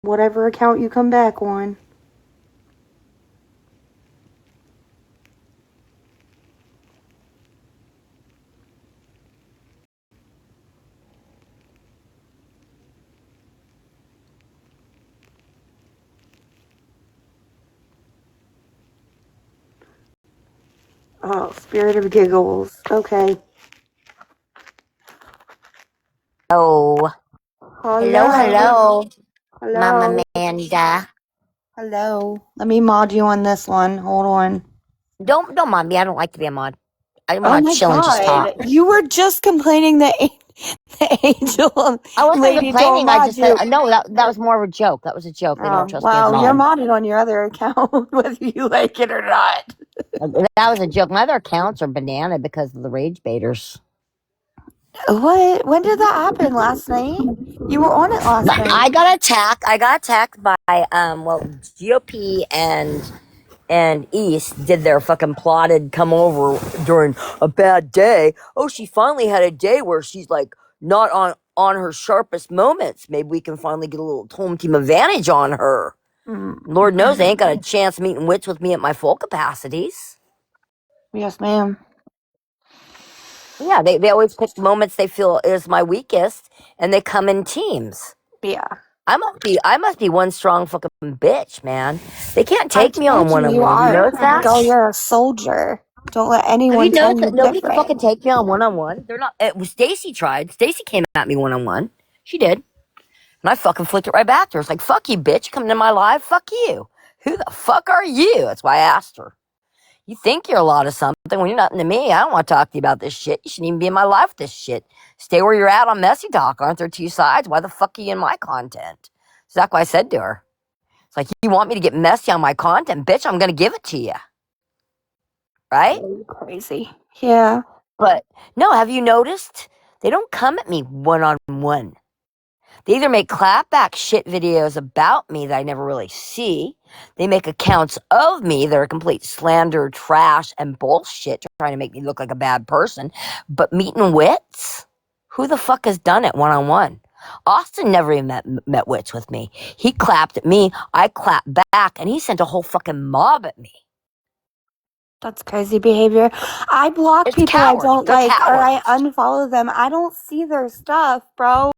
whatever account you come back on. Oh, Spirit of Giggles. Okay. Oh. Hello, hello. Mama Amanda. Hello. Let me mod you on this one. Hold on. Don't mod me. I don't like to be a mod. I Oh want to my chill and just talk. god. You were just complaining that the angel I wasn't lady don't complaining. I mod just you. said, no, that was more of a joke. That was a joke. They don't Oh, trust me as well, a you're mod. modded on your other account, whether you like it or not. That was a joke. My other accounts are banana because of the rage baiters. What? When did that happen? Last night? You were on it last night. I got attacked by GOP and East did their fucking plotted come over during a bad day. Oh, she finally had a day where she's like not on her sharpest moments. Maybe we can finally get a little home team advantage on her. Lord knows they ain't got a chance meeting wits with me at my full capacities. Yes, ma'am. Yeah, they always pick moments they feel is my weakest, and they come in teams. Yeah. I must be one strong fucking bitch, man. They can't I take me on told you you one-on-one. You are. notice that? Girl, you're a soldier. Don't let Have anyone you tell noticed you that nobody can different. fucking take me on one-on-one? They're not. It was Stacy tried. Stacy came at me one-on-one. She did, and I fucking flicked it right back to her. It's like, fuck you, bitch. Coming in my live? Fuck you. Who the fuck are you? That's why I asked her. You think you're a lot of something when you're nothing to me. I don't want to talk to you about this shit. You shouldn't even be in my life with this shit. Stay where you're at on Messy Talk. Aren't there two sides? Why the fuck are you in my content? Exactly what I said to her. It's like, you want me to get messy on my content? Bitch, I'm going to give it to you. Right? Crazy. Yeah. But no, have you noticed? They don't come at me one-on-one. They either make clapback shit videos about me that I never really see. They make accounts of me that are complete slander, trash, and bullshit, trying to make me look like a bad person. But meeting wits? Who the fuck has done it one-on-one? Austin never even met wits with me. He clapped at me, I clapped back, and he sent a whole fucking mob at me. That's crazy behavior. I block It's people cowards. I don't They're like, or I cowards. unfollow them. I don't see their stuff, bro.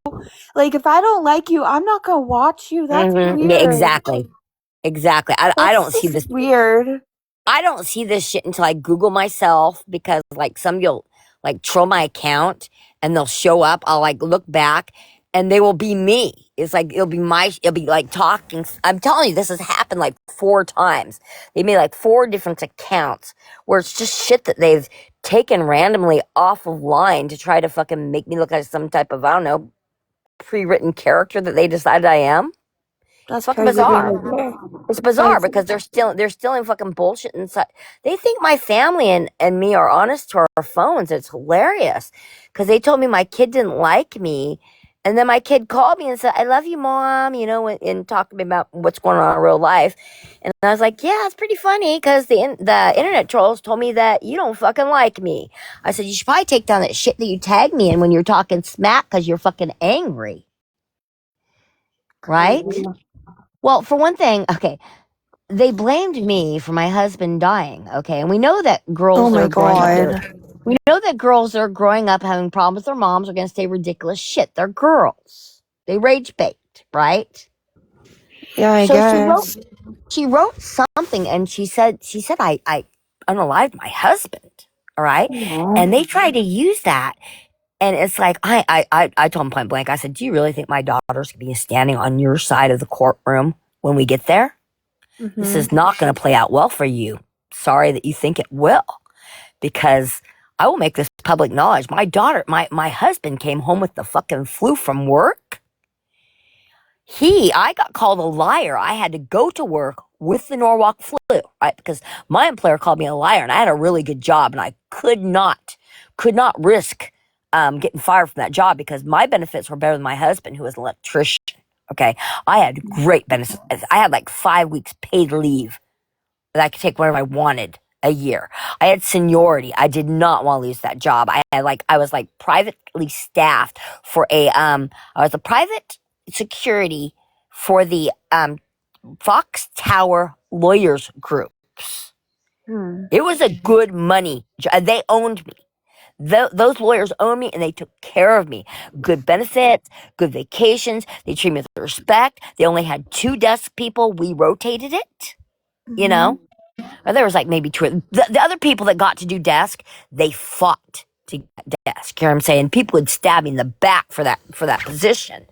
Like, if I don't like you, I'm not gonna watch you. That's Yeah, weird. exactly. I don't That's see this. just weird. I don't see this shit until I Google myself because like some you'll like troll my account and they'll show up. I'll like look back and they will be me. It's like it'll be like talking. I'm telling you, this has happened like 4 times. They made like 4 different accounts where it's just shit that they've taken randomly off of line to try to fucking make me look like some type of, I don't know, pre-written character that they decided I am. It's That's fucking crazy bizarre. behavior. It's bizarre because they're stealing fucking bullshit inside. They think my family and me are honest to our phones. It's hilarious because they told me my kid didn't like me, and then my kid called me and said, "I love you, mom," and talked to me about what's going on in real life. And I was like, "Yeah, it's pretty funny because the internet trolls told me that you don't fucking like me." I said, "You should probably take down that shit that you tagged me in when you're talking smack because you're fucking angry, right?" Well, for one thing, okay, they blamed me for my husband dying, okay? And we know that Oh girls that my are growing up, god. we know that girls that are growing up having problems with their moms are going to say ridiculous shit. They're girls. They rage bait, right? Yeah, I So guess. she wrote something and she said I unalived my husband, all right? And they tried to use that. And it's like, I told him point blank, I said, do you really think my daughter's going to be standing on your side of the courtroom when we get there? This is not going to play out well for you. Sorry that you think it will, because I will make this public knowledge. My husband came home with the fucking flu from work. I got called a liar. I had to go to work with the Norwalk flu, right? Because my employer called me a liar, and I had a really good job, and I could not risk getting fired from that job because my benefits were better than my husband, who was an electrician. Okay, I had great benefits. I had like 5 weeks paid leave that I could take whenever I wanted a year. I had seniority. I did not want to lose that job. I was privately staffed for I was a private security for the Fox Tower lawyers groups. It was a good money. They owned me. Those lawyers owned me, and they took care of me. Good benefits, good vacations. They treated me with respect. They only had 2 desk people. We rotated it, you know. Or there was like maybe 2. The other people that got to do desk, they fought to get desk. You know what I'm saying? People would stab me in the back for that position.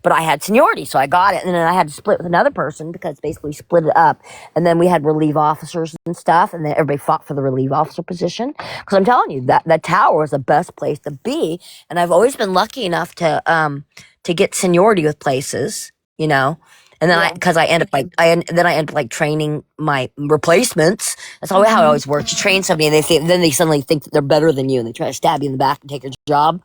But I had seniority, so I got it. And then I had to split with another person because basically split it up. And then we had relief officers and stuff, and then everybody fought for the relief officer position. Because I'm telling you, that tower was the best place to be. And I've always been lucky enough to get seniority with places, you know. And then I end up like training my replacements. That's how it always works. You train somebody, and then they suddenly think that they're better than you, and they try to stab you in the back and take your job.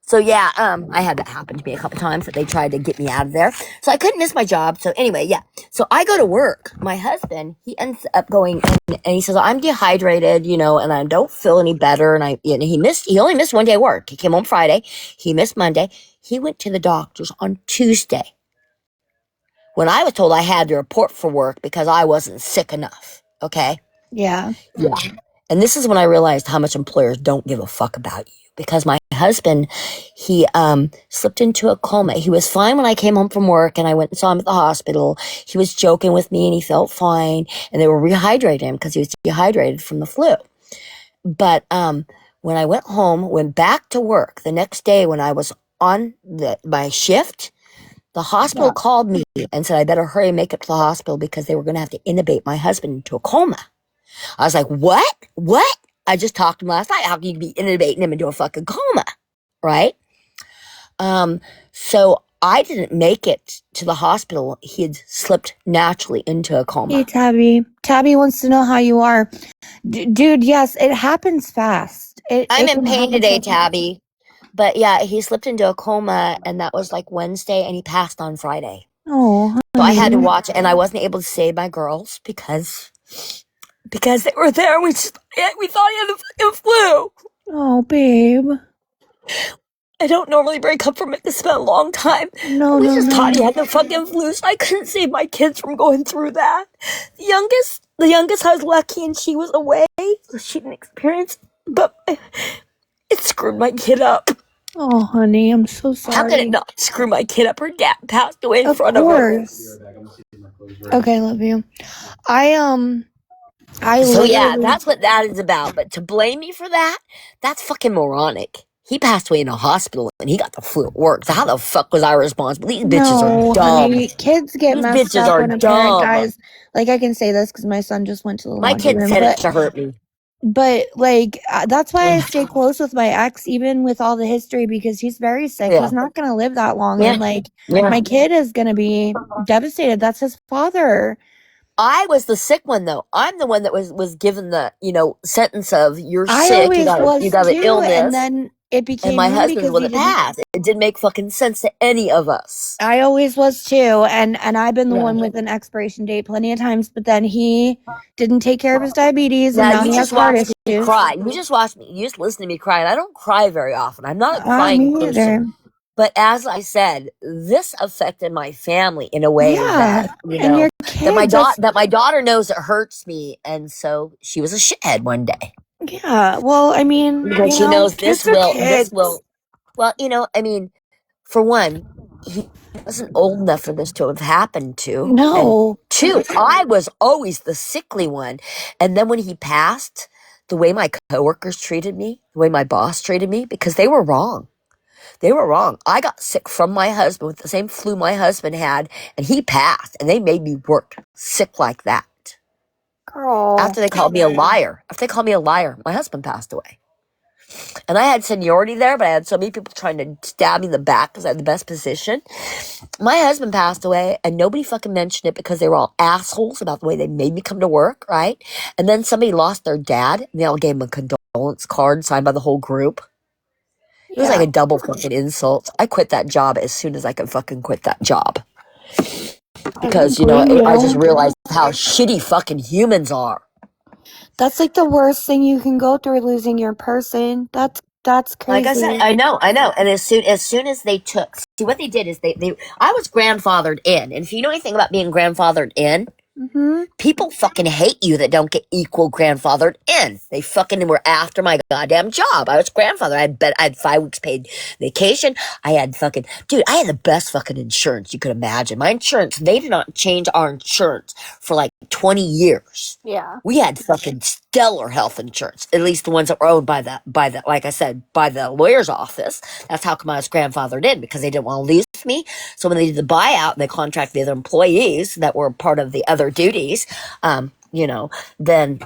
So yeah, I had that happen to me a couple times that they tried to get me out of there. So I couldn't miss my job. So anyway, yeah. So I go to work. My husband, he ends up going in, and he says, I'm dehydrated, you know, and I don't feel any better. And he only missed 1 day of work. He came home Friday. He missed Monday. He went to the doctor's on Tuesday, when I was told I had to report for work because I wasn't sick enough. Okay? Yeah. And this is when I realized how much employers don't give a fuck about you. Because my husband, he slipped into a coma. He was fine when I came home from work and I went and saw him at the hospital. He was joking with me and he felt fine. And they were rehydrating him because he was dehydrated from the flu. But when I went back to work the next day when I was on my shift, the hospital called me and said I better hurry and make it to the hospital because they were going to have to intubate my husband into a coma. I was like, what? What? I just talked to him last night. How can you be intubating him into a fucking coma? Right? So I didn't make it to the hospital. He had slipped naturally into a coma. Hey, Tabby. Tabby wants to know how you are. Dude, yes, it happens fast. I'm It in can pain happen today, so fast. Tabby. But yeah, he slipped into a coma, and that was like Wednesday, and he passed on Friday. Oh, So I had to honey. watch it, and I wasn't able to save my girls because they were there. We thought he had the fucking flu. Oh, babe. I don't normally break up from it. It's been a long time. No, We no, just thought he no. had the fucking flu, so I couldn't save my kids from going through that. The youngest, I was lucky, and she was away, so she didn't experience. But it screwed my kid up. Oh, honey, I'm so How could it sorry. not screw my kid up? Her dad passed away in Of front of her. course. Okay, love you. I So yeah, literally. that's what that is about. But to blame me for that, that's fucking moronic. He passed away in a hospital and he got the flu at work. So how the fuck was I responsible? These bitches are No, dumb. honey. Kids get These messed bitches up are when a parent dumb. dies. Like, I can say this because my son just went to the My laundry kid room, said it to hurt me. but like that's why I stay close with my ex, even with all the history, because he's very sick. Yeah. He's not gonna live that long, Yeah. and like Yeah. my kid is gonna be devastated. That's his father. I was the sick one though. I'm the one that was given the, sentence of you're I sick, you always got was an too, and illness, then it and became my him husband's because one he that didn't. passed. It didn't make fucking sense to any of us. I always was too, and I've been the Yeah. one with an expiration date plenty of times. But then he didn't take care of his diabetes, and Now now you he has just heart watch me issues. cry. You just watch me. You just listen to me cry. And I don't cry very often. I'm not a Me crying neither. person. But as I said, this affected my family in a way Yeah, that and your kids. that my daughter knows it hurts me, and so she was a shithead one day Yeah, well, I mean, because she knows kids are kids. Well, for one, he wasn't old enough for this to have happened to, and No, two, I was always the sickly one, and then when he passed, the way my coworkers treated me, the way my boss treated me, because they were wrong. They were wrong. I got sick from my husband with the same flu my husband had, and he passed, and they made me work sick like that. girl. After they called me a liar, my husband passed away. And I had seniority there, but I had so many people trying to stab me in the back because I had the best position. My husband passed away, and nobody fucking mentioned it because they were all assholes about the way they made me come to work, right? And then somebody lost their dad, and they all gave him a condolence card signed by the whole group. It was like a double fucking insult. I quit that job as soon as I could fucking quit that job. Because, I just realized how shitty fucking humans are. That's like the worst thing you can go through, losing your person. That's That's Like I said, crazy. I know. And as soon as they took, see what they did is they I was grandfathered in, and if you know anything about being grandfathered in, Mm-hmm. people fucking hate you that don't get equal grandfathered in. They fucking were after my goddamn job. I was grandfathered. I had 5 weeks paid vacation. I had fucking dude. I had the best fucking insurance you could imagine. My insurance. They did not change our insurance for like 20 years. Yeah. We had fucking stellar health insurance. At least the ones that were owned by the like I said by the lawyer's office. That's how come I was grandfathered in, because they didn't want to lose me. So when they did the buyout, they contracted the other employees that were part of the other duties. Then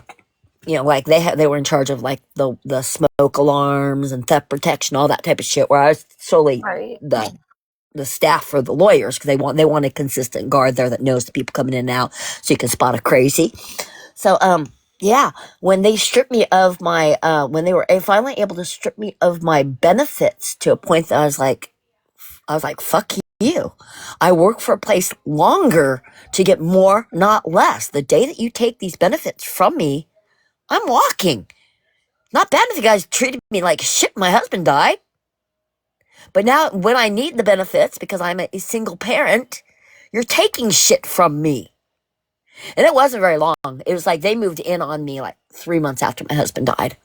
like they were in charge of like the smoke alarms and theft protection, all that type of shit. Where I was solely Right. the staff for the lawyers, because they want a consistent guard there that knows the people coming in and out, so you can spot a crazy. So yeah, when they stripped me of my when they were finally able to strip me of my benefits to a point that I was like, fuck you. I work for a place longer to get more, not less. The day that you take these benefits from me, I'm walking. Not bad if you guys treated me like shit. My husband died. But now when I need the benefits because I'm a single parent, you're taking shit from me. And it wasn't very long. It was like they moved in on me like 3 months after my husband died.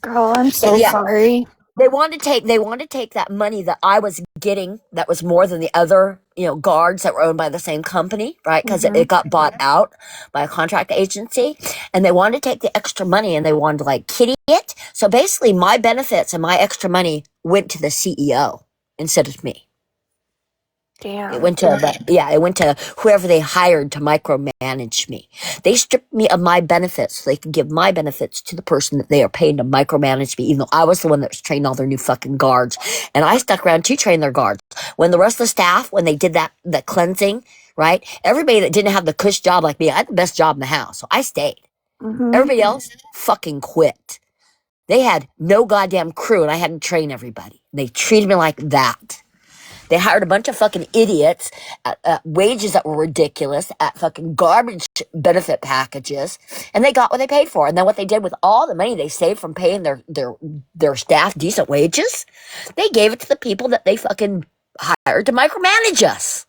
Girl, I'm And so yeah, sorry. they wanted to take that money that I was getting that was more than the other, guards that were owned by the same company, right? Because it, Mm-hmm. it got bought out by a contract agency, and they wanted to take the extra money and they wanted to like kitty it. So basically, my benefits and my extra money went to the CEO instead of me. It Damn. went to it went to whoever they hired to micromanage me. They stripped me of my benefits so they could give my benefits to the person that they are paying to micromanage me, even though I was the one that was training all their new fucking guards. And I stuck around to train their guards. When the rest of the staff, when they did that cleansing, right? Everybody that didn't have the cush job like me, I had the best job in the house, so I stayed. Mm-hmm. Everybody else fucking quit. They had no goddamn crew, and I had to train everybody. They treated me like that. They hired a bunch of fucking idiots at wages that were ridiculous, at fucking garbage benefit packages, and they got what they paid for. And then what they did with all the money they saved from paying their staff decent wages, they gave it to the people that they fucking hired to micromanage us.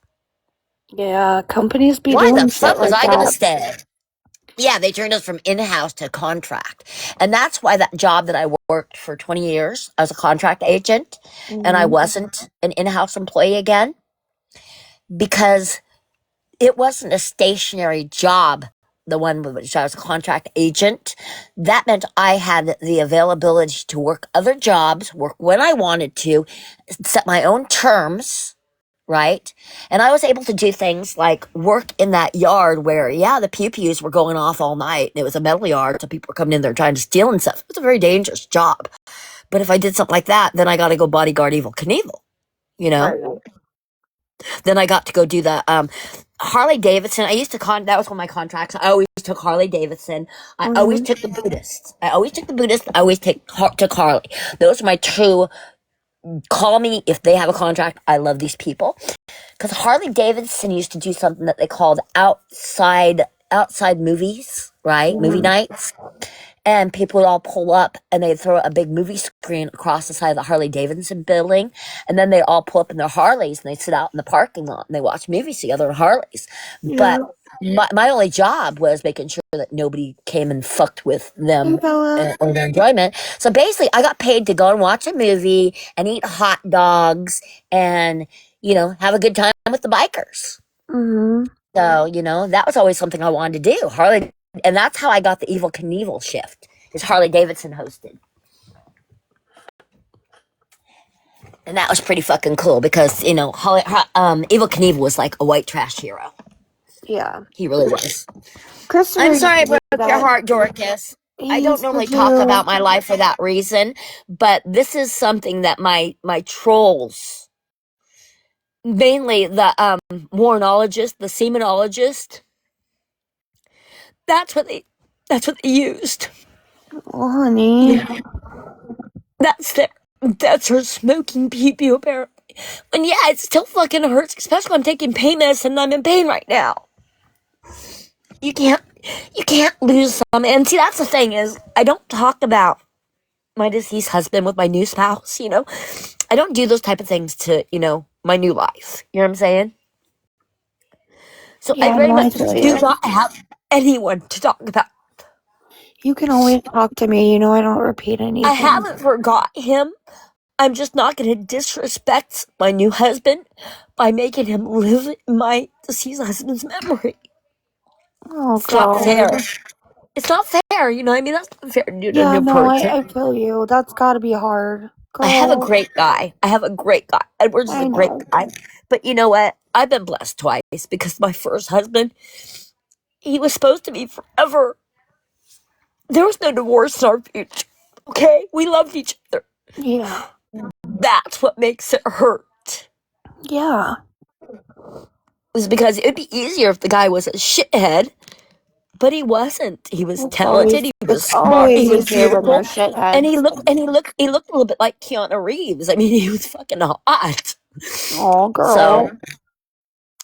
Yeah, companies be Why the doing shit fuck was like I gonna that. stay? Yeah, they turned us from in-house to contract. And that's why that job that I worked for 20 years as a contract agent, and I Mm-hmm. wasn't an in-house employee again, because it wasn't a stationary job. The one with which I was a contract agent, that meant I had the availability to work other jobs, work when I wanted to, set my own terms, right? And I was able to do things like work in that yard where, yeah, the pew-pews were going off all night. It was a metal yard, so people were coming in there trying to steal and stuff. It was a very dangerous job. But if I did something like that, then I got to go bodyguard Evil Knievel, you know? Right. Then I got to go do the Harley Davidson. I used to that was one of my contracts. I always took Harley Davidson. I always Mm-hmm. took the Buddhists. I always took the Buddhists. I always took Harley. Those are my true. Call me if they have a contract. I love these people, because Harley Davidson used to do something that they called outside movies, right? Movie Mm-hmm. nights. And people would all pull up and they'd throw a big movie screen across the side of the Harley Davidson building. And then they'd all pull up in their Harleys and they'd sit out in the parking lot and they watch movies together in Harleys. Yeah. But my only job was making sure that nobody came and fucked with Hey, them Bella. or their enjoyment. So basically, I got paid to go and watch a movie and eat hot dogs and, have a good time with the bikers. Mm-hmm. So, that was always something I wanted to do. And that's how I got the Evil Knievel shift, is Harley Davidson hosted. And that was pretty fucking cool because, Evil Knievel was like a white trash hero. Yeah. He really was. Christopher I'm used sorry to I do broke your that. heart, Dorcas. I He don't used to normally talk do. about my life for that reason, but this is something that my trolls, mainly the warrenologist, the semenologist, that's what they used. Oh, honey. Yeah. That's her smoking pee-pee apparently. And yeah, it still fucking hurts, especially when I'm taking pain medicine and I'm in pain right now. You can't lose some. And see, that's the thing is, I don't talk about my deceased husband with my new spouse, you know. I don't do those type of things to, you know, my new life. You know what I'm saying? So I Yeah, very no, I much feel do you. not have anyone to talk about. You can always talk to me. You know, I don't repeat I anything. haven't forgot him. I'm just not going to disrespect my new husband by making him live in my deceased husband's memory. Oh, It's not fair. God. It's not fair. You know what I mean? That's not fair to do to a Yeah, new no, person. I feel you. That's gotta be hard. I have a Girl, great guy. I have a great guy. Edwards is a I great know. guy. But you know what? I've been blessed twice because my first husband, he was supposed to be forever. There was no divorce in our future. Okay? We loved each other. Yeah. That's what makes it hurt. Yeah. Was because it'd be easier if the guy was a shithead, but he wasn't. He was talented, he was It's smart, he always was easier when they're beautiful, and shitheads. he looked a little bit like Keanu Reeves. I mean, he was fucking hot. Oh, So girl.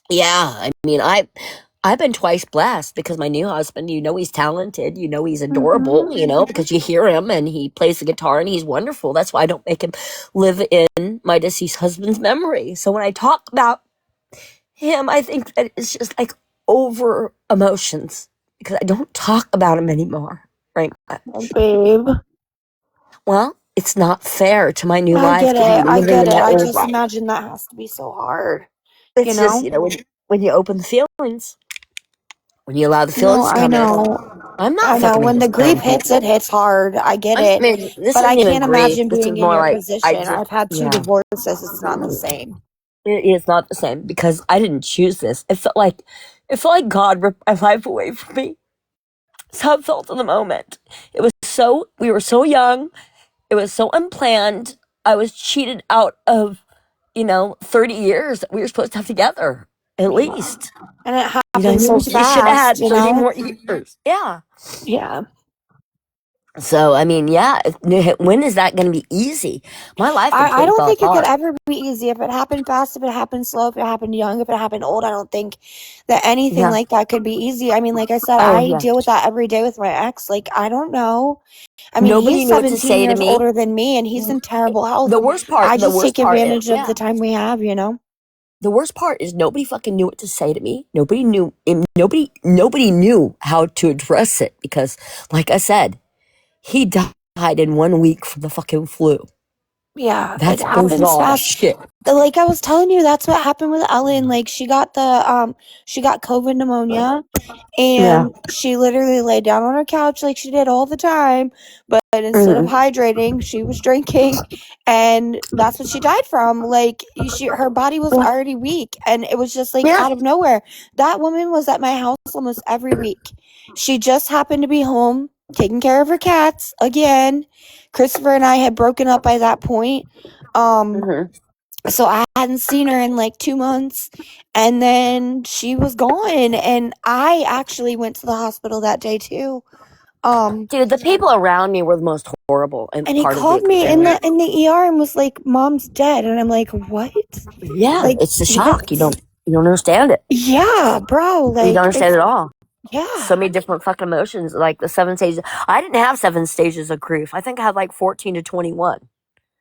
yeah, I mean, I've been twice blessed because my new husband, you know, he's talented, you know, he's adorable, Mm-hmm. you know, because you hear him and he plays the guitar and he's wonderful. That's why I don't make him live in my deceased husband's memory. So when I talk about him, I think that it's just like over emotions because I don't talk about him anymore very Oh, much. babe. Well, it's not fair to my new I life get to be it. I living get in it. my I old just life. imagine that has to be so hard. You It's just, know? you know, when you open the feelings, when you allow the No, feelings to I come in, know. I'm not I know. fucking When the grief understanding hits, it people. hits hard. I get I it. mean, this But I isn't even can't grief. imagine This is being in more your like I position. just, I've had two yeah, divorces. It's not the same. it is not the same because I didn't choose this. It felt like God ripped my life away from me. That's how it felt in the moment. It was so, we were so young. It was so unplanned. I was cheated out of, you know, 30 years that we were supposed to have together, at Yeah. least. And it You know happened what I so mean? We should have fast, had you 30 know? more years. Yeah. Yeah. So, I mean, yeah, when is that going to be easy? My life I completely don't fell think it could apart. ever be easy. If it happened fast, if it happened slow, if it happened young, if it happened old, I don't think that anything Yeah. like that could be easy. I mean, like I said, Oh, I yeah. deal with that every day with my ex. Like, I don't know. I mean, Nobody he's knew what to 17 say to years me. older than me and he's in terrible health. I The just worst take part is, advantage of the yeah. time we have, you know? The worst part is nobody fucking knew what to say to me. Nobody knew how to address it because, like I said, he died in 1 week from the fucking flu. Yeah, it That's happens bizarre fast. shit. Like I was telling you, that's what happened with Ellen. Like she got COVID pneumonia. Yeah. And she literally laid down on her couch like she did all the time, but instead of Mm-hmm. hydrating, she was drinking, and that's what she died from. Like her body was Yeah. already weak, and it was just like Yeah. out of nowhere. That woman was at my house almost every week. She just happened to be home taking care of her cats again. Christopher and I had broken up by that point. Um, Mm-hmm. so I hadn't seen her in like 2 months. And then she was gone. And I actually went to the hospital that day too. Um, Dude, the people around me were the most horrible and and he part of the called me experience. in the ER and was like, "Mom's dead." And I'm like, "What?" Yeah, Like, it's a shock. what? You don't understand it. Yeah, bro. You don't Like, understand it's it at all. So yeah. many different fucking emotions, like the 7 stages. I didn't have 7 stages of grief. I think I had like 14 to 21.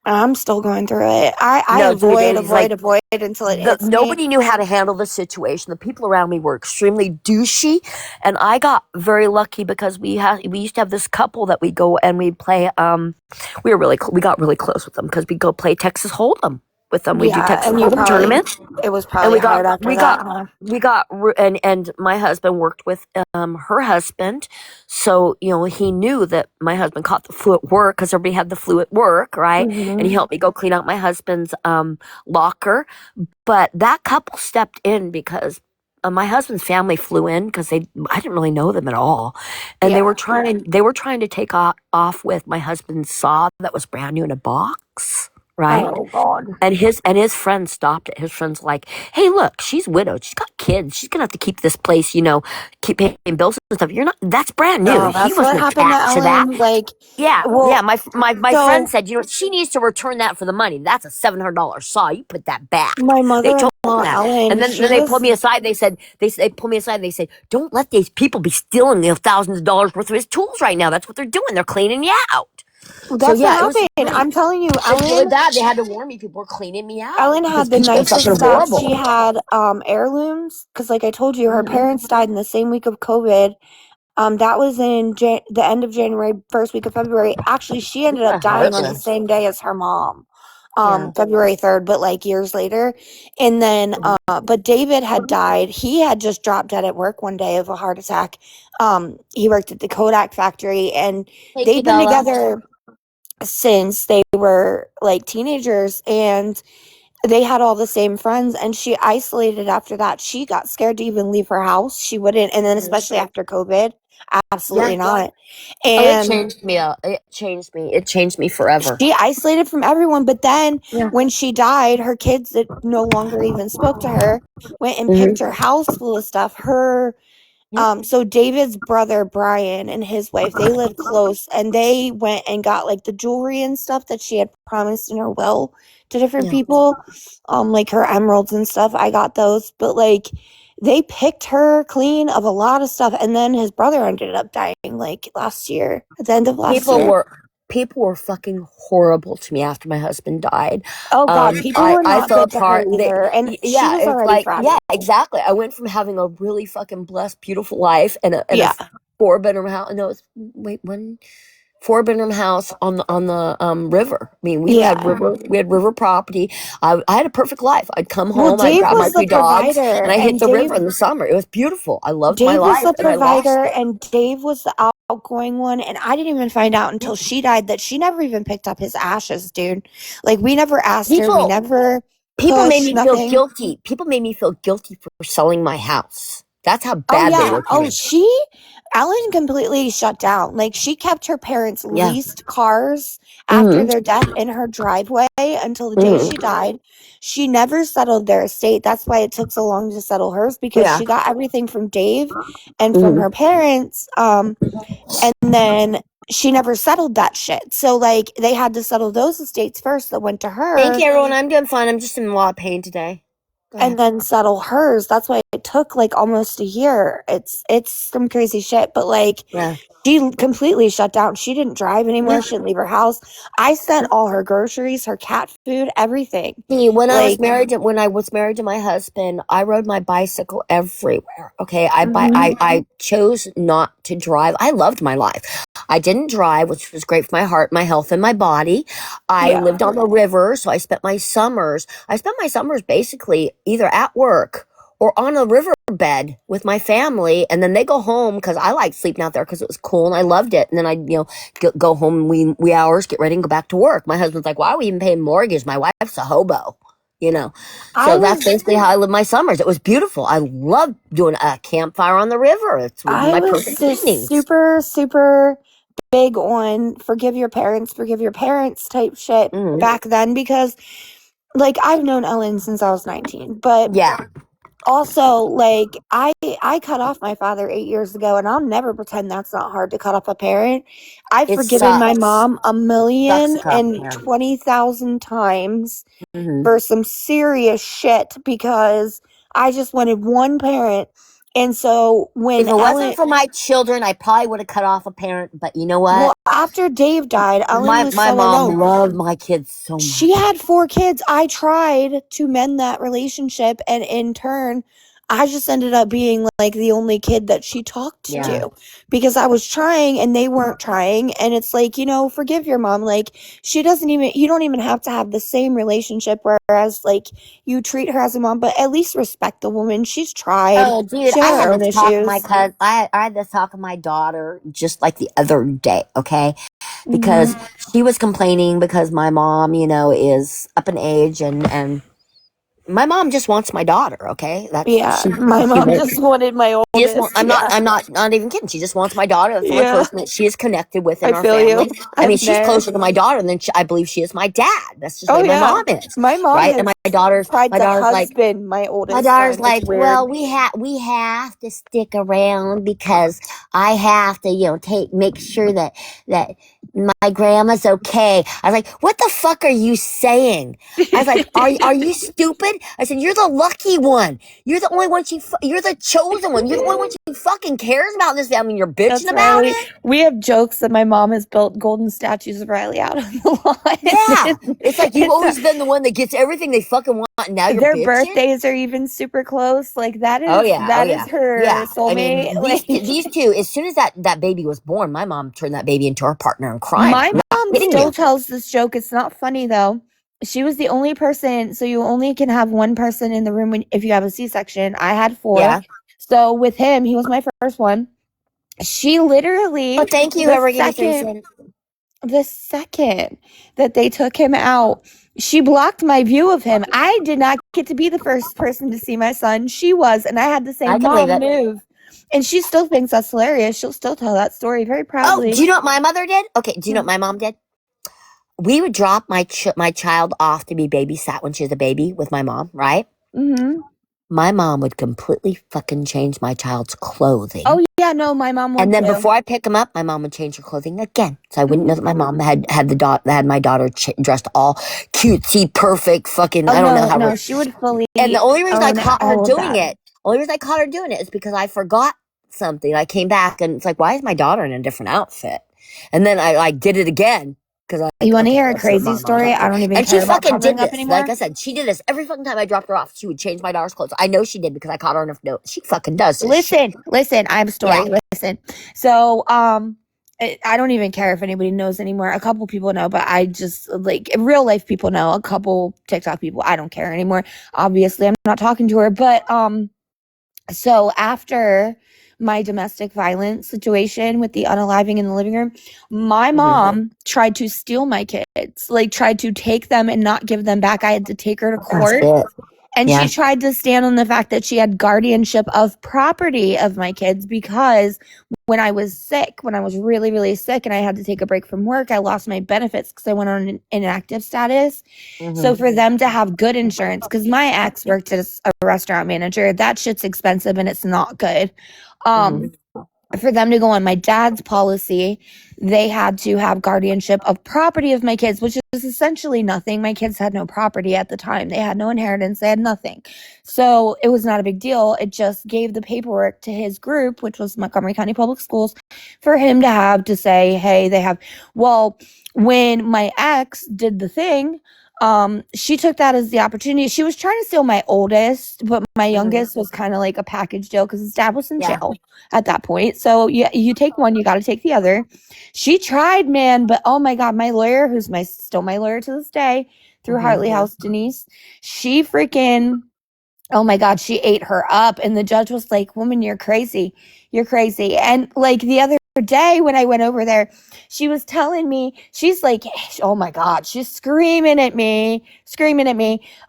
I'm still going through it. I No, dude, it avoid, was like avoid until it hits me. nobody knew how to handle the situation. The people around me were extremely douchey, and I got very lucky because we used to have this couple that we go and we play. We got really close with them because we go play Texas Hold'em with them. We do Yeah, Texas and you Hold'em probably tournaments. it was And probably hard after that, huh? and my husband worked with her husband, so you know he knew that my husband caught the flu at work because everybody had the flu at work, right? And he Hmm. helped me go clean out my husband's locker. But that couple stepped in because my husband's family flew in because I didn't really know them at all, and Yeah. they were trying to take off with my husband's saw that was brand new in a box, right? Oh God. And his friend stopped it. His friend's like, "Hey, look, she's widowed. She's got kids. She's gonna have to keep this place, you know, keep paying bills and stuff. You're not. That's brand new. No, He that's what wasn't happened to attached to that. Ellen. Like, Yeah, well, yeah. My friend so said, you know, she needs to return that for the money. That's a $700 saw. You put that back. my They told him mother-in-law, that, and Ellen, she then they pulled was me aside. They pulled me aside. They said, don't let these people be stealing thousands of dollars worth of his tools right now. That's what they're doing. They're cleaning you out. Well, So that's what yeah, it was happened. really, I'm telling you, it's really bad. They had to warn me. People were cleaning me out Ellen because had the people are nicest fucking stuff. horrible. She had heirlooms because, like I told you, her parents died in the same week of COVID. That was in the end of January, first week of February. Actually, she ended up My dying on the heartland. same day as her mom, Yeah. February 3rd, but like years later. And then, but David had died. He had just dropped dead at work one day of a heart attack. He worked at the Kodak factory, and Thank you, they'd been Bella. together since they were like teenagers, and they had all the same friends, and she isolated after that. She got scared to even leave her house. She wouldn't, and then especially after COVID, absolutely Yeah. not. Oh, it And changed me. It changed me. It changed me forever. she isolated from everyone. But then Yeah. when she died, her kids that no longer even spoke to her went and picked her house full of stuff. So David's brother Brian and his wife, they lived close, and they went and got like the jewelry and stuff that she had promised in her will to different people, like her emeralds and stuff. I got those, but like they picked her clean of a lot of stuff, and then his brother ended up dying like last year, at the end of last year. People were fucking horrible to me after my husband died. Oh God, people were I not fell good to her apart. either, and she Yeah, was it's already like, fragile. yeah, exactly. I went from having a really fucking blessed, beautiful life and a Yeah. 4-bedroom house. No, it's wait, 4-bedroom house on the river. I mean, we had river property. I had a perfect life. I'd come Well, home, I'd Dave grab my was the 3 dogs, provider, and I hit and the river in the summer. It was beautiful. I loved my Dave was life, the and I lost provider, it. and Dave was the outgoing one. And I didn't even find out until she died that she never even picked up his ashes, dude. Like, we never asked her. We People never People made pushed me feel nothing. guilty. People made me feel guilty for selling my house. That's how Oh, bad they yeah. were to Oh, me. Ellen completely shut down. Like, she kept her parents' Yeah. leased cars after Mm-hmm. their death in her driveway until the day Mm-hmm. she died. She never settled their estate. That's why it took so long to settle hers, because Yeah. she got everything from Dave and from Mm-hmm. her parents. And then she never settled that shit. So, like, they had to settle those estates first that went to Thank her, you, everyone. I'm doing fine. I'm just in a lot of pain today. Go ahead. and then settle hers. That's why it took like almost a year. It's some crazy shit, but like, Yeah. she completely shut down. She didn't drive anymore. Yeah. She didn't leave her house. I sent all her groceries, her cat food, everything. See, when I was Like, married to my husband, I rode my bicycle everywhere. Okay, mhm. I chose not to drive. I loved my life. I didn't drive, which was great for my heart, my health, and my body. I Yeah. lived on the river, so I spent my summers. I spent my summers basically either at work or on a riverbed with my family, and then they go home because I liked sleeping out there because it was cool and I loved it. And then I, go home wee hours, get ready, and go back to work. My husband's like, "Why are we even paying mortgage? My wife's a hobo." You know, I so that's was basically how I lived my summers. It was beautiful. I loved doing a campfire on the river. It's I my was perfect just evenings. super, super big on forgive your parents type shit Mm-hmm. back then, because like I've known Ellen since I was 19, but Yeah, also like I cut off my father 8 years ago, and I'll never pretend that's not hard to cut off a parent. I've it forgiven my sucks. mom a Sucks million to cut. and Yeah. 20,000 times Mm-hmm. for some serious shit, because I just wanted one parent. And so If when it Ellen, wasn't for my children, I probably would have cut off a parent. But you know what? well, after Dave died, Ellen was My so alone. mom loved my kids so She much. had 4 kids. I tried to mend that relationship, and in turn, I just ended up being like the only kid that she talked Yeah. to, because I was trying and they weren't trying. And it's like, forgive your mom. Like, you don't even have to have the same relationship, whereas like you treat her as a mom, but at least respect the woman. She's tried. Oh, dude, She I had her had own this talk with my issues. cousin. I had this talk with my daughter just like the other day, okay? Hmm. Because she was complaining because my mom, is up in age and my mom just wants my daughter, okay? That's Yeah, she my she mom just wanted my She just want, oldest. Yeah. I'm not even kidding. She just wants my daughter. That's the only Yeah. person that she is connected with in I our feel you. family. I I've mean, been she's there. closer to my daughter than I believe she is my dad. That's just the Oh way my yeah. mom is, My mom right? And has daughter's tried to like, husband my oldest my daughter's son. like, It's weird. well, we have to stick around because I have to, make sure that my grandma's okay. I was like, what the fuck are you saying? I was like, are you stupid? I said, you're the lucky one. You're the only one you're the chosen one. You're the only one she fucking cares about in this family. You're bitching That's about right. it. We have jokes that my mom has built golden statues of Riley out on the lawn. Yeah, it's like you've always been the one that gets everything they fucking want, and now you're their bitching. birthdays are even super close. Like that is her soulmate. I mean, these two. As soon as that baby was born, my mom turned that baby into her partner in crime. My mom still you. tells this joke. It's not funny though. She was the only person, so you only can have one person in the room if you have a C-section. I had 4. Yeah. So with him, he was my first one. She literally, thank you, whoever gave us the second that they took him out, she blocked my view of him. I did not get to be the first person to see my son. She was, and I had to say, Mom, move. And she still thinks that's hilarious. She'll still tell that story very proudly. Oh, do you know what my mother did? Okay, do you know what my mom did? We would drop my child off to be babysat when she was a baby with my mom, right? Mm-hmm. My mom would completely fucking change my child's clothing. Oh, yeah, no, my mom would. And then before I pick him up, my mom would change her clothing again. So I wouldn't know that my mom had my daughter dressed all cutesy, perfect, fucking, I don't know how. No, she would fully. And the only reason I caught her doing that. it is because I forgot something. I came back and it's like, why is my daughter in a different outfit? And then I did it again. You want to hear a crazy story? I don't even care. And she fucking did this. Anymore. Like I said, she did this every fucking time I dropped her off. She would change my daughter's clothes. I know she did because I caught her enough notes. She fucking does this. Listen, I have a story. Yeah. Listen. So, I don't even care if anybody knows anymore. A couple people know, but I just, like, real life people know. A couple TikTok people, I don't care anymore. Obviously, I'm not talking to her. But, so after my domestic violence situation with the unaliving in the living room, my mom tried to steal my kids, like tried to take them and not give them back. I had to take her to court. And she tried to stand on the fact that she had guardianship of property of my kids because when I was sick, when I was really, really sick and I had to take a break from work, I lost my benefits because I went on an inactive status. Mm-hmm. So for them to have good insurance, because my ex worked as a restaurant manager, that shit's expensive and it's not good. For them to go on my dad's policy, they had to have guardianship of property of my kids, which is essentially nothing. My kids had no property at the time. They had no inheritance. They had nothing. So it was not a big deal. It just gave the paperwork to his group, which was Montgomery County Public Schools, for him to have to say, hey, they have. Well, when my ex did the thing, she took that as the opportunity. She was trying to steal my oldest, but my youngest was kind of like a package deal because his dad was in jail at that point. So you take one, you got to take the other. She tried, man, but oh my God, my lawyer, who's still my lawyer to this day through Hartley House, Denise, she freaking, oh my God, she ate her up. And the judge was like, woman, you're crazy. You're crazy. And like the other day when I went over there, she was telling me, she's like, oh my God, she's screaming at me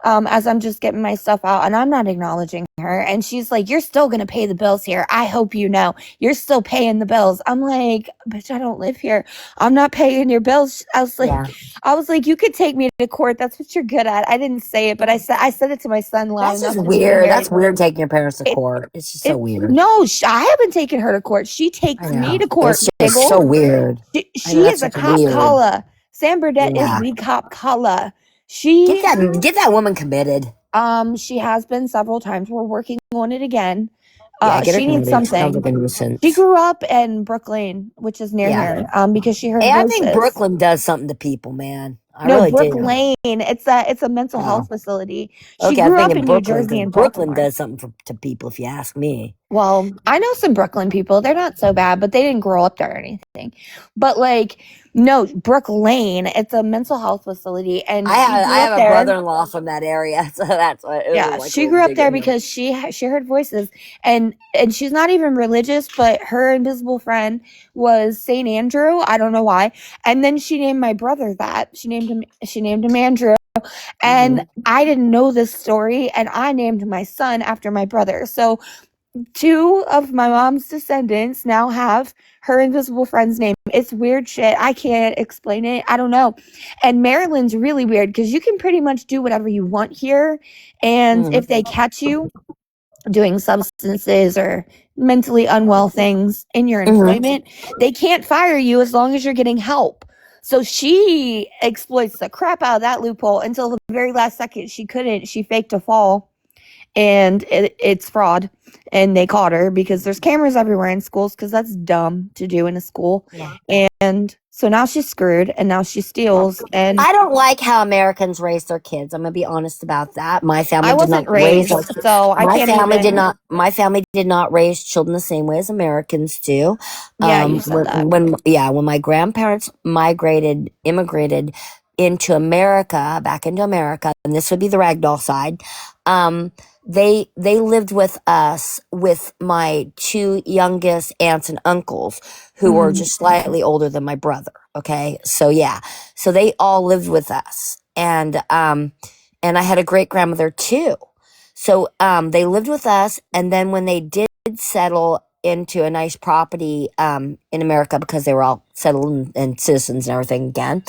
as I'm just getting my stuff out and I'm not acknowledging her. And she's like, you're still going to pay the bills here. I hope you know you're still paying the bills. I'm like, bitch, I don't live here. I'm not paying your bills. I was like, you could take me to court. That's what you're good at. I didn't say it, but I said it to my son loud enough. That's just weird. That's weird taking your parents to court. It's just so weird. No, I haven't taken her to court. She takes me to court. It's so weird. She is a cop calla. Sam Burdett is the cop calla. Get that woman committed. She has been several times. We're working on it again. She needs something. She grew up in Brooklyn, which is near here. Because she heard voices. I think Brooklyn does something to people, man. Brooklyn. It's a mental health facility. She grew up in New Jersey and Brooklyn does something to people, if you ask me. Well, I know some Brooklyn people. They're not so bad, but they didn't grow up there or anything. But like, no, Brooklyn, it's a mental health facility, and I have a brother-in-law from that area, so that's what. She grew up there because she heard voices, and she's not even religious, but her invisible friend was Saint Andrew. I don't know why, and then she named my brother that. She named him Andrew. And I didn't know this story, and I named my son after my brother. So 2 of my mom's descendants now have her invisible friend's name It's weird shit. I can't explain it. I don't know. And Maryland's really weird because you can pretty much do whatever you want here. And if they catch you doing substances or mentally unwell things in your employment, they can't fire you as long as you're getting help. So she exploits the crap out of that loophole until the very last second. She couldn't. She faked a fall, and it's fraud. And they caught her because there's cameras everywhere in schools because that's dumb to do in a school. Yeah. And so now she's screwed, and now she steals. And I don't like how Americans raise their kids. I'm gonna be honest about that. My family I wasn't raised, so I can't even. My family did not raise children the same way as Americans do. Yeah, you said that. When my grandparents immigrated into America, back into America, and this would be the ragdoll side. They lived with us with my two youngest aunts and uncles who were just slightly older than my brother. Okay. So yeah. So they all lived with us. And I had a great grandmother too. So they lived with us, and then when they did settle into a nice property in America because they were all settled and citizens and everything again,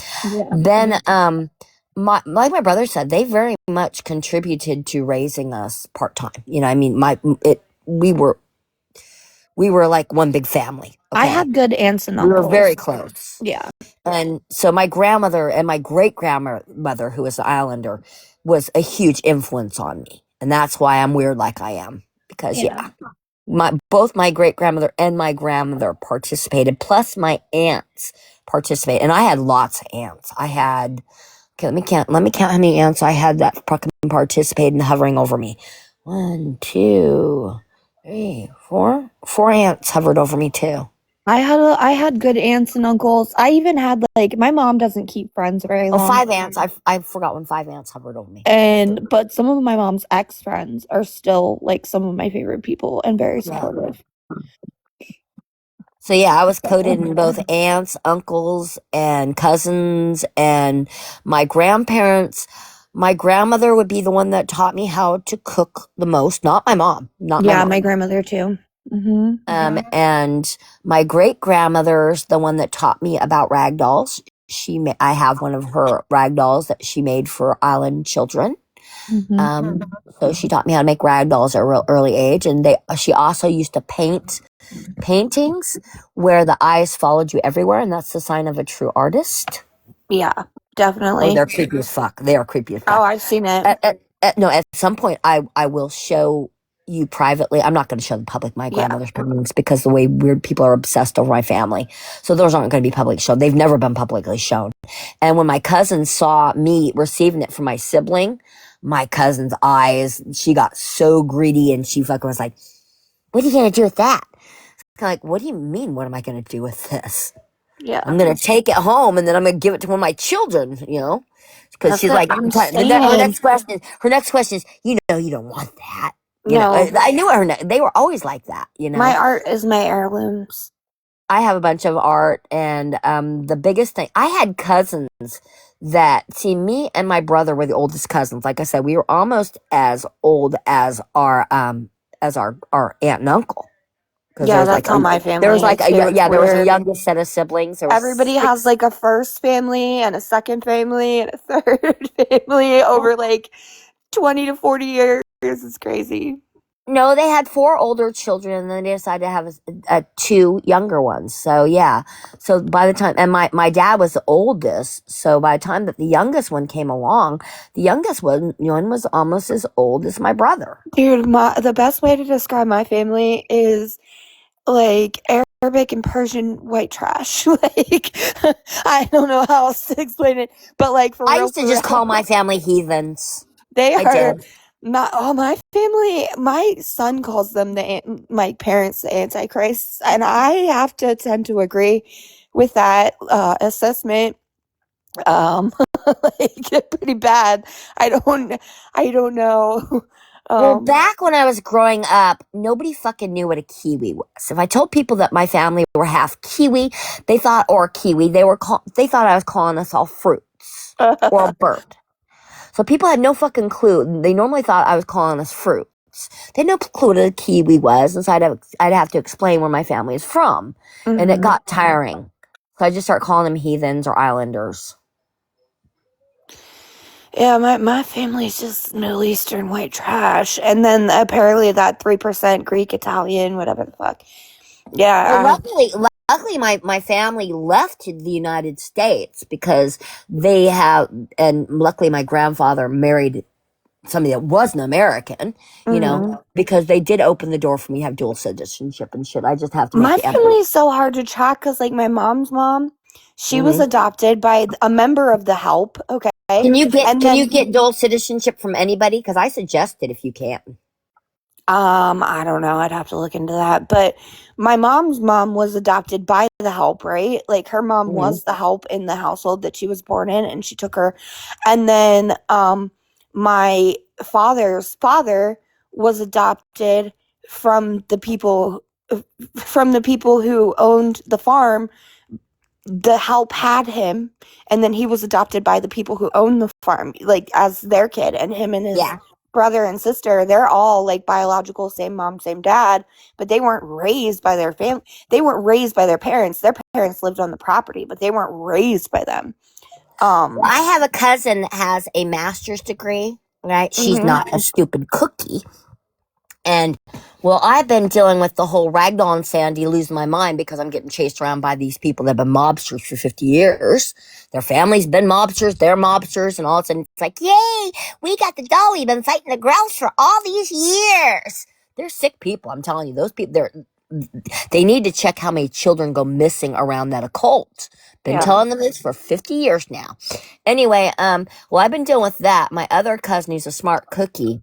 then like my brother said, they very much contributed to raising us part time. You know, I mean, we were like one big family. Okay? I had good aunts and uncles. We were very close. Yeah. And so my grandmother and my great grandmother, who was an Islander, was a huge influence on me, and that's why I'm weird like I am. Because both my great grandmother and my grandmother participated, plus my aunts participated, and I had lots of aunts. I had. Okay, let me count how many aunts I had that fucking participated in hovering over me. 1, 2, 3, 4. 4 aunts hovered over me too. I had good aunts and uncles. I even had my mom doesn't keep friends very long. 5 aunts. I forgot when 5 aunts hovered over me. But some of my mom's ex friends are still some of my favorite people and very supportive. So yeah, I was coded in both aunts, uncles, and cousins, and my grandparents. My grandmother would be the one that taught me how to cook the most, not my mom. My grandmother too. And my great grandmother's the one that taught me about rag dolls. I have one of her rag dolls that she made for island children. So she taught me how to make rag dolls at a real early age, and she also used to paint paintings where the eyes followed you everywhere, and that's the sign of a true artist. Yeah, definitely. Oh, they're creepy as fuck. They are creepy as fuck. Oh, I've seen it. At some point, I will show you privately. I'm not going to show the public my grandmother's paintings because the way weird people are obsessed over my family. So those aren't going to be publicly shown. They've never been publicly shown. And when my cousin saw me receiving it from my sibling, my cousin's eyes, she got so greedy, and she fucking was like, "What are you going to do with that?" Kind of like, what do you mean? What am I going to do with this? Yeah, I'm going to take it home, and then I'm going to give it to one of my children. You know, because she's like, her next question is, you don't want that. You know, I knew her. They were always like that. You know, my art is my heirlooms. I have a bunch of art, and the biggest thing, I had cousins that, see, me and my brother were the oldest cousins. Like I said, we were almost as old as our aunt and uncle. Yeah, that's how my family. There was there was a youngest set of siblings. Everybody has a first family and a second family and a third family over 20 to 40 years. It's crazy. No, they had 4 older children, and then they decided to have 2 younger ones. So yeah, so by the time, and my dad was the oldest, so by the time that the youngest one came along, the youngest one was almost as old as my brother. Dude, the best way to describe my family is Arabic and Persian white trash. I don't know how else to explain it, but for real, I used to just call my family heathens. I did. Not all my family. My son calls them my parents the Antichrists, and I have to tend to agree with that assessment. Pretty bad. I don't know. Well, back when I was growing up, nobody fucking knew what a Kiwi was. If I told people that my family were half Kiwi, they thought I was calling us all fruits or a bird. So people had no fucking clue. They normally thought I was calling us fruits. They had no clue what a Kiwi was, and so I'd have to explain where my family is from, and it got tiring. So I just start calling them heathens or islanders. Yeah, my family's just Middle Eastern white trash. And then apparently that 3% Greek, Italian, whatever the fuck. Well, Yeah. luckily, my family left to the United States because they have, and luckily, my grandfather married somebody that wasn't American, Mhm. because they did open the door for me to have dual citizenship and shit. I just have to make My the effort. family is so hard to track because, like, my mom's mom, she was Hmm. adopted by a member of the Help, okay? And Can you then, get dual citizenship from anybody? Because I suggest it if you can. I don't know, I'd have to look into that. But my mom's mom was adopted by the Help, right? Like, her mom Hmm. was the Help in the household that she was born in, and she took her. And then, my father's father was adopted from the people who owned the farm. The Help had him, and then he was adopted by the people who own the farm, like as their kid. And him and his Yeah. brother and sister, they're all like biological, same mom, same dad, but they weren't raised by their family. They weren't raised by their parents. Their parents lived on the property, but they weren't raised by them. Well, I have a cousin that has a master's degree, right? She's Mhm. not a stupid cookie. And well, I've been dealing with the whole ragdoll and Sandy losing my mind because I'm getting chased around by these people that have been mobsters for 50 years. Their family's been mobsters, they're mobsters, and all of a sudden it's like, yay, we got the doll. We've been fighting the grouse for all these years. They're sick people, I'm telling you. Those people, they need to check how many children go missing around that occult. Been Yeah. telling them this for 50 years now. Anyway, well, I've been dealing with that. My other cousin, who's a smart cookie,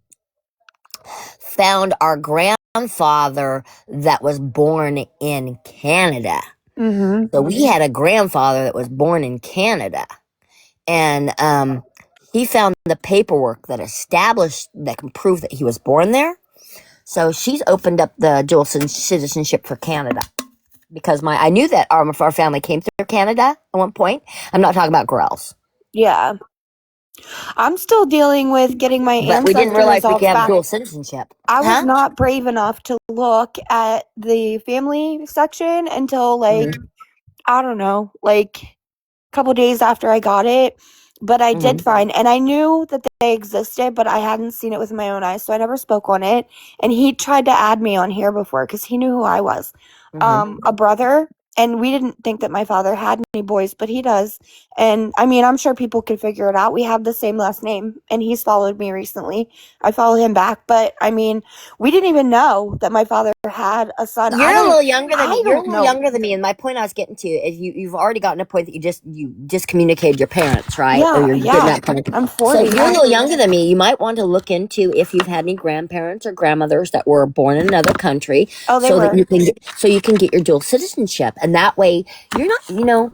found our grandfather that was born in Canada. Mhm. So we had a grandfather that was born in Canada. And he found the paperwork that established, that can prove that he was born there. So she's opened up the dual citizenship for Canada. Because I knew that our family came through Canada at one point. I'm not talking about girls. Yeah. I'm still dealing with getting my But we didn't ancestor realize we could results have back. dual citizenship. I was Huh? not brave enough to look at the family section until, like, Mm-hmm. I don't know, like a couple days after I got it. But I did Mm-hmm. find, and I knew that they existed, but I hadn't seen it with my own eyes, so I never spoke on it. And he tried to add me on here before because he knew who I was. Mm-hmm. A brother, and we didn't think that my father had any boys, but he does. And I mean, I'm sure people could figure it out. We have the same last name, and he's followed me recently. I followed him back, but I mean, we didn't even know that my father had a son. You're a little younger than me. I You're a don't little know. younger than me, and my point I was getting to is you've already gotten a point that you just communicated your parents, right? Or Yeah, you're getting yeah. that point. I'm So 40. you're a little younger than me. You might want to look into if you've had any grandparents or grandmothers that were born in another country, Oh, they so that were. you can get your dual citizenship, and that way you're not,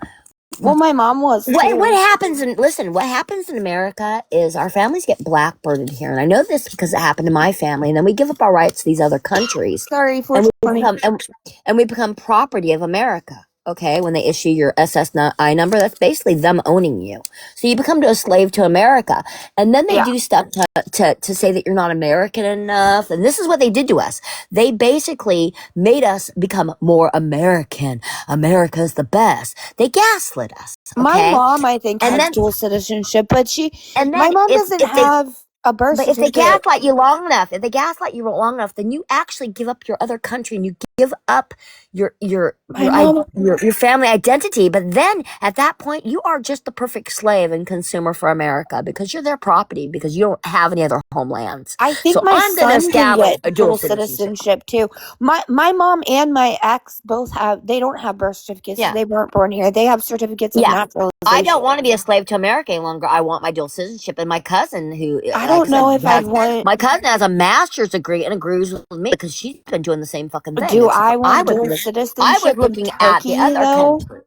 Well, my mom was what too. happens in listen, what happens in America is our families get blackbirded here, and I know this because it happened to my family, and then we give up our rights to these other countries, Sorry, and we 420. become and we become property of America. Okay, when they issue your SSI number, that's basically them owning you. So you become a slave to America, and then they Yeah. do stuff to say that you're not American enough. And this is what they did to us. They basically made us become more American. America's the best. They gaslit us. My Okay, mom, I think, and has then dual citizenship, but and my then mom doesn't if they have a birth but if they certificate. gaslight you long enough, then you actually give up your other country and you give up My mom, your family identity. But then at that point, you are just the perfect slave and consumer for America because you're their property because you don't have any other homelands. I think So my I'm going to son can establish get a dual dual citizenship. citizenship too. My mom and my ex both have, they don't have birth certificates. Yeah. They weren't born here. They have certificates of Yeah. I naturalization. don't want to be a slave to America any longer. I want my dual citizenship. And my cousin, who, I like I don't know said, if I'd want, my cousin has a master's degree and agrees with me because she's been doing the same fucking thing. do Except I for want dual I was citizenship in looking at the Turkey other though? country.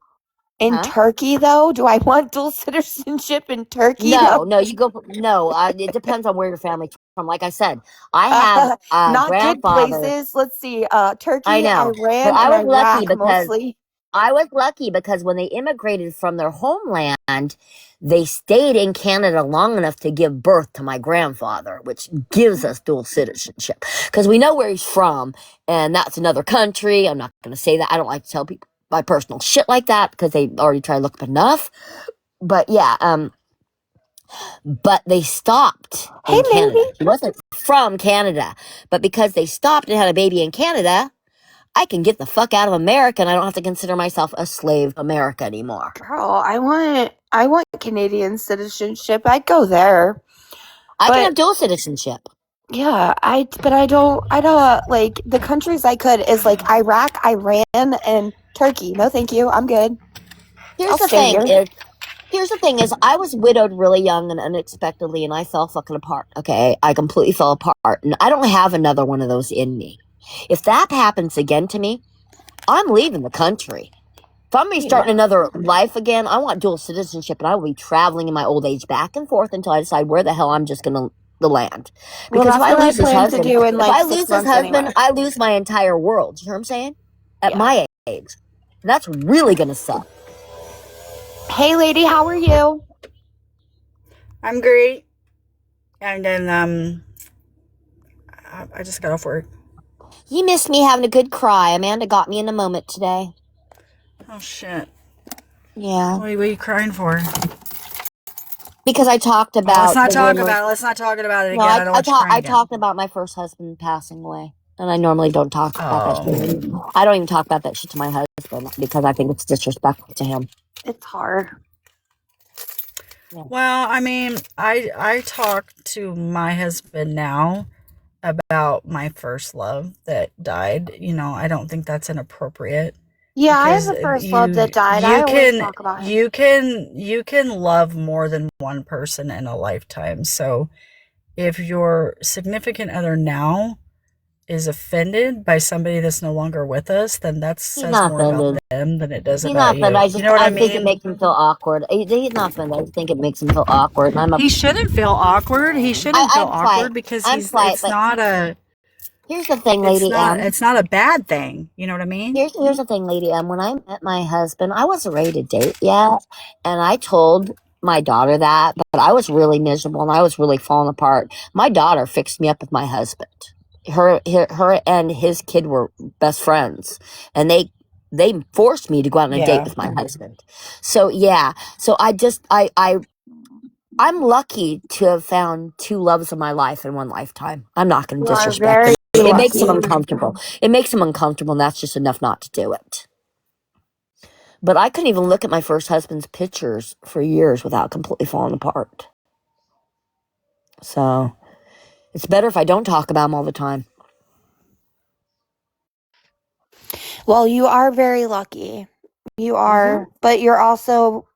In Huh? Turkey though? Do I want dual citizenship in Turkey though? No, you go. No, it depends on where your family's from. Like I said, I have a Not good grandfather. places. Let's see. I Turkey, know, but Iran, and Iraq mostly. I was lucky because when they immigrated from their homeland, they stayed in Canada long enough to give birth to my grandfather, which gives us dual citizenship because we know where he's from, and that's another country. I'm not going to say that. I don't like to tell people. my personal shit like that because they already tried to look up enough. But yeah, but they stopped Hey, in Canada. Mandy. She wasn't from Canada, but because they stopped and had a baby in Canada, I can get the fuck out of America and I don't have to consider myself a slave of America anymore. Girl, I want Canadian citizenship. I'd go there. I can But have dual citizenship. yeah, I don't like the countries I could is like Iraq, Iran, and Turkey. No, thank you. I'm good. I'll stay here. Here's the thing is I was widowed really young and unexpectedly and I fell fucking apart. Okay. I completely fell apart and I don't have another one of those in me. If that happens again to me, I'm leaving the country. If I'm going to be starting another life again, I want dual citizenship and I will be traveling in my old age back and forth until I decide where the hell I'm just going to land. Because Well, if I that's what I lose this plan to husband, do in if I like lose 6 this months husband, anyway. I lose my entire world. You hear what I'm saying? At Yeah. my age. And that's really going to suck. Hey, lady, how are you? I'm great. And then I just got off work. You missed me having a good cry. Amanda got me in a moment today. Oh shit. Yeah. What are you crying for? Because I talked about let's not talk about it. Let's not talk about it again. No, I don't want you crying I again. talked about my first husband passing away. And I normally don't talk about that shit. I don't even talk about that shit to my husband because I think it's disrespectful to him. It's hard. Yeah. Well, I mean, I talk to my husband now about my first love that died. You know, I don't think that's inappropriate. Yeah, I have a first love that died. I always talk about it. You can love more than one person in a lifetime. So if your significant other now is offended by somebody that's no longer with us, then that says more about them than it does about you. You know what I mean? I think it makes him feel awkward. He's not offended. I just think it makes him feel awkward. And he shouldn't feel awkward. He shouldn't feel awkward because it's not a... Here's the thing, Lady M. It's not a bad thing. You know what I mean? Here's the thing, Lady M. When I met my husband, I wasn't ready to date yet. And I told my daughter that, but I was really miserable and I was really falling apart. My daughter fixed me up with my husband. Her and his kid were best friends. And they forced me to go out on a date with my husband. So, yeah. So I'm lucky to have found two loves of my life in one lifetime. I'm not going to disrespect them. It makes them uncomfortable. It makes them uncomfortable, and that's just enough not to do it. But I couldn't even look at my first husband's pictures for years without completely falling apart. So it's better if I don't talk about him all the time. Well, you are very lucky. You are, but you're also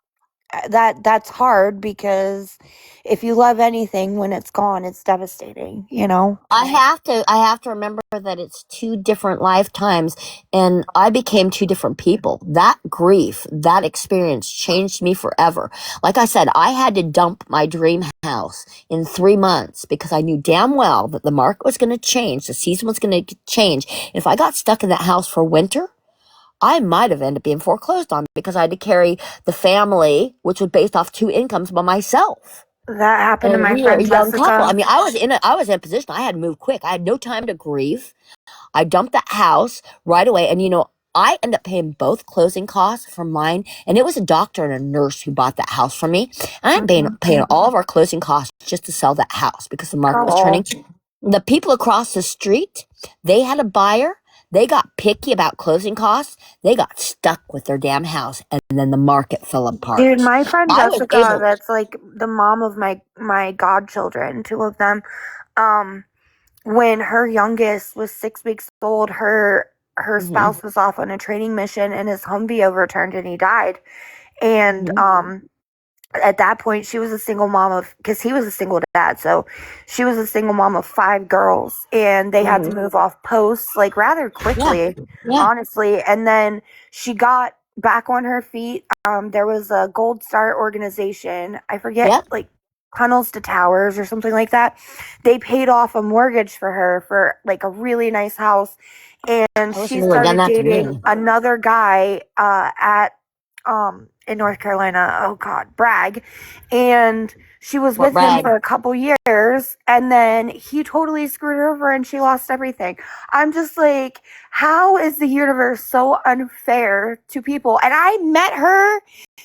that's hard because if you love anything, when it's gone, it's devastating, you know? I have to remember that it's two different lifetimes and I became two different people. That grief, that experience changed me forever. Like I said, I had to dump my dream house in 3 months because I knew damn well that the market was going to change. The season was going to change. If I got stuck in that house for winter, I might have ended up being foreclosed on because I had to carry the family, which was based off 2 incomes by myself. That happened to my friend Jessica. I mean, I was in a position. I had to move quick. I had no time to grieve. I dumped the house right away, and I ended up paying both closing costs for mine, and it was a doctor and a nurse who bought that house for me. And I'm paying all of our closing costs just to sell that house because the market was turning. The people across the street, they had a buyer. They got picky about closing costs. They got stuck with their damn house, and then the market fell apart. Dude, my friend Jessica, that's like the mom of my godchildren, 2 of them. When her youngest was 6 weeks old, her spouse was off on a training mission, and his Humvee overturned, and he died. And at that point, she was a single mom because he was a single dad, so she was a single mom of 5 girls, and they had to move off posts like rather quickly, honestly. And then she got back on her feet. There was a Gold Star organization, I forget, like Tunnels to Towers or something like that. They paid off a mortgage for her for like a really nice house, and she started dating another guy in North Carolina. Oh God, Bragg. And She was What with him rag? for a couple years, and then he totally screwed her over and she lost everything. I'm just like, how is the universe so unfair to people? And I met her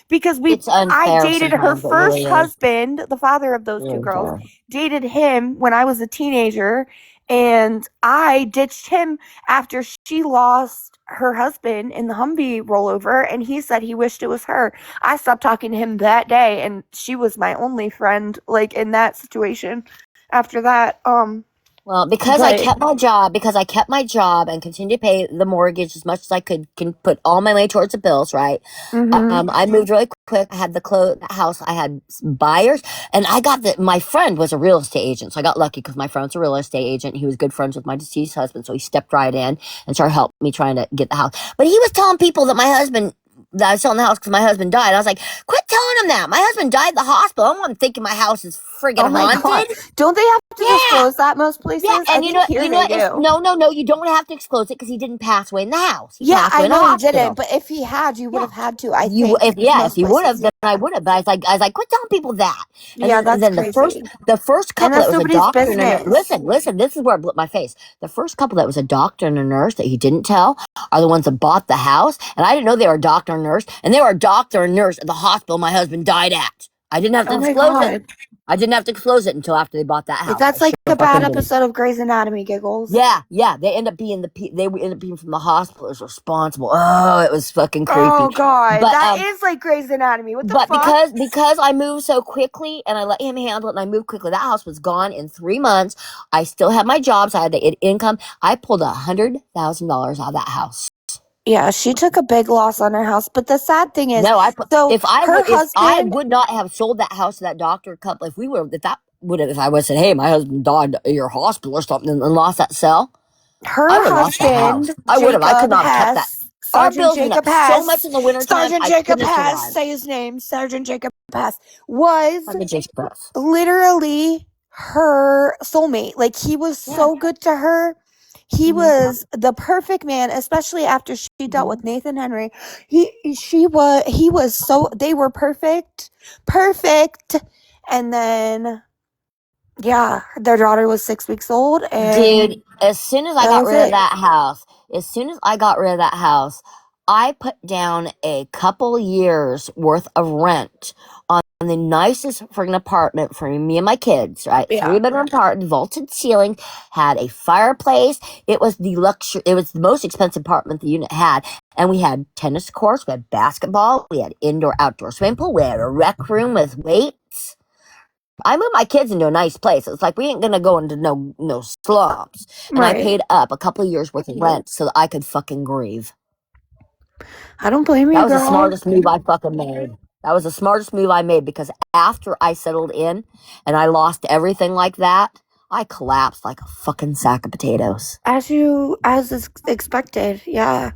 because It's I unfair dated her sometimes. It really first is. husband, the father of those two Really girls, unfair. dated him when I was a teenager, and I ditched him after she lost her husband in the Humvee rollover, and he said he wished it was her. I stopped talking to him that day, and she was my only friend, like, in that situation after that. Well, because I kept my job and continued to pay the mortgage as much as I can put all my money towards the bills, right? Mm-hmm. I moved really quick. I had the house. I had buyers, and my friend was a real estate agent, so I got lucky because my friend's a real estate agent. He was good friends with my deceased husband, so he stepped right in and started helping me trying to get the house. But he was telling people that that I was selling the house because my husband died. I was like, quit telling him that. My husband died at the hospital. I'm not thinking my house is friggin' Oh my God. haunted. Don't they have to Yeah. disclose that most places? Yeah, I and think here they do. no, you don't have to disclose it because he didn't pass away in the house. He Yeah, passed away I in the know he didn't, hospital. but if he had, you would Yeah. have had to, I think, If most you would have, places. then I would have. But I was like, quit telling people that. And Yeah, that's then crazy. the first And couple that that's was a nobody's doctor and a nurse. business. Listen, this is where I blew my face. The first couple that was a doctor and a nurse that he didn't tell are the ones that bought the house. And I didn't know they were a doctor and nurse. And they were a doctor and nurse at the hospital my husband died at. I didn't have to Oh my disclose it. God. I didn't have to disclose it until after they bought that house. That's I like sure a bad fucking didn't. episode of Grey's Anatomy, Giggles. Yeah. They end up being from the hospital as responsible. Oh, it was fucking creepy. Oh God, But that is like Grey's Anatomy. What the but fuck? because I moved so quickly and I let him handle it and I moved quickly, that house was gone in 3 months. I still had my jobs. I had the income. I pulled $100,000 out of that house. Yeah, she took a big loss on her house. But the sad thing is, No, so if I husband, would not have sold that house to that doctor couple, if I would have said, hey, my husband died at your hospital or something and lost that cell, her I would have lost that house. husband, I would have. I could Jacob not have kept that. Hess, Our Sergeant bills went up Jacob so much Hess, in the wintertime, Sergeant I Jacob couldn't have Hess, survived. say his name, Sergeant Jacob Hess, was I'm a Jake's breath. literally her soulmate. Like, he was so good to her. He was the perfect man, especially after she dealt with Nathan Henry. He was so, they were perfect. And then, yeah, their daughter was 6 weeks old, and Dude, as soon as I that got was rid of it. that house, I put down a couple years worth of rent on the nicest friggin' apartment for me and my kids, right? Yeah. 3-bedroom apartment, vaulted ceiling, had a fireplace. It was the most expensive apartment the unit had. And we had tennis courts, we had basketball, we had indoor outdoor swimming pool, we had a rec room with weights. I moved my kids into a nice place. It's like we ain't gonna go into no slums. And I paid up a couple of years worth of rent so that I could fucking grieve. I don't blame you, That was the girl. smartest move I fucking made. That was the smartest move I made because after I settled in and I lost everything like that, I collapsed like a fucking sack of potatoes. As is expected, yeah.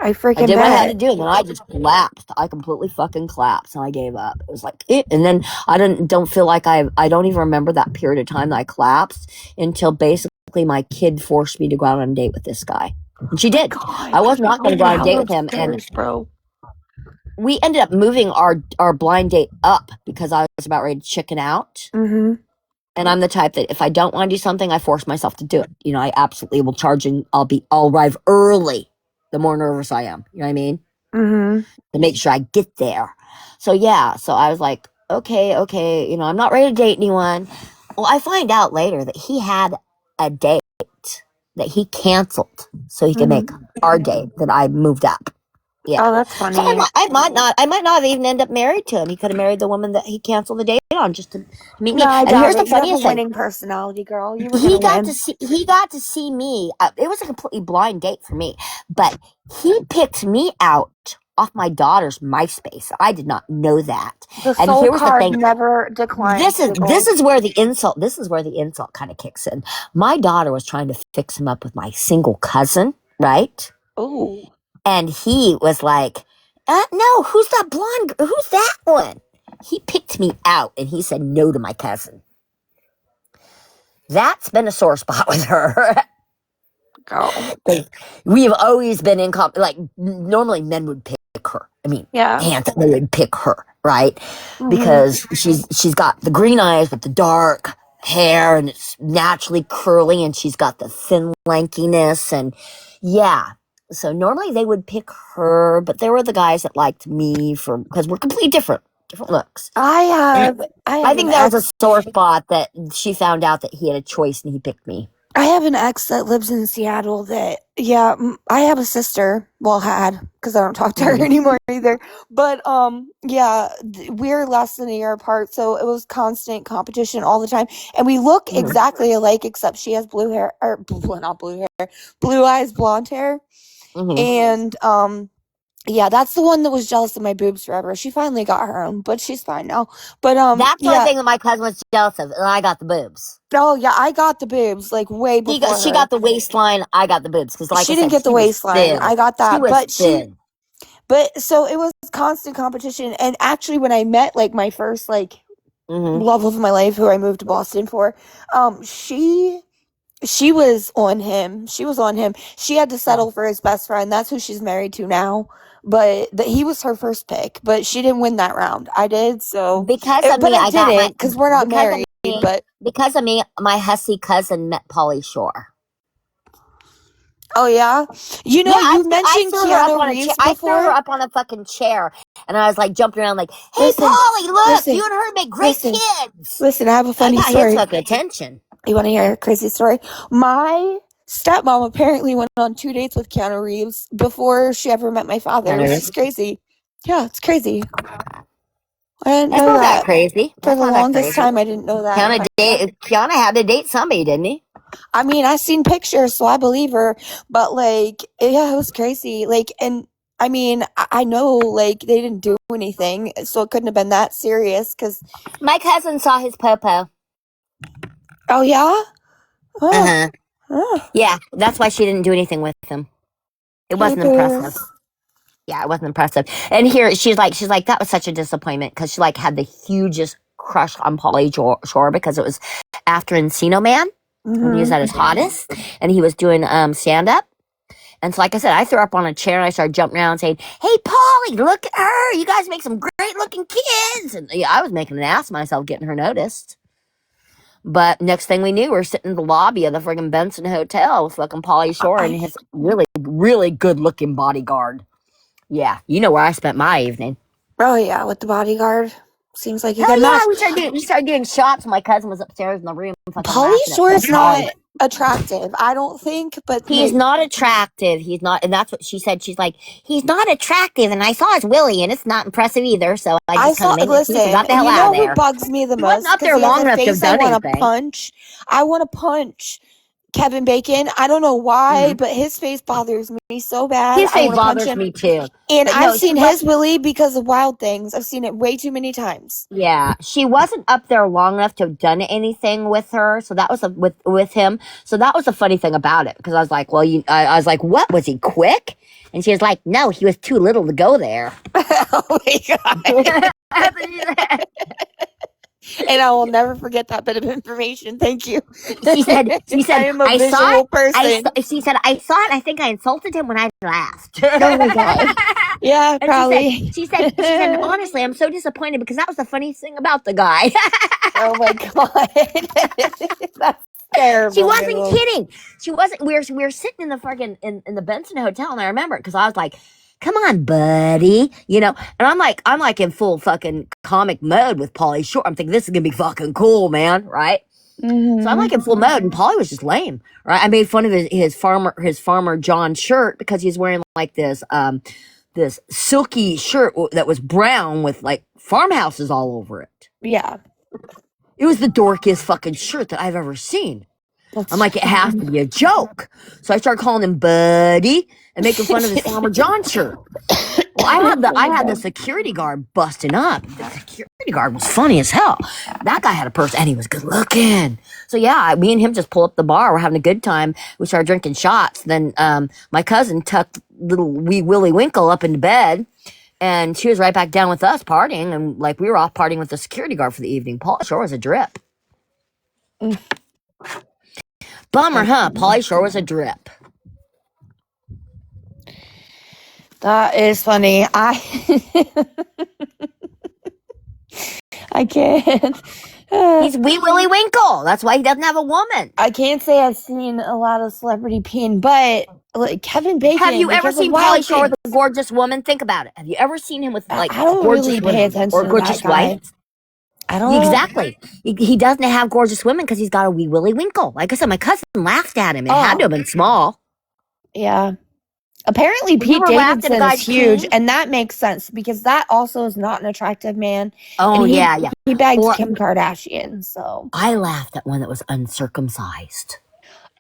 I I freaking did what I had to bet. do, and then I just collapsed. I completely fucking collapsed, and I gave up. It was like, and then I don't feel like I don't even remember that period of time that I collapsed until basically my kid forced me to go out on a date with this guy, and she did. God, I was not going to go on a how date with him, upstairs, and bro. we ended up moving our blind date up because I was about ready to chicken out. Mm-hmm. And I'm the type that if I don't want to do something, I force myself to do it. You know, I absolutely will charge and I'll arrive early the more nervous I am. You know what I mean? Mm-hmm. To make sure I get there. So yeah, so I was like, okay, you know, I'm not ready to date anyone. Well, I find out later that he had a date that he canceled so he could make our date that I moved up. Yeah. Oh, that's So funny. I might not have even end up married to him. He could have married the woman that he canceled the date on just to meet me. No, I And doubt here's the it. You have a funniest thing. winning personality, girl. You were He gonna got win. to see me. It was a completely blind date for me, but he picked me out off my daughter's MySpace. I did not know that. The And soul here was the card thing. never declined. This is where the insult kind of kicks in. My daughter was trying to fix him up with my single cousin, right? Oh. And he was like, no, who's that blonde? Who's that one? He picked me out and he said no to my cousin. That's been a sore spot with her. Girl. We have always been in like normally men would pick her. I mean, Yeah. hands, they would pick her, right? Because she's got the green eyes with the dark hair, and it's naturally curly, and she's got the thin lankiness, and yeah. So normally they would pick her, but there were the guys that liked me because we're completely different looks. I have I think an that was a ex. sore spot that she found out that he had a choice and he picked me. I have an ex that lives in Seattle that, yeah, I have a sister, well, had, because I don't talk to her anymore either. But, yeah, we're less than a year apart, so it was constant competition all the time. And we look exactly alike, except she has blue hair, or not blue hair, blue eyes, blonde hair. And, yeah, that's the one that was jealous of my boobs forever. She finally got her own, but she's fine now. But That's the only yeah. thing that my cousin was jealous of, and I got the boobs. Oh yeah, I got the boobs like way before She her. got the waistline. I got the boobs because, like She I didn't said, get the she was waistline. thin. I got that, She was thin. but so it was constant competition. And actually, when I met like my first like love of my life, who I moved to Boston for, she was on him. She was on him. She had to settle for his best friend. That's who she's married to now. But he was her first pick. But she didn't win that round. I did. So Because of me, I didn't because we're not married. But because of me, my hussy cousin met Pauly Shore. oh yeah, you know, Yeah, you mentioned Keanu Reeves I threw her before. up on a fucking chair, and I was like jumping around, like, "Hey, Listen, Pauly, look, listen, you and her make great kids." Listen, I have a I funny got his story. fucking attention. You want to hear a crazy story? My stepmom apparently went on 2 dates with Keanu Reeves before she ever met my father, which is crazy. Yeah, it's crazy. I didn't That's know not that. that crazy. For That's the not that longest crazy. time, I didn't know that. Kiana had to date somebody, didn't he? I mean, I seen pictures, so I believe her. But like, yeah, it was crazy. Like, and I mean, I know like they didn't do anything, so it couldn't have been that serious. Cause My cousin saw his popo. oh yeah, oh. Yeah, that's why she didn't do anything with him. It wasn't impressive. Yeah, it wasn't impressive. And here she's like, that was such a disappointment because she like had the hugest crush on Pauly Shore because it was after Encino Man when he was at his hottest and he was doing stand up. And so, like I said, I threw her up on a chair and I started jumping around saying, "Hey, Pauly, look at her! You guys make some great looking kids." And yeah, I was making an ass of myself getting her noticed. But next thing we knew, we're sitting in the lobby of the friggin' Benson Hotel with fucking Pauly Shore and his really, really good looking bodyguard. Yeah, you know where I spent my evening. Oh yeah, with the bodyguard. Seems like you Hell got yeah, we started doing shots. My cousin was upstairs in the room. Pauly Shore is not attractive, I don't think, but he's not attractive. He's not, and that's what she said. She's like, he's not attractive, and I saw his willy, and it's not impressive either. So I just kind of made it. Got the hell out of there. Who bugs me the He most? wasn't up there long enough to have done anything. I want to punch Kevin Bacon. I don't know why, but his face bothers me so bad. His face bothers me too. And I've seen his willy because of Wild Things. I've seen it way too many times. Yeah, she wasn't up there long enough to have done anything with her. So that was with him. So that was the funny thing about it because I was like, well, I was like, what, was he quick? And she was like, no, he was too little to go there. Oh my god. And I will never forget that bit of information. Thank you. She said, I am a visual person. She said, I saw it. I think I insulted him when I laughed. Oh my god. Yeah, probably. She said, honestly, I'm so disappointed because that was the funniest thing about the guy. Oh my god. That's terrible. She wasn't kidding. She wasn't. We were sitting in the fucking in the Benson Hotel, and I remember it because I was like, "Come on, buddy," you know. And I'm like in full fucking comic mode with Pauly Shore. I'm thinking this is gonna be fucking cool, man, right? So I'm like in full mode, and Pauly was just lame, right? I made fun of his farmer John shirt because he's wearing like this this silky shirt that was brown with like farmhouses all over it. Yeah. It was the dorkiest fucking shirt that I've ever seen. I'm like, it has to be a joke. So I started calling him Buddy and making fun of his Farmer John shirt. Well, I had the security guard busting up. The security guard was funny as hell. That guy had a purse and he was good looking. So yeah, me and him just pull up the bar. We're having a good time. We started drinking shots. Then my cousin tucked little wee Willie Winkle up into bed. And she was right back down with us partying. And like we were off partying with the security guard for the evening. Pauly Shore was a drip. Bummer, huh? Pauly Shore was a drip. That is funny. I can't. He's Wee Willie Winkle. That's why he doesn't have a woman. I can't say I've seen a lot of celebrity peen, but like Kevin Bacon. Have you ever because of seen Wild Pauly Shore with Things. a gorgeous woman? Think about it. Have you ever seen him with like I don't gorgeous really pay women attention or to gorgeous that guy. wife? I don't. Exactly. He doesn't have gorgeous women because he's got a Wee Willie Winkle. Like I said, my cousin laughed at him. It had to have been small. Yeah. Apparently, You Pete ever laughed at a Davidson guy's is huge, peen? and that makes sense because that also is not an attractive man. Oh, and yeah. He bagged Or- Kim Kardashian, so. I laughed at one that was uncircumcised.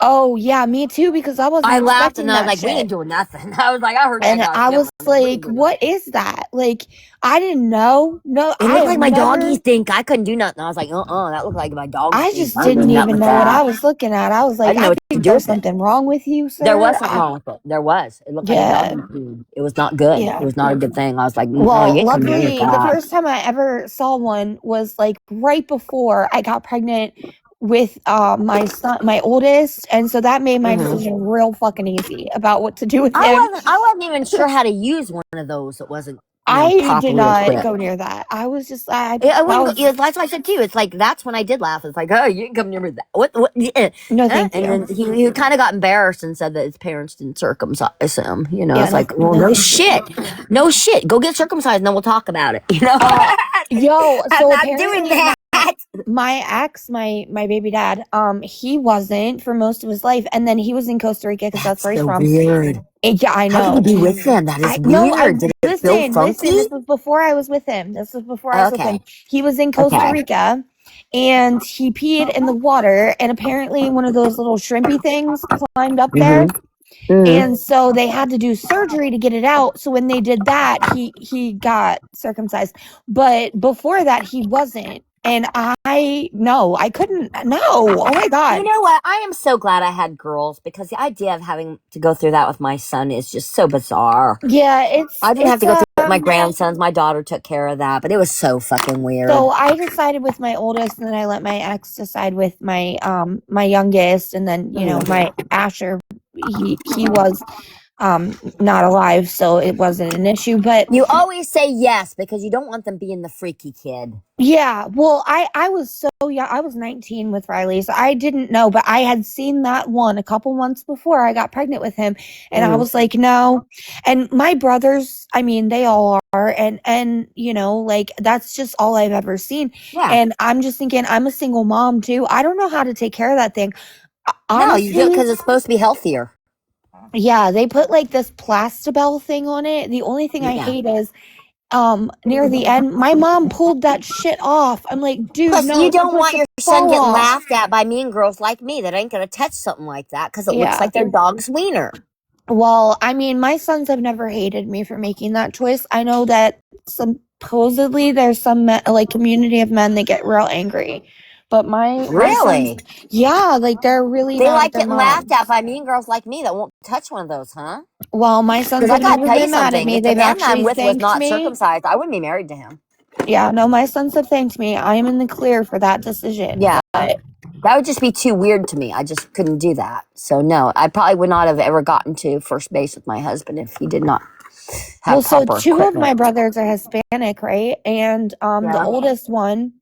Oh, yeah, me too, because I wasn't I laughed expecting and I was that like, we shit. ain't doing nothing. I was like, I heard that And guy. I was like, what is that? Like, I didn't know. No, It I looked have like my never, doggy stink. I couldn't do nothing. I was like, that looked like my dog I stink. just didn't even know what I was looking at. I was I like, didn't know I what to think do there's with it. something wrong with you, sir. There was something wrong with it. There was. It looked like a doggy peen. It was not good. Yeah. It was not a good thing. I was like, Well, you ain't coming near luckily, the that. first time I ever saw one was like right before I got pregnant with my son, my oldest, and so that made my decision real fucking easy about what to do with him. I wasn't even sure how to use one of those that wasn't. I did not go near that. I was just I wouldn't. That's what I said too. It's like that's when I did laugh. It's like, oh, you can come near me. That what? No, thank you. And then he kind of got embarrassed and said that his parents didn't circumcise him. You know, Yeah, it's like, well, no shit. Go get circumcised, and then we'll talk about it. You know, yo. I'm So not apparently, doing that. my ex, my baby dad, he wasn't for most of his life, and then he was in Costa Rica because that's where he's from. Weird. Yeah, I know. How can you be with them? That is weird. Did it feel funky? Listen, this was before I was with him. He was in Costa Rica, and he peed in the water, and apparently one of those little shrimpy things climbed up there. And so they had to do surgery to get it out. So when they did that, he got circumcised. But before that, he wasn't. And I couldn't. No. Oh my God. You know what? I am so glad I had girls because the idea of having to go through that with my son is just so bizarre. Yeah, I didn't have to go through it with my grandsons. My daughter took care of that, but it was so fucking weird. So I decided with my oldest, and then I let my ex decide with my my youngest, and then my Asher, he was not alive, so it wasn't an issue. But you always say yes because you don't want them being the freaky kid. Yeah, well, I was so young. I was 19 with Riley, so I didn't know, but I had seen that one a couple months before I got pregnant with him, and I was like, no. And my brothers, I mean, they all are, and like that's just all I've ever seen. Yeah. And I'm just thinking, I'm a single mom too. I don't know how to take care of that thing. Honestly, no, you do because it's supposed to be healthier. Yeah, they put like this Plastibell thing on it. The only thing I hate is near the end, my mom pulled that shit off. I'm like, dude, plus, no. You don't want your son getting laughed at by mean girls like me that ain't gonna touch something like that because it looks like their dog's wiener. Well, I mean, my sons have never hated me for making that choice. I know that supposedly there's some like community of men that get real angry. But my sons, yeah, like they're really they like getting laughed at by mean girls like me that won't touch one of those, huh? Well, my sons have never been mad at me. If the man I'm with was not circumcised, I wouldn't be married to him. Yeah, no, my sons have thanked me. I am in the clear for that decision. Yeah, that would just be too weird to me. I just couldn't do that. So no, I probably would not have ever gotten to first base with my husband if he did not have proper equipment. Two of my brothers are Hispanic, right? And the oldest one,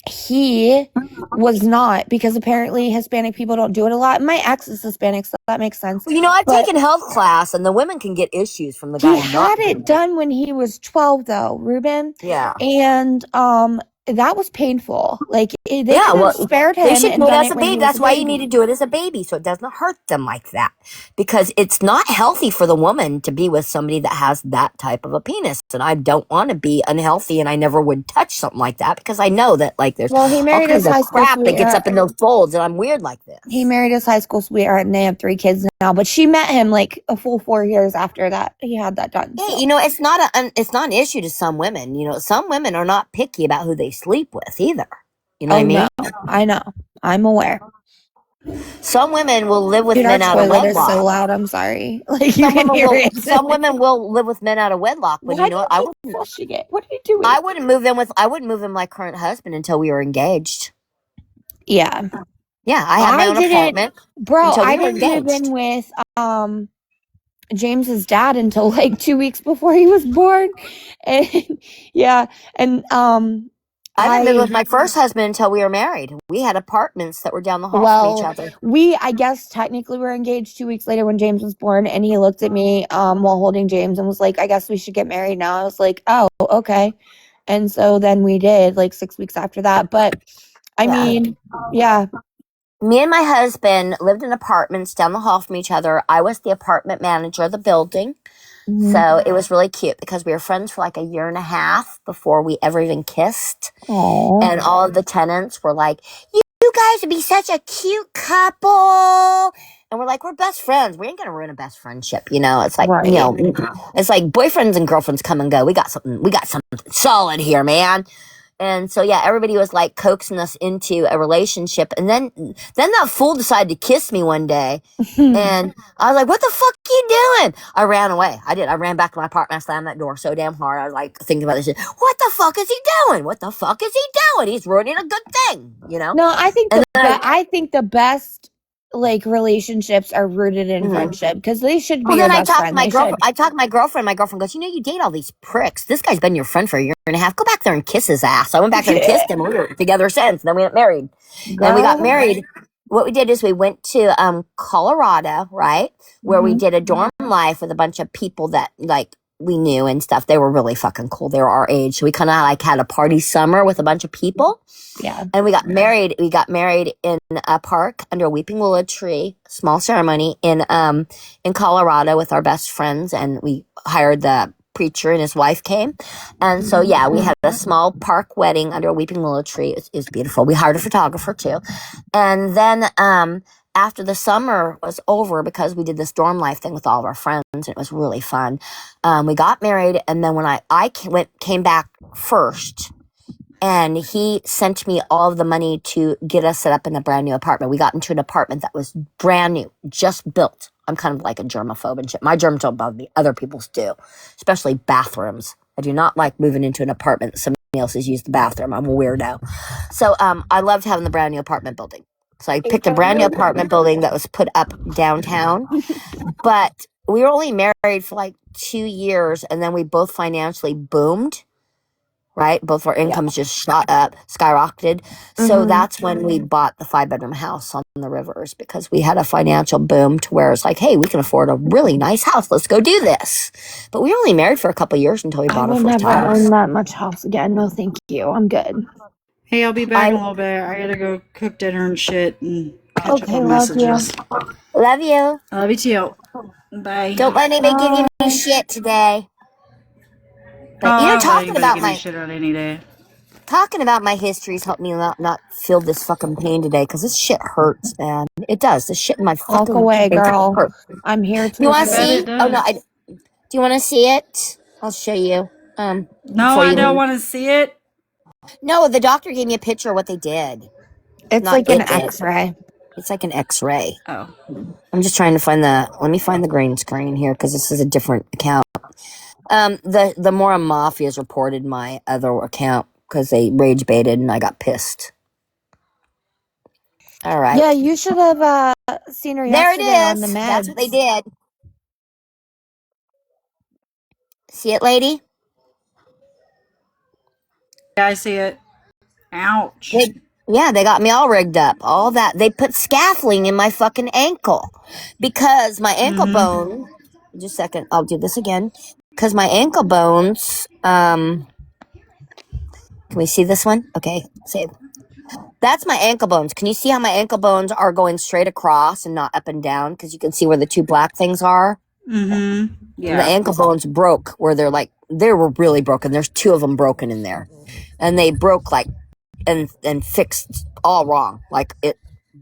he was not, because apparently Hispanic people don't do it a lot. My ex is Hispanic, so that makes sense. Well, I've taken health class, and the women can get issues from the guy. He had it done when he was 12, though, Ruben. Yeah. And that was painful. Like they could have spared him. They should do it as a baby. That's why you need to do it as a baby, so it doesn't hurt them like that. Because it's not healthy for the woman to be with somebody that has that type of a penis. And I don't want to be unhealthy, and I never would touch something like that because I know that there's he married his high school crap that gets up in those folds, and I'm weird like this. He married his high school sweetheart, and they have 3 kids now. But she met him like a full 4 years after that he had that done. Yeah, it's not an issue to some women. Some women are not picky about who they sleep with either. You know what I mean? No, I know. I'm aware. Some women will live with men out of wedlock. Is so loud. I'm sorry. Like you can hear it. Some women will live with men out of wedlock, but What are you doing? I wouldn't move in with my current husband until we were engaged. Yeah. Yeah, I had my own apartment. Bro, I didn't move in with James's dad until like 2 weeks before he was born. And yeah, and I haven't been with my first husband until we were married. We had apartments that were down the hall from each other. I guess technically were engaged 2 weeks later when James was born, and he looked at me while holding James and was like, I guess we should get married now. I was like, oh, okay. And so then we did, like 6 weeks after that. But I mean, yeah. Me and my husband lived in apartments down the hall from each other. I was the apartment manager of the building. Mhm. So it was really cute because we were friends for like a year and a half before we ever even kissed. Aww. And all of the tenants were like, you guys would be such a cute couple. And we're like, we're best friends. We ain't going to ruin a best friendship. You know, it's like, Right. you know, it's like boyfriends and girlfriends come and go. We got something solid here, man. And so, yeah, everybody was like coaxing us into a relationship. And then that fool decided to kiss me one day. And I was like, what the fuck are you doing? I ran away. I did. I ran back to my apartment. I slammed that door so damn hard. I was like thinking about this shit. What the fuck is he doing? What the fuck is he doing? He's ruining a good thing, you know? No, I think I think the best like relationships are rooted in friendship because they should be your best friend. I talked to my girlfriend. My girlfriend goes, you know, you date all these pricks. This guy's been your friend for a year and a half. Go back there and kiss his ass. So I went back there and kissed him. We were together since. And then we got married. And we got married. What we did is we went to Colorado, right? Where we did a dorm life with a bunch of people that like we knew and stuff. They were really fucking cool. They were our age. So we kind of like had a party summer with a bunch of people. Yeah. And we got married. We got married in a park under a weeping willow tree, small ceremony in Colorado with our best friends. And we hired the preacher and his wife came. And so, yeah, we had a small park wedding under a weeping willow tree. It was beautiful. We hired a photographer too. And then, after the summer was over, because we did this dorm life thing with all of our friends, and it was really fun. We got married, and then when I came back first, and he sent me all of the money to get us set up in a brand new apartment. We got into an apartment that was brand new, just built. I'm kind of like a germaphobe and shit. My germs don't bother me. Other people's do, especially bathrooms. I do not like moving into an apartment that somebody else has used the bathroom. I'm a weirdo. So I loved having the brand new apartment building. So I picked a brand new apartment building that was put up downtown. But we were only married for like 2 years, and then we both financially boomed. Right? Both of our incomes just shot up, skyrocketed. So that's when we bought the 5-bedroom house on the rivers, because we had a financial boom to where it's like, hey, we can afford a really nice house. Let's go do this. But we were only married for a couple of years until we bought our first house. I will never own that much house again. No, thank you. I'm good. Hey, I'll be back in a little bit. I gotta go cook dinner and shit and catch up on messages. Love you. I love you too. Bye. Don't let anybody give you shit today. But you know, talking about my histories helped me not feel this fucking pain today, because this shit hurts, man. It does. This shit in my fucking walk away, girl. Hurts. I'm here to. You want to see? Oh no, do you want to see it? I'll show you. No, I don't want to see it. No, the doctor gave me a picture of what they did. It's like an X-ray. It's like an X-ray. Oh. I'm just trying to find let me find the green screen here, because this is a different account. The Mora Mafia's reported my other account because they rage baited and I got pissed. All right. Yeah, you should have seen her yesterday on the meds. That's what they did. See it, lady? Yeah, I see it. Ouch. They got me all rigged up. All that. They put scaffolding in my fucking ankle because my ankle bone. Just a second. I'll do this again. Because my ankle bones. Can we see this one? Okay. Save. That's my ankle bones. Can you see how my ankle bones are going straight across and not up and down? Because you can see where the two black things are. Mm-hmm. Yeah. And the ankle bones broke where they were really broken. There's 2 of them broken in there. And they broke and fixed all wrong. Like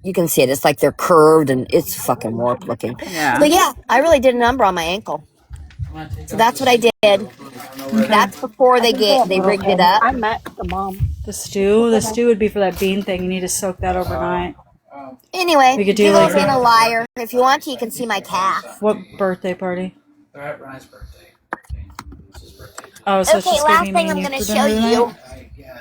you can see it. It's like they're curved and it's fucking warped looking. Yeah. So yeah, I really did a number on my ankle. So that's what I did. Okay. That's before they rigged it up. I met the mom. The stew would be for that bean thing. You need to soak that overnight. Anyway, we could do like being a liar. If you want to, you can see my calf. What birthday party? They're at Ryan's birthday. It's his birthday. Oh, so it's just last thing I'm going to show you.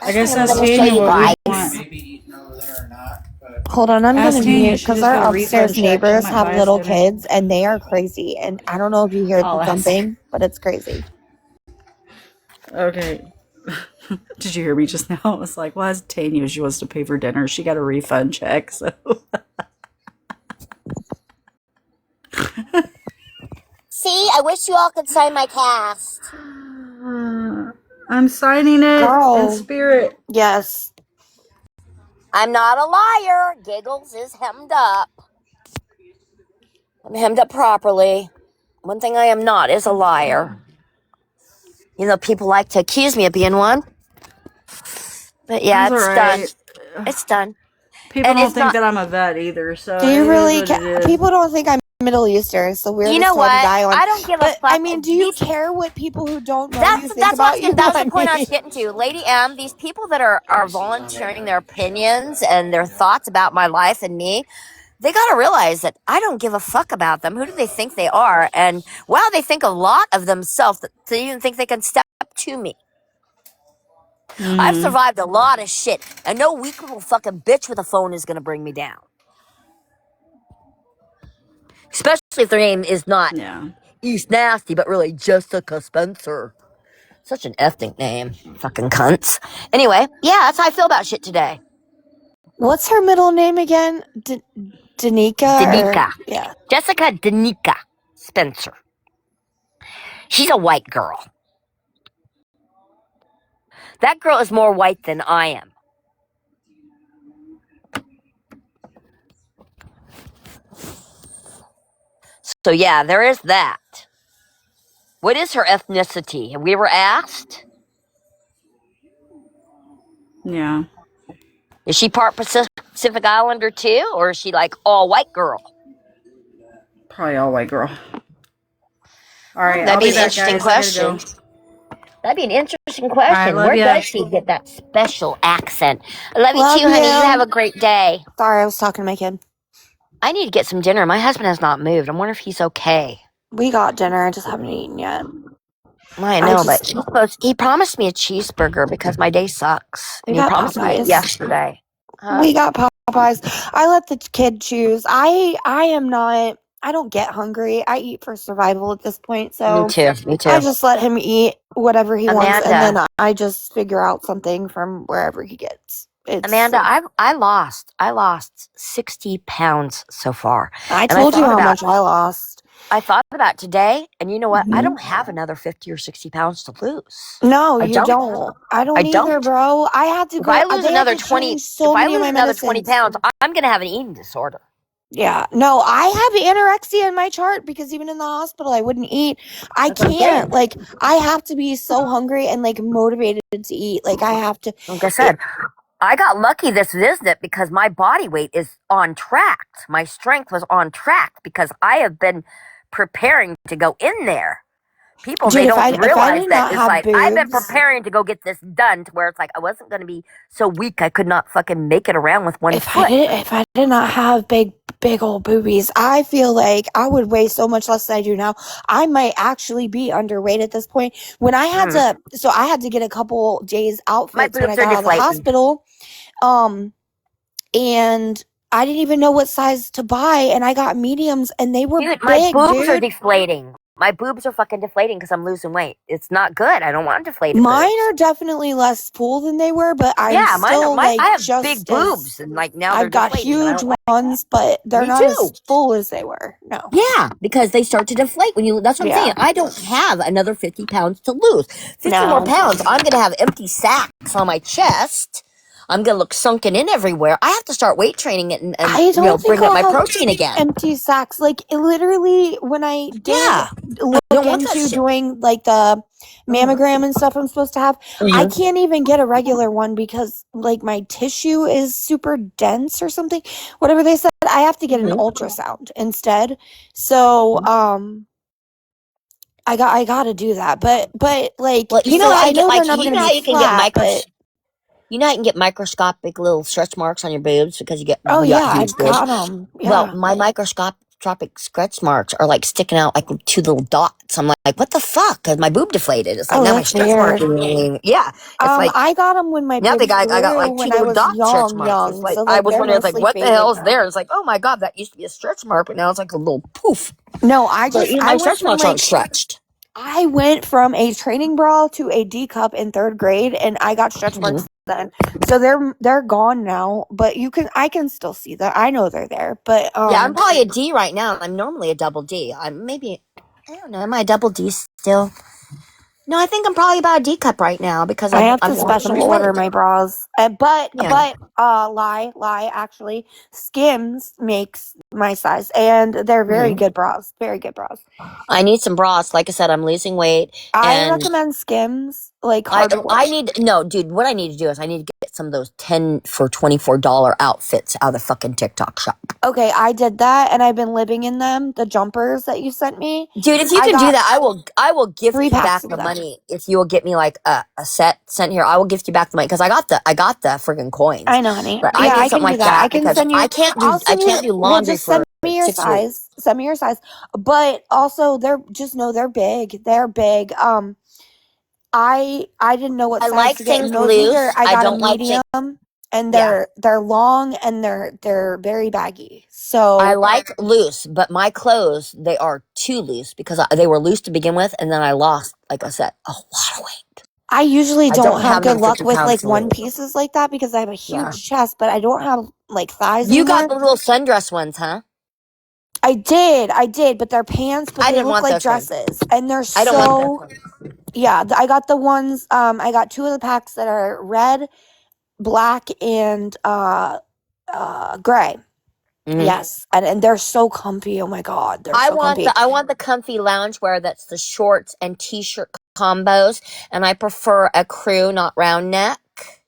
I guess that's Tanya what we want. Maybe eating over there or not. Hold on, I'm Ask gonna Tanya, mute she because just got our a refund upstairs check. She neighbors might have buy us little dinner. kids and they are crazy. And I don't know if you hear I'll the ask. thumping, but it's crazy. Okay. Did you hear me just now? I was like, well, ask Tanya if she wants to pay for dinner. She got a refund check, so. See, I wish you all could sign my cast. I'm signing it Girl. in spirit. Yes. I'm not a liar. Giggles is hemmed up. I'm hemmed up properly. One thing I am not is a liar. You know, people like to accuse me of being one. But yeah, That's it's all done. right. It's done. People And don't it's think not. that I'm a vet either, so Do you it is really? what it is. People don't think I'm Middle Eastern. It's the weirdest You know hill to what? die on. I don't give a But fuck. I mean, do you care what people who don't know you think That's what I about was you? getting. That was I the point I was mean- getting to. Lady M, these people that are volunteering their opinions and their thoughts about my life and me, they got to realize that I don't give a fuck about them. Who do they think they are? And wow, they think a lot of themselves that they even think they can step up to me. I've survived a lot of shit, and no weak little fucking bitch with a phone is going to bring me down. Especially if their name is not East Nasty, but really Jessica Spencer. Such an ethnic name. Fucking cunts. Anyway, yeah, that's how I feel about shit today. What's her middle name again? Danica? Danica. Yeah. Jessica Danica Spencer. She's a white girl. That girl is more white than I am. So yeah, there is that. What is her ethnicity? Have we ever asked? Yeah. Is she part Pacific Islander too? Or is she like all white girl? Probably all white girl. All right, That'd I'll be be an back, interesting guys. I gotta question. go. That'd be an interesting All right, question. love Where ya. does she get that special accent? I love Love you too, honey. You you. have a great day. Sorry, I was talking to my kid. I need to get some dinner. My husband has not moved. I wonder if he's okay. We got dinner. I just haven't eaten yet. I know, but he promised me a cheeseburger because my day sucks. And he got promised me it Popeyes. yesterday. Huh? We got Popeyes. I let the kid choose. I am not. I don't get hungry. I eat for survival at this point. So Me too. Me too. I just let him eat whatever he wants, and Amanda. then I just figure out something from wherever he gets. Amanda, I lost 60 pounds so far. I told you how much I lost. I thought about today, and you know what? I Mhm. don't have another 50 or 60 pounds to lose. No, I you don't. I don't either, bro. I had to go. If I lose they had another to 20, change so if I many of lose my another 20 medicines. pounds, I'm going to have an eating disorder. Yeah. No, I have anorexia in my chart because even in the hospital, I wouldn't eat. I That's what I'm can't. saying. Like, I have to be so hungry and, like, motivated to eat. Like, I have to. Like I said, I got lucky this visit because my body weight is on track. My strength was on track because I have been preparing to go in there. People, Dude, they don't if I realize did that not it's have like I've been boobs, preparing to go get this done to where it's like I wasn't going to be so weak I could not fucking make it around with one foot. if I did not have big old boobies, I feel like I would weigh so much less than I do now. I might actually be underweight at this point. When I had to, I had to get a couple days outfits when I got out of the hospital. And I didn't even know what size to buy, and I got mediums, and they were big, my boobs are deflating. My boobs are fucking deflating because I'm losing weight. It's not good. I don't want deflated Mine boobs. are definitely less full than they were, but I'm still I have just big boobs, and like now I've got huge ones, but they're not as full as they were. No. Yeah, because they start to deflate when you. That's what I'm saying. I don't have another 50 pounds to lose. 50 more pounds, I'm gonna have empty sacks on my chest. I'm gonna look sunken in everywhere. I have to start weight training it and bring up my protein again. Empty sacks, like literally, when I did look into doing like the mammogram and stuff I'm supposed to have, I can't even get a regular one because like my tissue is super dense or something. Whatever they said, I have to get an ultrasound instead. So I got to do that, but like you know how you get like you know how you can get you know how you can get microscopic little stretch marks on your boobs because you get I've got them. Yeah. Well, my microscopic microscopic stretch marks are like sticking out like 2 little dots. I'm like, what the fuck? Because my boob deflated. It's like now my that's stretch mark. weird. Yeah, it's like I got them when my now boobs I got grew like 2 when I little was dot stretch marks. It's young. like So I like was they're wondering, it's like mostly what the faded hell is there? now. It's like, oh my god, that used to be a stretch mark, but now it's like a little poof. No, So even I my went stretch from marks aren't like stretched. I went from a training bra to a D cup in 3rd grade, and I got stretch marks then. So they're gone now, but I can still see them. I know they're there, but Yeah, I'm probably a D right now. I'm normally a double D. I'm maybe, I don't know. Am I a double D still? No, I think I'm probably about a D cup right now because I have I'm to lost some special order weight. my bras. Yeah. Lie. Actually, Skims makes my size, and they're very Mhm. good bras. Very good bras. I need some bras. Like I said, I'm losing weight, I and recommend Skims, like I hardcore. need no, dude. What I need to do is I need to get some of those 10 for $24 outfits out of the fucking TikTok shop. Okay, I did that, and I've been living in them. The jumpers that you sent me, Dude, if you I can do got that, I will 3 gift you packs back of the them. money if you will get me like a set sent here. I will gift you back the money because I got the friggin' coins. I know, honey. But I Yeah, need I can something do like that. I that can because send you. I'll I send you. can't do Well, laundry just send for me your 6 weeks. size. Send me your size. But also, they're just know they're big. They're big. I didn't know what I size like to get in things those either. loose. I I got a don't like medium, things. and Yeah. they're long and they're very baggy. I So like loose, but my clothes, they are too loose because they were loose to begin with, and then I lost, like I said, a lot of weight. I usually I don't don't have have good another luck 50 with pounds like to one lose. pieces like that because I have a Yeah. huge chest, but I don't have like thighs You got anymore. the little sundress ones, huh? I did, but they're pants, but I they didn't look want like those ones. dresses, and they're I don't want those so. ones. Yeah, I got the ones. I got 2 of the packs that are red, black, and gray. Mhm. Yes, and they're so comfy. Oh my god, they're so comfy. I want the comfy loungewear that's the shorts and t-shirt combos, and I prefer a crew, not round neck.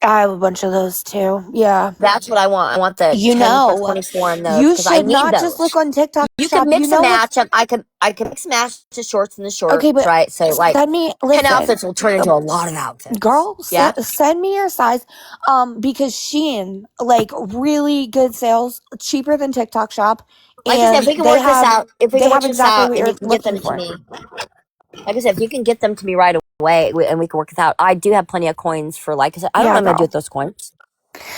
I have a bunch of those too. Yeah. That's what I want. I want the You 10 for know, 24 in those you because I should need not just those. look on TikTok You can shop. You mix and know what's match them. I could mix and match the shorts and the okay, shorts, but right? So like send me 10 listen. outfits will turn into a lot of outfits. Girl, Yeah. send me your size. Because Shein, like really good sales, cheaper than TikTok shop, Like I said, if and we can work this out, if we they can work have this exactly out what and you you're can get looking them to for. me, like I said, if you can get them to me right away and we can work this out, I do have plenty of coins for, like I said, I don't know Yeah, what I'm going to do girl. with those coins.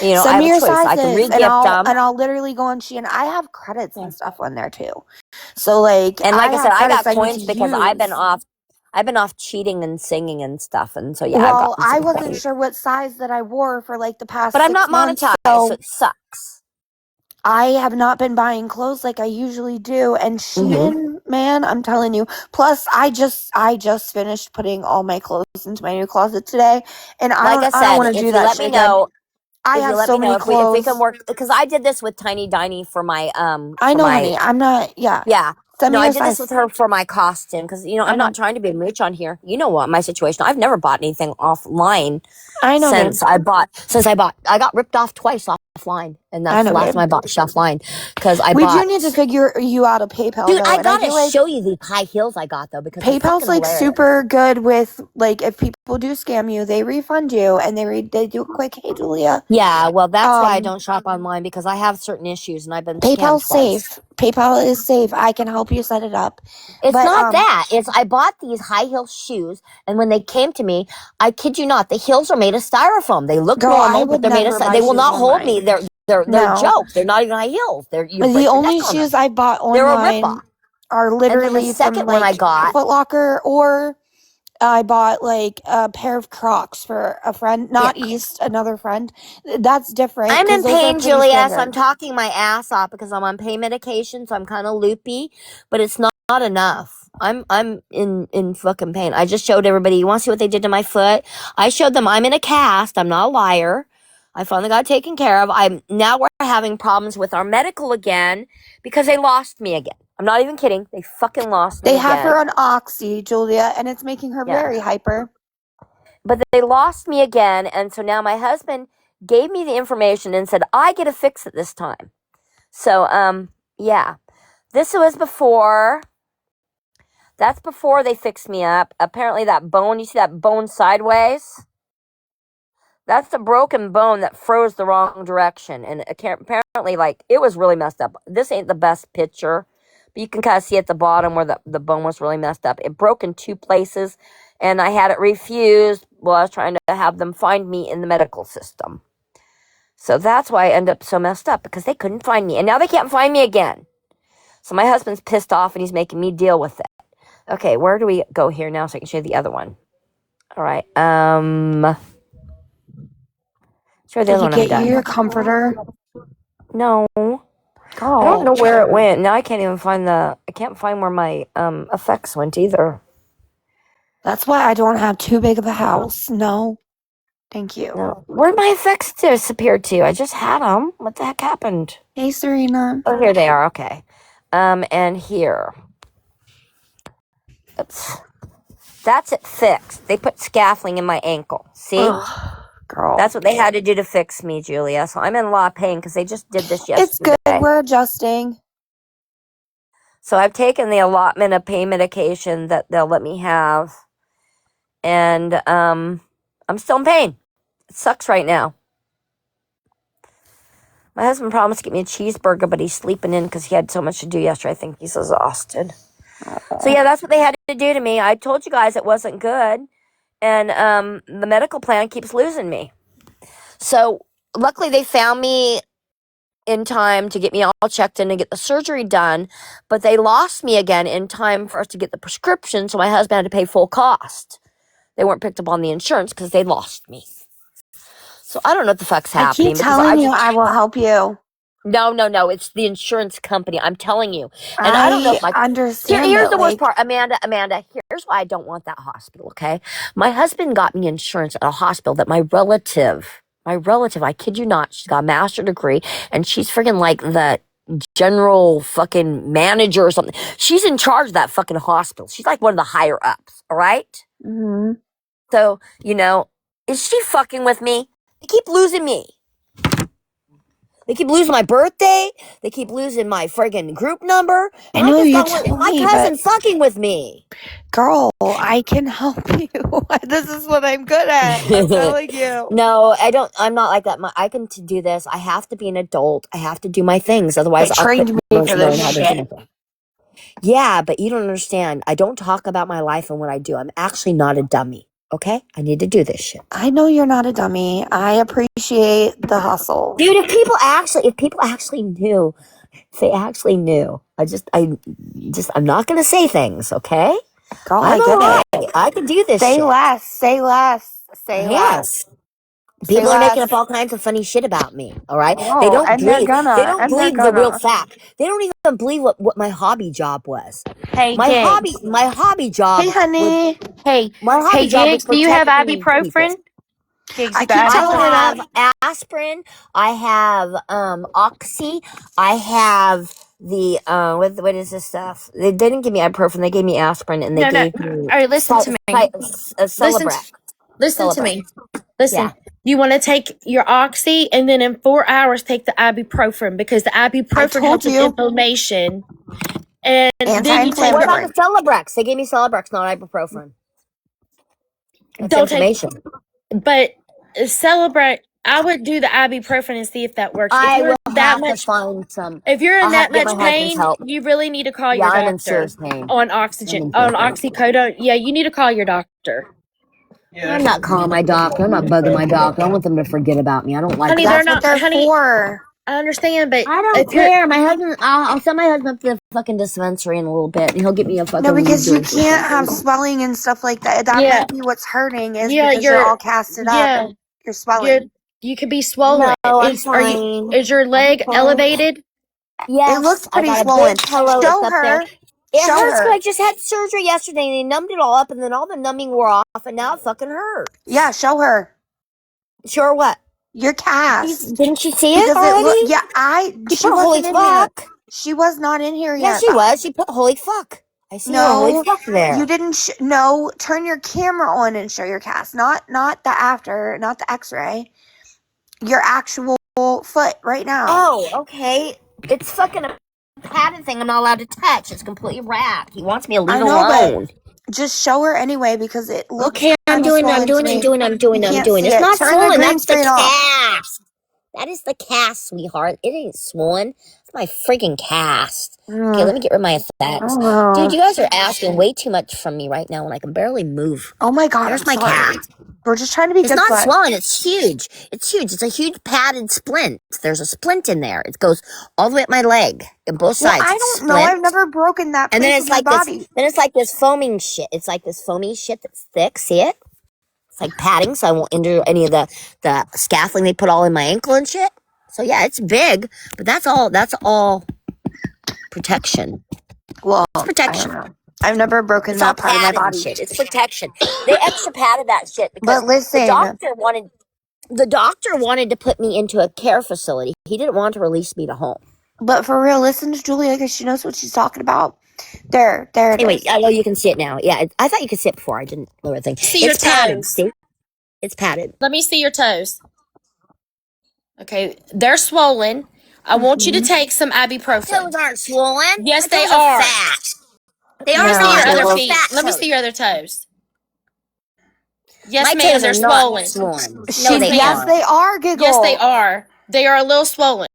You know, I Send have me a your choice. I can sizes, and re-gift them. I'll literally go on Shein. I have credits Yeah. and stuff on there too. So like And I like I said, have I credits got I need to coins because use. I've been off cheating and singing and stuff. And so, yeah, I've Well, gotten I some wasn't coins. sure what size that I wore for like the But past I'm not 6 months, monetized, so so it sucks. I have not been buying clothes like I usually do. And Hmm. Shein, man, I'm telling you. Plus, I just finished putting all my clothes into my new closet today, and Like I I don't said, want to do that shit again. I if you have let so me know many if we can clothes. work, because I did this with Tiny Diney I know, honey. I'm not. Yeah. yeah. Send No, me I your did this size. with her for my costume because, I I'm not know. trying to be a mooch on here. You know what my situation. I've never bought anything offline I know, babe. I got ripped off twice offline, and I that's the know, last babe. time I bought shit offline because I We do bought. need to figure you out a PayPal Dude, though, I and I gotta feel like show you these high heels I got though because they're PayPal's fucking like hilarious. super good with like if people do scam you, they refund you and they do a quick hey Julia. Yeah, well, that's why I Um don't shop online because I have certain issues and I've been scammed PayPal's twice. safe. PayPal is safe. I can help you set it up. It's But not that. It's I bought these high heel shoes, and when they came to me, I kid you not, the heels are made of styrofoam. They look girl, I normal, but would they're made of. never buy They will shoes not hold me. online. They're No. jokes. They're not even high heels. You The break your neck only on them. shoes I bought They're a ripoff. online are And then the literally from second one I like got, Foot Locker, or I bought like a pair of Crocs for a friend, yeah, not East, another friend. That's different I'm because in those are pain, pretty Julia. So I'm standard. talking my ass off because I'm on pain medication, so I'm kind of loopy, but it's not enough. I'm in fucking pain. I just showed everybody. You want to see what they did to my foot? I showed them I'm in a cast. I'm not a liar. I finally got taken care of. We're having problems with our medical again because they lost me again. I'm not even kidding. They fucking lost They me have again. her on Oxy, Julia, and it's making her Yeah. very hyper. But they lost me again, and so now my husband gave me the information and said I get a fix it this time. So yeah. This was before. That's before they fixed me up. Apparently that bone, you see that bone sideways? That's the broken bone that froze the wrong direction. And apparently, like, it was really messed up. This ain't the best picture, But you can kind of see at the bottom where the bone was really messed up. It broke in 2 places, and I had it refused while I was trying to have them find me in the medical system. So that's why I ended up so messed up, because they couldn't find me. And now they can't find me again. So my husband's pissed off, and he's making me deal with it. Okay, where do we go here now so I can show you the other one? All right. Show the other one. Did you get you your comforter? No. I don't know where it went. Now I can't even find I can't find where my effects went either. That's why I don't have too big of a house. No. Thank you. No. Where'd my effects disappear to? I just had them. What the heck happened? Hey, Serena. Oh, here they are. Okay. And here. Oops. That's it fixed. They put scaffolding in my ankle. See? Ugh, girl. That's what they had to do to fix me, Julia. So I'm in a lot of pain because they just did this yesterday. It's good. We're adjusting. So I've taken the allotment of pain medication that they'll let me have. And I'm still in pain. It sucks right now. My husband promised to get me a cheeseburger, but he's sleeping in because he had so much to do yesterday. I think he's exhausted. So yeah, that's what they had to do to me. I told you guys it wasn't good. And the medical plan keeps losing me. So luckily they found me in time to get me all checked in and get the surgery done. But they lost me again in time for us to get the prescription. So my husband had to pay full cost. They weren't picked up on the insurance because they lost me. So I don't know what the fuck's happening. I keep telling you I will help you. No. It's the insurance company. I'm telling you. And I don't know. Understand. Here's the worst part. Amanda, here's why I don't want that hospital, okay? My husband got me insurance at a hospital that my relative, I kid you not, she's got a master's degree, and she's freaking like the general fucking manager or something. She's in charge of that fucking hospital. She's like one of the higher ups, all right? Mm-hmm. So, is she fucking with me? They keep losing me. They keep losing my birthday. They keep losing my friggin' group number. I know you told my me, cousin's fucking with me. Girl, I can help you. This is what I'm good at. I'm telling you. No, I don't. I'm not like that. I can do this. I have to be an adult. I have to do my things. Otherwise, They trained me for this shit. Yeah, but you don't understand. I don't talk about my life and what I do. I'm actually not a dummy. Okay? I need to do this shit. I know you're not a dummy. I appreciate the hustle. Dude, if people actually knew, if they actually knew. I'm not gonna say things, okay? Girl, I get it. I can do this Say shit. less. Say less. Say less. People are making up all kinds of funny shit about me, all right? Oh, they don't and believe, they don't believe the real fact. They don't even believe what my hobby job was. Hey, my hobby job. Hey, honey. My hobby job was Gigs, do you have protecting ibuprofen? Gigs, I you keep got telling ibuprofen? I have aspirin. I have Oxy. I have the what is this stuff? They didn't give me ibuprofen. They gave me aspirin, and they gave me. All right, listen to me. Listen to me. Listen. Yeah. You want to take your Oxy, and then in 4 hours take the ibuprofen, because the ibuprofen helps with inflammation. And then you take What about the Celebrex? They gave me Celebrex, not ibuprofen. That's inflammation. But celebrate. I would do the ibuprofen and see if that works. I will have to find some. If you're in that much pain, help. you really need to call your doctor. I'm in serious pain. On oxygen, on oxycodone. Yeah, you need to call your doctor. Yeah, I'm not calling my doctor. I'm not bugging my doctor. I want them to forget about me. I don't like honey, that. That's what they're for. I understand, but I don't care. My husband, I'll send my husband up to the fucking dispensary in a little bit, and he'll get me a fucking. No, because you can't have swelling and stuff like that. That might be what's hurting. Is because you're all casted up. And you're swelling. You could be swollen. No, is your leg elevated? Yes, it looks pretty swollen. Show her. It hurts, but I just had surgery yesterday, and they numbed it all up, and then all the numbing wore off, and now it fucking hurts. Yeah, show her. Show her what? Your cast. Didn't she see it already? She put holy fuck. She was not in here yet. Yeah, she was. She put holy fuck. I see holy fuck there. You didn't. No, turn your camera on and show your cast. Not the after, not the X-ray. Your actual foot right now. Oh, okay. It's fucking a padded thing I'm not allowed to touch. It's completely wrapped. He wants me to leave alone. Just show her anyway because it looks. Okay, I'm doing. It's not swollen. That's the cast. That is the cast, sweetheart. It ain't swollen. My freaking cast. Okay, Mm, let me get rid of my effects. I don't know. Dude, you guys are asking way too much from me right now when I can barely move. Oh my God, There's I'm my sorry. cat. We're just trying to be It's good not slut. swollen, it's huge. It's huge. It's a huge padded splint. There's a splint in there. It goes all the way up my leg on both Well, sides. I It's don't know. I've splint. never broken that And then place it's of my like this. body. Then it's like this foaming shit. It's like this foamy shit that's thick. See it? It's like padding, so I won't injure any of the scaffolding they put all in my ankle and shit. So yeah, it's big, but that's all protection. Well, It's I protection. don't know. I've never broken It's all that part of my padded and body. shit. It's protection. They extra padded that shit because But listen, the doctor wanted to put me into a care facility. He didn't want to release me to home. but for real, listen to Julia because she knows what she's talking about. There it Anyway, is. I know you can see it now. Yeah, I thought you could see it before. I didn't know anything. See your It's padded. toes. See? It's padded. Let me see your toes. Okay, they're swollen. I want you to take some ibuprofen. Toes aren't swollen. Yes, My they toes are. fat. They Let me are see No, your not. other They're feet. fat Let me toes. see your other toes. Yes, My ma'am, toes they're are not swollen. swollen. She, No, they ma'am. yes, aren't. they are, Giggle. Yes, they are. They are a little swollen.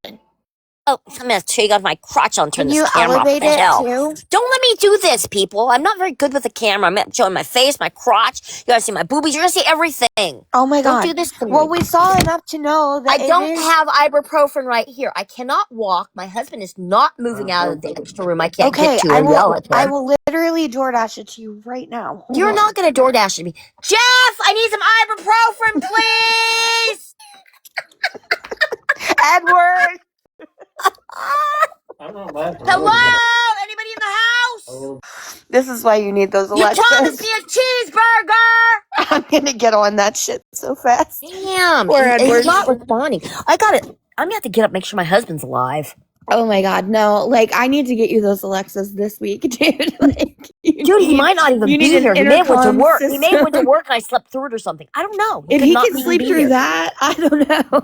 Oh, I'm gonna show you guys my crotch. I'll turn Can this you camera off. elevate What the it hell? too? Don't let me do this, people. I'm not very good with the camera. I'm showing my face, my crotch. You guys see my boobies. You're gonna see everything. Oh my Don't God. do this to me. Well, we saw enough to know that I it don't is. have ibuprofen right here. I cannot walk. My husband is not moving out of the extra room. I can't Okay, get to or yell at him. I will literally DoorDash it to you right now. Hold You're on. not gonna DoorDash to me. Jeff, I need some ibuprofen, please. Edward! I'm not laughing. Hello? Anybody in the house? This is why you need those You promised Alexas. me a cheeseburger. I'm gonna get on that shit so fast. Damn, Poor he's Edward. not responding. I got it. I'm gonna have to get up, make sure my husband's alive. Oh my God, no. Like, I need to get you those Alexas this week, dude. Like, Dude, he might not even you be need an here. He may have went to intercom work. He may have went to system. work and I slept through it or something. I don't know. If could he not can even sleep be through here. that, I don't know.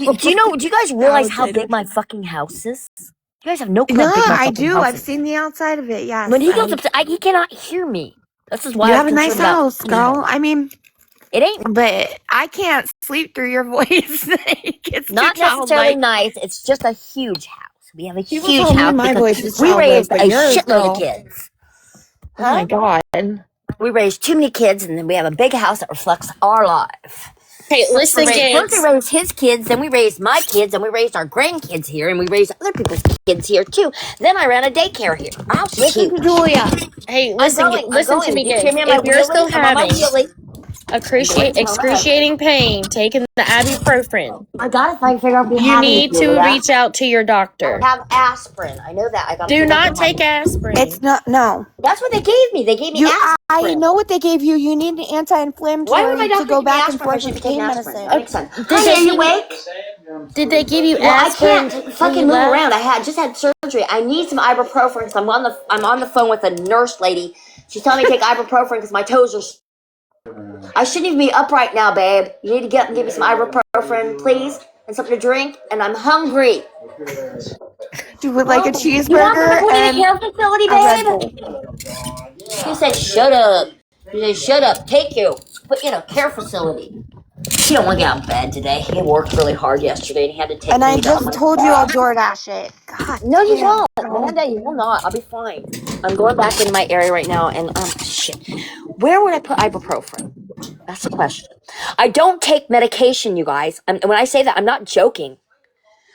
Do you guys realize how Talented. big my fucking house is? You guys have no clue No, how big my I fucking do. house I've is. seen the outside of it, yes. When he goes upstairs, he cannot hear me. This is why You I'm have a nice concerned about house, girl. I mean, it ain't but I can't sleep through your voice. Like, it's not too necessarily childlike. nice. It's just a huge house. We have a People huge tell me house my because voice is we childlike, raised but a yours, shitload girl. of kids. Oh my God. We raised too many kids, and then we have a big house that reflects our life. Hey, listen, First kids. we raised his kids, then we raised my kids, and we raised our grandkids here, and we raised other people's kids here too. Then I ran a daycare here. Our house is Listen huge. to Julia. Hey, I'm listen, going. listen to me, You hear kids. me on my If you're still wheelie? I'm on my having wheelie. excruciating pain, taking the ibuprofen, I got it if I can figure out if we you have any need to that. reach out to your I doctor. have aspirin. I know that. I got. Do not take aspirin. It's not, no. That's what they gave me. They gave me aspirin. I know what they gave you. You need an Why would my anti-inflammatory to doctor go give me back and aspirin if forth I with shouldn't be taking pain aspirin? medicine. That makes sense. Did Honey, they are you give you- awake? Did they give you Well, I aspirin? can't fucking move around. I just had surgery. I need some ibuprofen because I'm on the phone with a nurse lady. She's telling me to take ibuprofen because my toes are. I shouldn't even be up right now, babe. You need to get up and give me some ibuprofen, please, and something to drink. And I'm hungry. You would like a You want me to cheeseburger put in a and care facility, a Red babe? Bull. You said shut up. You said shut up. Take you. Put you in a care facility. He don't want to get out of bed today. He worked really hard yesterday and he had to take And I me just told you I'll DoorDash it. God No, you damn, won't. girl. One day you will not. I'll be fine. I'm going back into my area right now and shit. Where would I put ibuprofen? That's the question. I don't take medication, you guys. And when I say that, I'm not joking.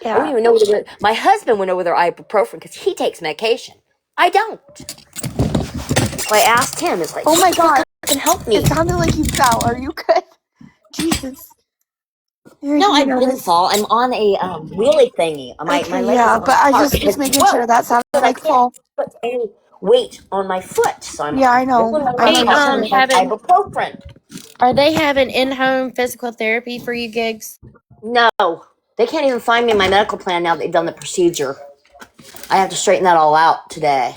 I don't Yeah. even know whether my husband would know whether ibuprofen because he takes medication. I don't. So I asked him. It's like, Oh my God. can help me. It sounded like you fell. Are you good? Jesus. No, I didn't fall. I'm on a wheelie thingy. My leg is Yeah, on but I park. just was making Whoa. sure that sounded But I like can't fall. put any weight on my foot. So I'm Yeah, I know. I Hey, know. ibuprofen. Are they having in-home physical therapy for you, gigs? No. They can't even find me in my medical plan now that they've done the procedure. I have to straighten that all out today.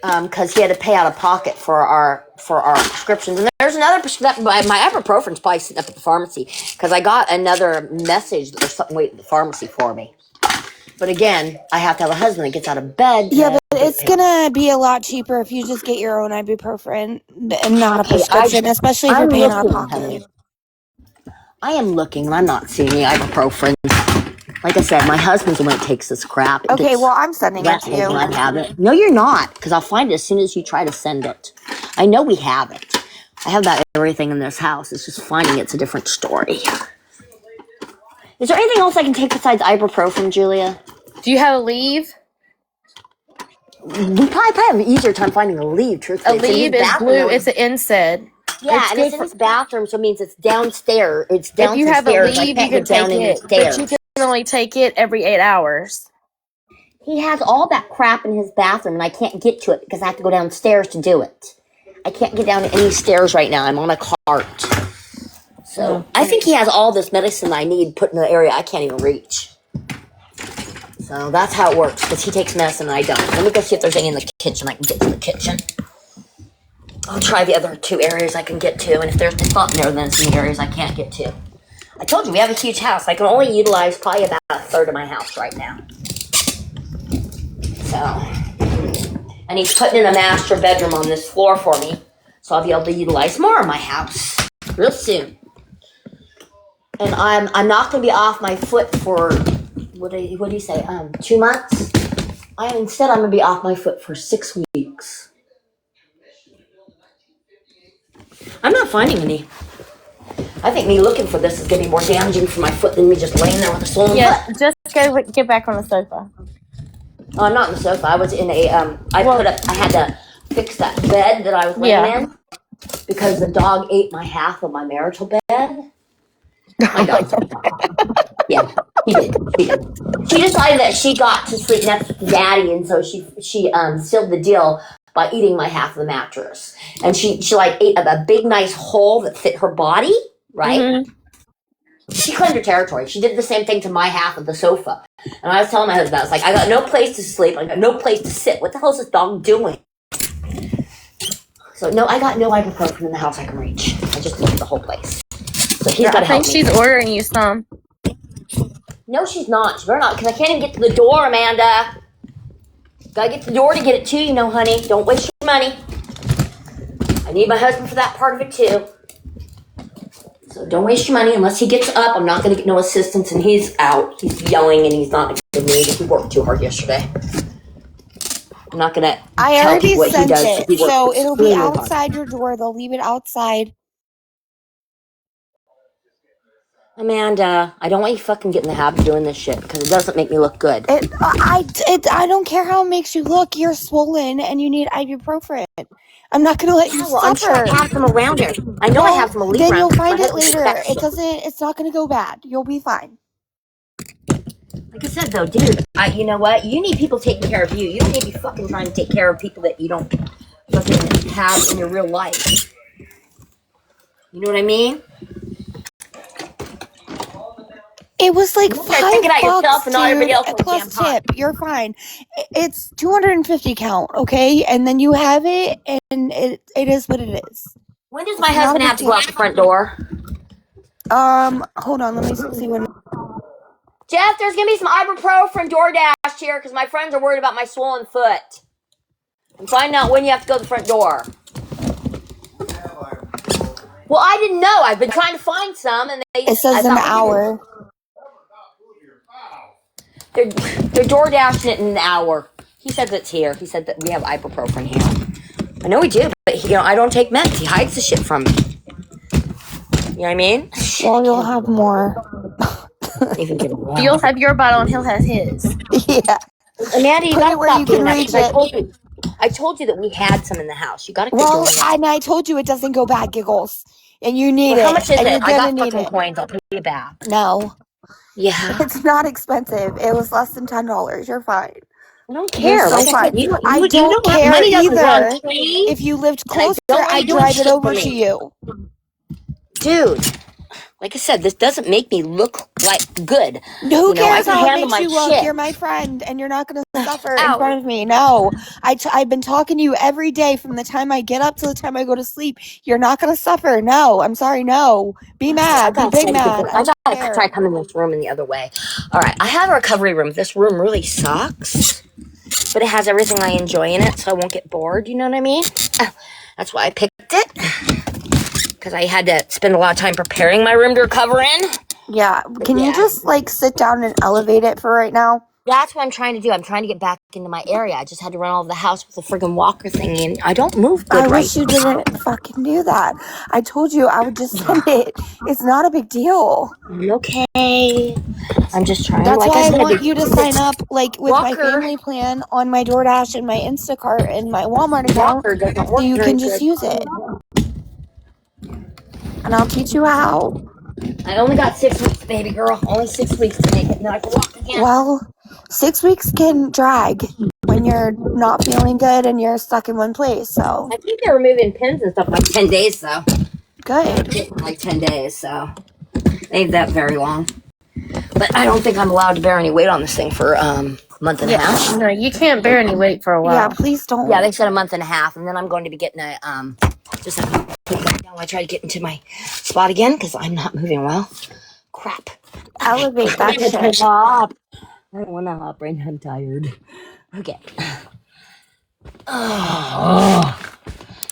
Because he had to pay out of pocket for our prescriptions. And there's another prescription. My ibuprofen's probably sitting up at the pharmacy because I got another message that there's something waiting at the pharmacy for me. But again, I have to have a husband that gets out of bed. Yeah, but it's gonna be a lot cheaper if you just get your own ibuprofen and not a prescription, especially if you're paying out of pocket. Honey. I am looking and I'm not seeing the ibuprofen. Like I said, my husband's the one that takes this crap. It Okay, gets well, I'm sending it to when you. I have it. No, you're not, because I'll find it as soon as you try to send it. I know we have it. I have about everything in this house. It's just finding it's a different story. Is there anything else I can take besides ibuprofen, Julia? Do you have a leave? We probably have an easier time finding a leave, truthfully. A leave is blue. It's an NSAID. Yeah, It's and good it's in this bathroom, so it means it's downstairs. It's down If you have a stairs. I leave, you can't can get down take in it, the but stairs. you can only take it every 8 hours. He has all that crap in his bathroom, and I can't get to it because I have to go downstairs to do it. I can't get down any stairs right now. I'm on a cart. So I think he has all this medicine I need put in the area I can't even reach. So that's how it works, because he takes medicine and I don't. Let me go see if there's any in the kitchen. I can get to the kitchen. I'll try the other 2 areas I can get to, and if there's not there, then it's in the areas I can't get to. I told you, we have a huge house. I can only utilize probably about a third of my house right now. So, and he's putting in a master bedroom on this floor for me, so I'll be able to utilize more of my house real soon. And I'm not going to be off my foot for, what do you say, 2 months? Instead, I'm going to be off my foot for 6 weeks. I'm not finding any. I think me looking for this is going to be more damaging for my foot than me just laying there with a swollen foot. Just go get back on the sofa. Oh, I'm not on the sofa. I was in a, I had to fix that bed that I was laying in because the dog ate my half of my marital bed. My dog. Yeah, he did. She decided that she got to sleep next to Daddy, and so she sealed the deal by eating my half of the mattress. And she like ate a big nice hole that fit her body, right? Mm-hmm. She claimed her territory. She did the same thing to my half of the sofa. And I was telling my husband, I was like, I got no place to sleep. I got no place to sit. What the hell is this dog doing? So no, I got no ibuprofen in the house I can reach. I just looked at the whole place. So he's got to help me. I think she's ordering you some. No, she's not. She better not, because I can't even get to the door, Amanda. Gotta get to the door to get it to you, honey. Don't waste your money. I need my husband for that part of it, too. So don't waste your money. Unless he gets up, I'm not going to get no assistance, and he's out. He's yelling, and he's not in the mood. He worked too hard yesterday. I'm not going to I tell already you what he sent does. it, so it'll be outside your door. They'll leave it outside. Amanda, I don't want you fucking get in the habit of doing this shit, because it doesn't make me look good. I don't care how it makes you look. You're swollen, and you need ibuprofen. I'm not going to let you suffer. I'm sure I have some around here. I know I have some around. Then you'll find it later. It's not going to go bad. You'll be fine. Like I said, though, dude, you know what? You need people taking care of you. You don't need to be fucking trying to take care of people that you don't fucking have in your real life. You know what I mean? It was like $5 yourself and not everybody else plus tip. You're fine. It's 250 count, okay? And then you have it, and it is what it is. When does my husband have to go out the front door? Hold on. Let me see when. Jeff, there's gonna be some ibuprofen DoorDash here because my friends are worried about my swollen foot. And find out when you have to go to the front door. Well, I didn't know. I've been trying to find some, and it says an hour. They're DoorDashing it in an hour. He said it's here. He said that we have ibuprofen here. I know we do, but I don't take meds. He hides the shit from me. You know what I mean? Well, you'll have more. You'll have your bottle and he'll have his. Yeah. Amanda, you gotta stop doing that. I told you that we had some in the house. You gotta. Well, and I told you it doesn't go bad, Giggles, and you need it. How much is it? I got fucking coins. I'll pay you back. No. Yeah. It's not expensive. It was less than $10. You're fine. I don't care. So fine. I don't care either. If you lived closer, I'd drive it over to you. Dude, like I said, this doesn't make me look like good. Who cares how it makes you look? You're my friend, and you're not going to suffer in front of me. No. I've been talking to you every day from the time I get up to the time I go to sleep. You're not going to suffer. No. I'm sorry. No. Be mad. Be big mad. I gotta try coming in this room in the other way. All right. I have a recovery room. This room really sucks, but it has everything I enjoy in it, so I won't get bored. You know what I mean? That's why I picked it. Because I had to spend a lot of time preparing my room to recover in. Yeah. Can you just like sit down and elevate it for right now? That's what I'm trying to do. I'm trying to get back into my area. I just had to run all over the house with a friggin' walker thingy, and I don't move good I right wish you didn't fucking do that. I told you I would just send it. It's not a big deal. Okay. I'm just trying. That's like why I said, want you to sign up like with my Walker. family plan on my DoorDash and my Instacart and my Walmart account Walker doesn't so work you very can just good. use it. And I'll teach you how. I only got 6 weeks, baby girl. Only 6 weeks to make it, and then I can walk again. Well, 6 weeks can drag when you're not feeling good and you're stuck in one place. So I think they're removing pins and stuff like 10 days, though. good. Like 10 days, so ain't that very long. But I don't think I'm allowed to bear any weight on this thing for a month and a half. No, you can't bear any weight for a while. Yeah, please don't. Yeah, they said a month and a half, and then I'm going to be getting a just a put that down while I try to get into my spot again because I'm not moving well. Crap. Elevate that shit. Hop. I don't want to hop right now. I'm tired. Okay. Oh.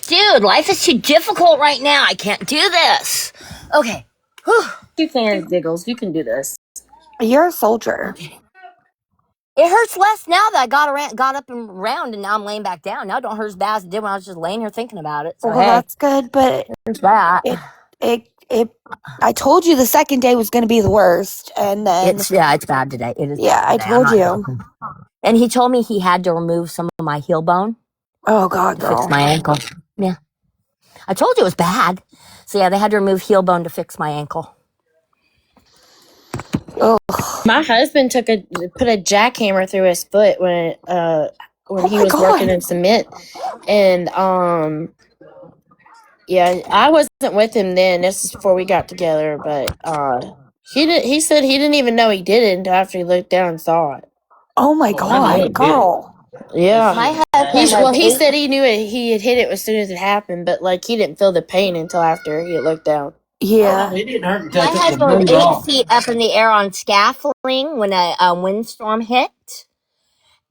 Dude, life is too difficult right now. I can't do this. Okay. Whew. You can, Giggles. You can do this. You're a soldier. It hurts less now that I got up and around, and now I'm laying back down. Now it don't hurt as bad as it did when I was just laying here thinking about it. So Well, hey, that's good, but there's that. I told you the second day was going to be the worst, and then It's bad today. It is. yeah, bad I today. told I'm you. not joking. And he told me he had to remove some of my heel bone Oh God, to fix girl. my ankle. Yeah, I told you it was bad. So yeah, they had to remove heel bone to fix my ankle. Oh, My husband put a jackhammer through his foot when he my was God. working in cement, and yeah, I wasn't with him then. This is before we got together, but he said he didn't even know he did it until after he looked down and saw it. Oh my God, girl. Yeah, My husband he was said he knew it. He had hit it as soon as it happened, but like he didn't feel the pain until after he had looked down. Yeah. It didn't hurt until My I took the husband was boot 8 off. feet up in the air on scaffolding when a windstorm hit,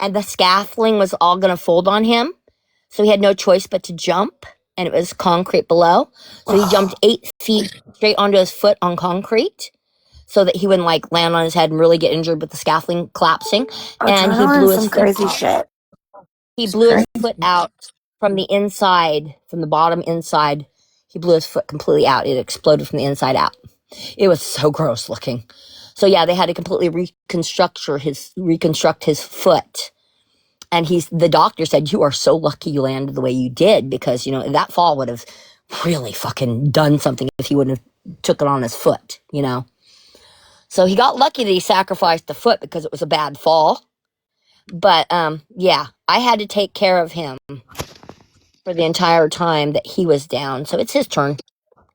and the scaffolding was all going to fold on him. So he had no choice but to jump, and it was concrete below. So he jumped 8 feet straight onto his foot on concrete so that he wouldn't like land on his head and really get injured with the scaffolding collapsing. And he blew Adrenaline, his some foot crazy out. shit. He blew his foot out from the inside, from the bottom inside. He blew his foot completely out. It exploded from the inside out. It was so gross looking. So yeah, they had to completely reconstruct his foot. And the doctor said, "You are so lucky you landed the way you did, because that fall would have really fucking done something if he wouldn't have took it on his foot, So he got lucky that he sacrificed the foot because it was a bad fall. But yeah, I had to take care of him for the entire time that he was down. So it's his turn.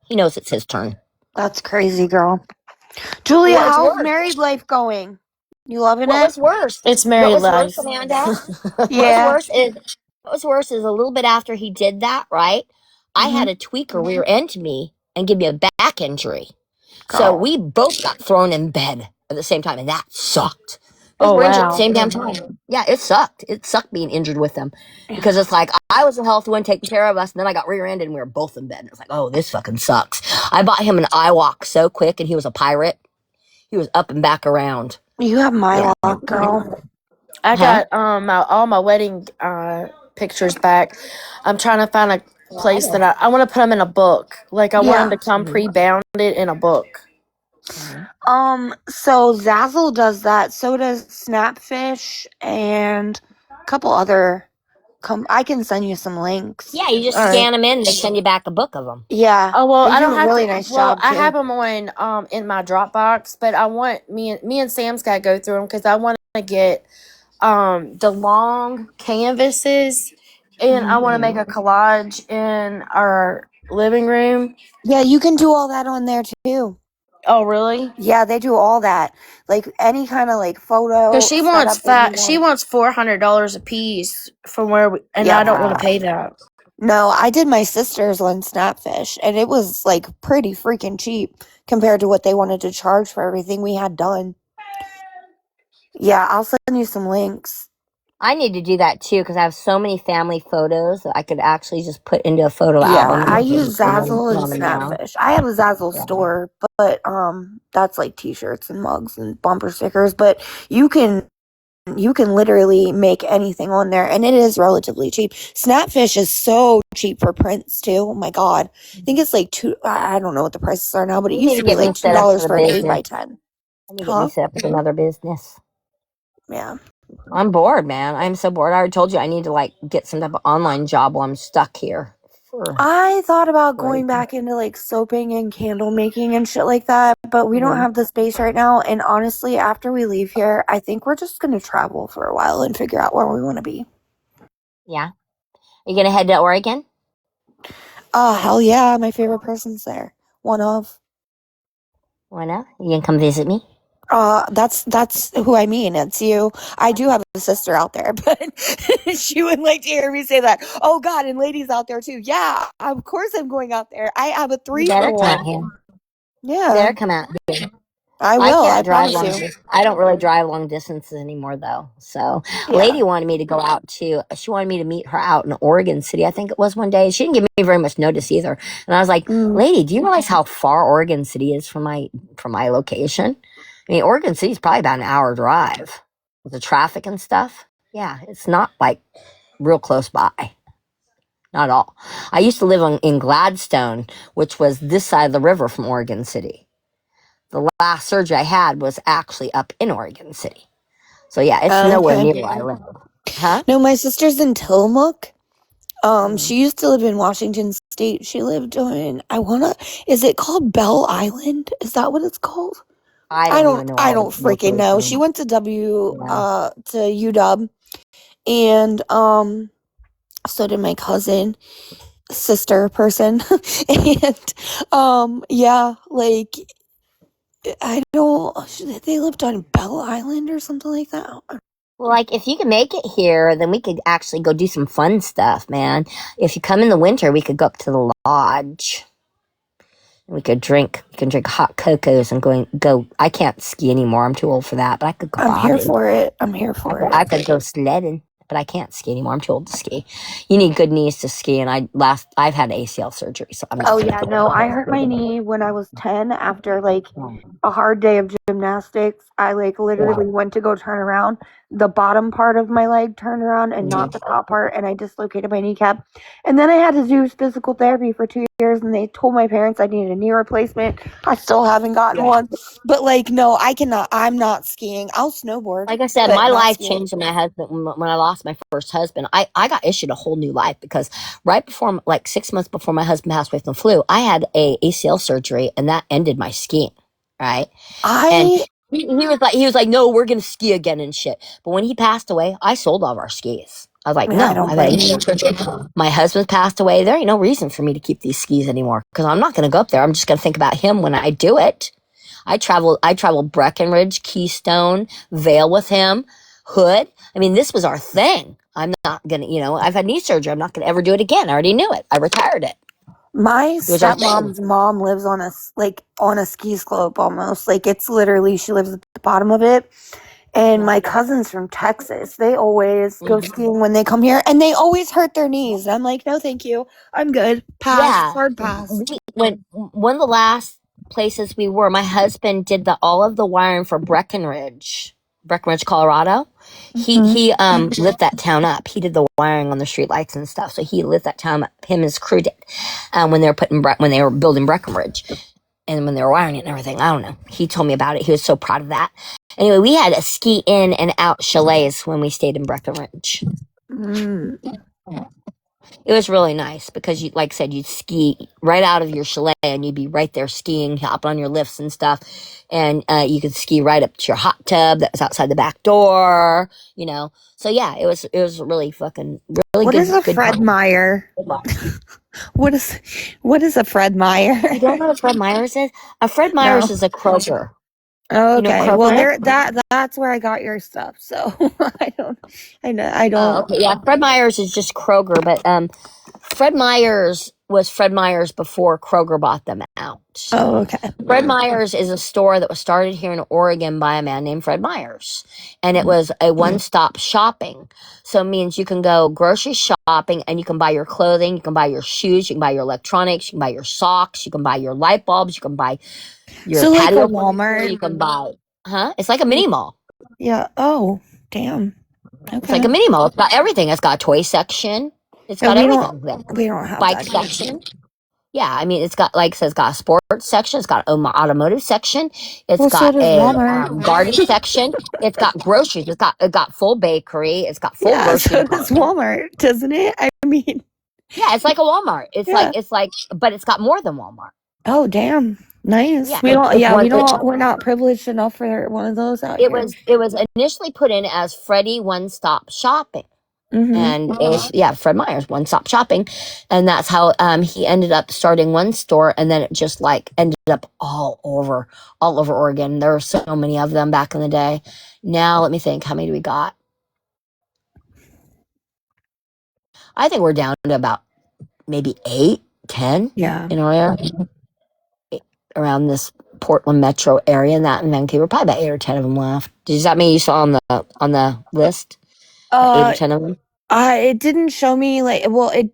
He knows it's his turn. That's crazy, girl. Julia, What's how's worse? married life going? You loving What it? was worse? It's What married was life. worse, Amanda? Yeah. What was worse is a little bit after he did that, right? I had a tweaker rear end me and give me a back injury. So Girl. we both got thrown in bed at the same time, and that sucked. Because Oh, we're injured at wow. the same damn time. Yeah, it sucked. It sucked being injured with them. Because it's like I was the healthy one taking care of us, and then I got rear-ended and we were both in bed. And it was like, oh, this fucking sucks. I bought him an iWalk so quick, and he was a pirate. He was up and back around. You have my Yeah. luck, girl. I Huh? got all my wedding pictures back. I'm trying to find a place that I want to put them in a book. Like I want them to come pre-bounded in a book. So Zazzle does that. So does Snapfish and a couple other. I can send you some links. Yeah, you just All scan them in, and they send you back a book of them. Yeah. Oh well, They I do don't a have really to. nice Well, job I too. have them on in my Dropbox, but I want me and Sam's got to go through them because I want to get the long canvases, and I want to make a collage in our living room. Yeah, you can do all that on there too. Oh really? Yeah, they do all that. Like any kind of like photo. Because she wants setup that you she want. wants $400 a piece from where and Yeah. I don't want to pay that. No, I did my sister's on Snapfish, and it was like pretty freaking cheap compared to what they wanted to charge for everything we had done. Yeah, I'll send you some links. I need to do that too because I have so many family photos that I could actually just put into a photo Yeah, album I and use Zazzle put and on them now. Snapfish. I have a Zazzle Yeah. store, but that's like t-shirts and mugs and bumper stickers, but you can literally make anything on there, and it is relatively cheap. Snapfish is so cheap for prints too. Oh my god, I think it's like I don't know what the prices are now, but it You used need to to be get me like set up $2 for for the an business. 8x10. I need to get me Huh? set up with another business. Yeah. I'm bored, man. I'm so bored. I already told you I need to like get some type of online job while I'm stuck here. I thought about Right. going back into like soaping and candle making and shit like that, but we don't Mhm. have the space right now. And honestly, after we leave here, I think we're just gonna travel for a while and figure out where we want to be. Yeah. Are you gonna head to Oregon? Hell yeah, my favorite person's there. One of. Why not? You gonna come visit me? That's who I mean. It's you. I do have a sister out there, but she wouldn't like to hear me say that. Oh God, and ladies out there too. Yeah, of course I'm going out there. I have a You 3 for better come out 1. here. You Yeah, better come out here. I I will. I can't drive promise long. you. I don't really drive long distances anymore, though. So, Yeah. lady wanted me to go out to. She wanted me to meet her out in Oregon City. I think it was one day. She didn't give me very much notice either. And I was like, Mm. "Lady, do you realize how far Oregon City is from my location? I mean, Oregon City is probably about an hour drive with the traffic and stuff. Yeah, it's not like real close by." Not at all. I used to live in Gladstone, which was this side of the river from Oregon City. The last surgery I had was actually up in Oregon City. So yeah, it's nowhere Okay. near where I live. Huh? No, my sister's in Tillamook. Mm. She used to live in Washington State. She lived in is it called Bell Island? Is that what it's called? I I don't don't even know I all don't the freaking know. She locations. went to Yeah. UW, and so did my cousin, sister person. And yeah, like I don't they lived on Bell Island or something like that. Well, like if you can make it here, then we could actually go do some fun stuff, man. If you come in the winter, we could go up to the lodge. We could drink. We can drink hot cocos and go. I can't ski anymore. I'm too old for that. But I could go I'm here bobbing. for it. I'm here for I it. could go sledding, but I can't ski anymore. I'm too old to ski. You need good knees to ski, and I've had ACL surgery, so I'm Oh not yeah, no, I hurt my knee when I was 10 after like a hard day of gymnastics. I like literally went to go turn around. The bottom part of my leg turned around and not the top part, and I dislocated my kneecap. And then I had to do physical therapy for 2 years, and they told my parents I needed a knee replacement. I still haven't gotten one. But like, no, I cannot. I'm not skiing. I'll snowboard, Like I said, but my not life skiing. changed when my husband when I lost my first husband. I got issued a whole new life because right before, like 6 months before my husband passed away from the flu, I had a ACL surgery, and that ended my skiing. Right, and I he was like, no, we're gonna ski again and shit. But when he passed away, I sold all of our skis. I was like, yeah, I no, don't I got blame ACL you. surgery. My husband passed away. There ain't no reason for me to keep these skis anymore because I'm not gonna go up there. I'm just gonna think about him when I do it. I traveled Breckenridge, Keystone, Vale with him, Hood. I mean, this was our thing. I'm not gonna, I've had knee surgery. I'm not gonna ever do it again. I already knew it. I retired it. My It was our thing. stepmom's mom lives on a ski slope almost. Like it's literally she lives at the bottom of it. And my cousins from Texas, they always go skiing when they come here and they always hurt their knees. I'm like, no, thank you. I'm good. Pass. Yeah. Hard pass. When one of the last places we were, my husband did all of the wiring for Breckenridge, Colorado. Hmm. He lit that town up. He did the wiring on the street lights and stuff. So he lit that town up. Him and his crew did when they were when they were building Breckenridge and when they were wiring it and everything. I don't know. He told me about it. He was so proud of that. Anyway, we had a ski in and out chalets when we stayed in Breckenridge. Mm. It was really nice because you, like I said, you'd ski right out of your chalet and you'd be right there skiing, hopping on your lifts and stuff. And you could ski right up to your hot tub that was outside the back door. So yeah, it was really fucking, really What good, is a good Fred time. Meyer? What is a Fred Meyer? You don't know what Fred Myers is? Fred Myers No. is a Kroger. Oh, You know okay. Well, Kroger? that's where I got your stuff. So I know I Oh, don't. okay. Yeah, Fred Myers is just Kroger, but Fred Myers was Fred Meyer's before Kroger bought them out. Oh, okay. Fred Meyer's is a store that was started here in Oregon by a man named Fred Meyers. And it was a one-stop shopping. So it means you can go grocery shopping and you can buy your clothing, you can buy your shoes, you can buy your electronics, you can buy your socks, you can buy your light bulbs, you can buy your So like a patio Walmart? furniture, you can buy, it's like a mini mall. Yeah. Oh, damn. It's like a Okay. mini mall. It's got everything. It's got a toy section. It's Yeah, got we everything. don't have Bike that here. section. Yeah, I mean, it's got, like I said, it's got a sports section, it's got an automotive section, it's Well, so got does a Walmart. garden section, it's got groceries, it got full bakery, it's got full Yeah, grocery so does department. Walmart, doesn't it? I mean, Yeah, it's like a Walmart. It's yeah. like, but it's got more than Walmart. Oh, damn. Nice. Yeah, We don't. it's Yeah, one. we're not privileged enough for one of those out It here. was initially put in as Freddie One Stop Shopping. Mm-hmm. And Fred Meyer's One Stop Shopping, and that's how he ended up starting one store, and then it just like ended up all over Oregon. There were so many of them back in the day. Now let me think, how many do we got? I think we're down to about maybe 8, 10 Yeah. in our area, around this Portland metro area, and that in Vancouver. Probably about 8 or 10 of them left. Does that mean you saw on the list 8 or 10 of them? It didn't show me like. Well, it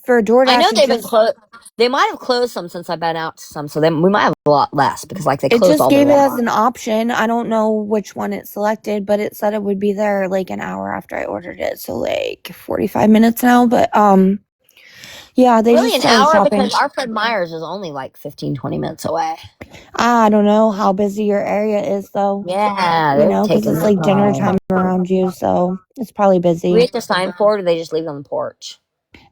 for DoorDash. I know it they've been just, closed. They might have closed some since I've been out to some, so we might have a lot less because like they It closed just all the gave it as Walmart. an option. I don't know which one it selected, but it said it would be there like an hour after I ordered it, so like 45 minutes now. But yeah, they Really, just an started hour shopping. because our Fred Meyer's is only like 15, 20 minutes away. I don't know how busy your area is, though. Yeah, You they're know, because taking it's their like dinner time. time around you, so it's probably We busy. have to sign for it, or they just leave it on the porch.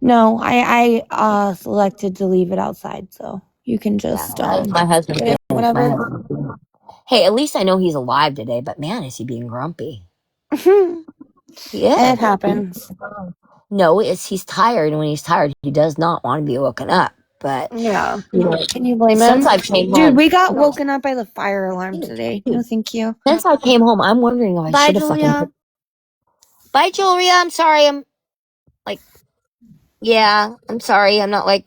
No, I selected to leave it outside, so you can just My husband. get it whenever. Hey, at least I know he's alive today. But man, is he being grumpy? It He is. happens. No, he's tired, and when he's tired, he does not want to be woken up. But Yeah. you know, Can you blame since him? I came Dude, home, we got woken up by the fire alarm today. No, thank you. since I came home, I'm wondering if I Bye, should have Julia. fucking. Bye, Julia. I'm sorry. I'm like, yeah, I'm sorry. I'm not like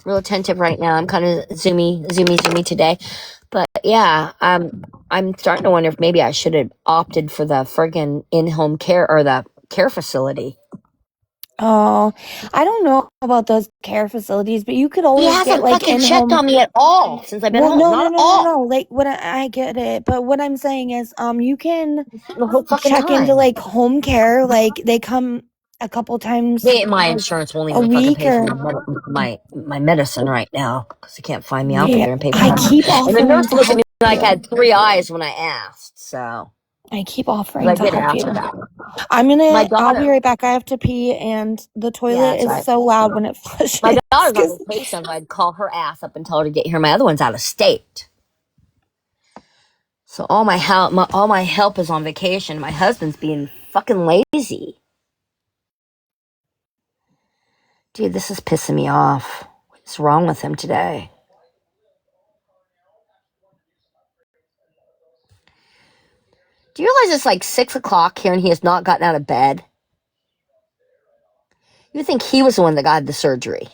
real attentive right now. I'm kind of zoomy today. But yeah, I'm starting to wonder if maybe I should have opted for the friggin' in-home care or the care facility. Oh, I don't know about those care facilities, but you could He always get hasn't like fucking checked in-home. on me at all since I've been Well, home. no, Not no, at no, no, all. no. Like what I get it, but what I'm saying is, you can The whole fucking check into time. like home care. Like they come a couple times My insurance won't a even fucking week, pay for or my medicine right now because they can't find me out yeah, there and pay for I it. keep And the offering nurse to looked at help me like I you. had 3 eyes when I asked. So I keep 'cause offering I to did help ask you. for that. I'll be right back. I have to pee, and the Yeah, toilet that's is right. so loud when it flushes. My daughter's on 'Cause- vacation, so I'd call her ass up and tell her to get here. My other one's out of state. So all my help is on vacation. My husband's being fucking lazy. Dude, this is pissing me off. What's wrong with him today? Do you realize it's like 6 o'clock here and he has not gotten out of bed? You think he was the one that got the surgery?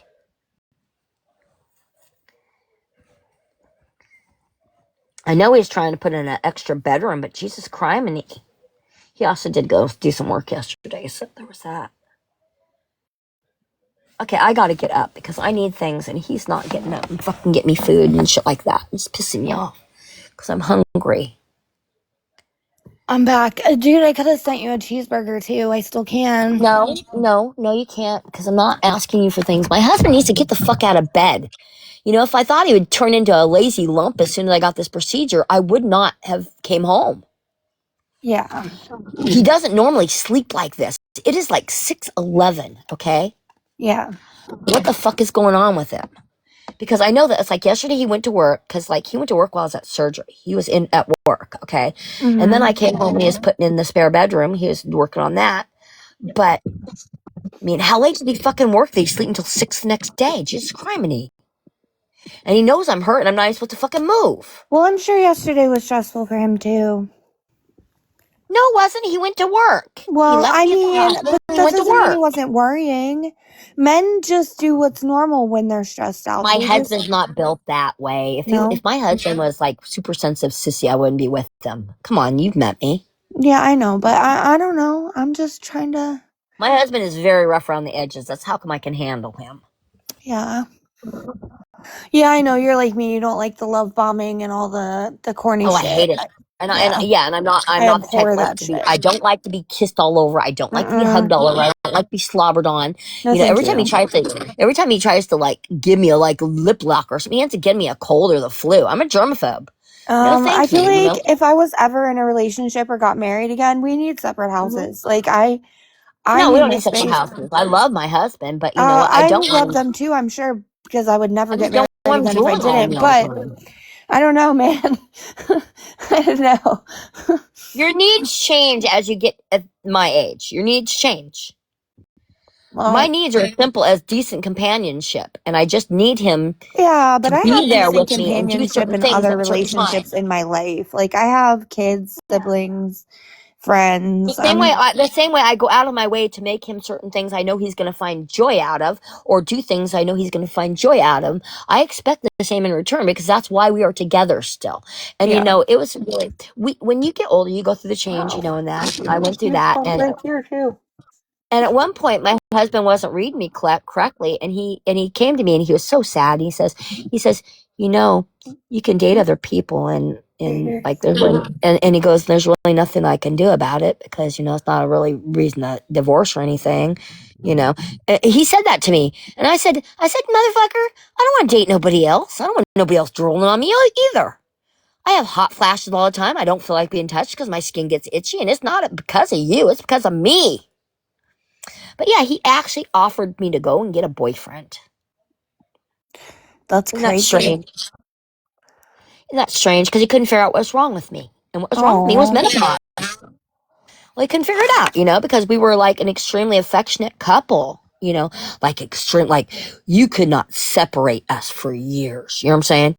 I know he's trying to put in an extra bedroom, but Jesus Christ, and he also did go do some work yesterday, so there was that. Okay, I gotta get up because I need things, and he's not getting up and fucking get me food and shit like that. It's pissing me off because I'm hungry. I'm back, dude. I could have sent you a cheeseburger too. I still can. No, you can't because I'm not asking you for things. My husband needs to get the fuck out of bed. You know, if I thought he would turn into a lazy lump as soon as I got this procedure, I would not have came home. Yeah. He doesn't normally sleep like this. It is like 6:11, okay? Yeah. What the fuck is going on with him? Because I know that it's like yesterday he went to work because like he went to work while I was at surgery. He was in at work, okay? Mm-hmm. And then I came home and he was putting in the spare bedroom. He was working on that. But I mean, how late did he fucking work that he sleep until 6 the next day? Jesus criminy. And he knows I'm hurt and I'm not even supposed to fucking move. Well, I'm sure yesterday was stressful for him too. No, it wasn't. He went to work. He Well, left I me at the mean, hospital but and that went to doesn't mean he work. wasn't worrying. Men just do what's normal when they're stressed out. My They husband's just not built that way. no. If my husband was like super sensitive sissy, I wouldn't be with him. Come on, you've met me. Yeah, I know, but I don't know. I'm just trying to. My husband is very rough around the edges. That's how come I can handle him. Yeah. Yeah, I know you're like me. You don't like the love bombing and all the corny Oh, I shit. hate it. And Yeah, and I'm I not the type abhor that likes that to be. shit. I don't like to be kissed all over. I don't like to be hugged Mm-mm. all over. I don't like to be slobbered on. No, You know, thank you. every time he tries to like give me a like lip lock or something, he has to give me a cold or the flu. I'm a germaphobe. No, I thank feel you. You like know. if I was ever in a relationship or got married again, we need separate Mhm. houses. Like I No, we need don't my need separate space. houses. I love my husband, but you know what? I I don't love want him. them too, I'm sure, because I would never I get just married don't want him again if I drooling on didn't. me all the But time. I don't know, man. I don't know. Your needs change as you get at my age. Your needs change. My Well, needs are as simple as decent companionship, and I just need him yeah, but to I be have there decent with me and do companionship certain in things other at certain times. relationships in my life. Like I have kids, siblings, friends. The same way I go out of my way to make him certain things I know he's going to find joy out of, or do things I know he's going to find joy out of. I expect the same in return because that's why we are together still. And you Yeah. know, it was really when you get older, you go through the change, you know, and that I went through that, Right here too. and at one point, my husband wasn't reading me correctly, and he came to me and he was so sad. He says, you know, you can date other people, and like there's really, and he goes, there's really nothing I can do about it because you know it's not a really reason to divorce or anything, you know. He said that to me, and I said, motherfucker, I don't want to date nobody else. I don't want nobody else drooling on me either. I have hot flashes all the time. I don't feel like being touched because my skin gets itchy, and it's not because of you. It's because of me. But yeah, he actually offered me to go and get a boyfriend. That's Isn't that crazy. strange? Isn't that strange? Because he couldn't figure out what's wrong with me. And what was wrong with me was Oh, menopause. Well, he couldn't figure it out, you know, because we were like an extremely affectionate couple, you know, like you could not separate us for years. You know what I'm saying?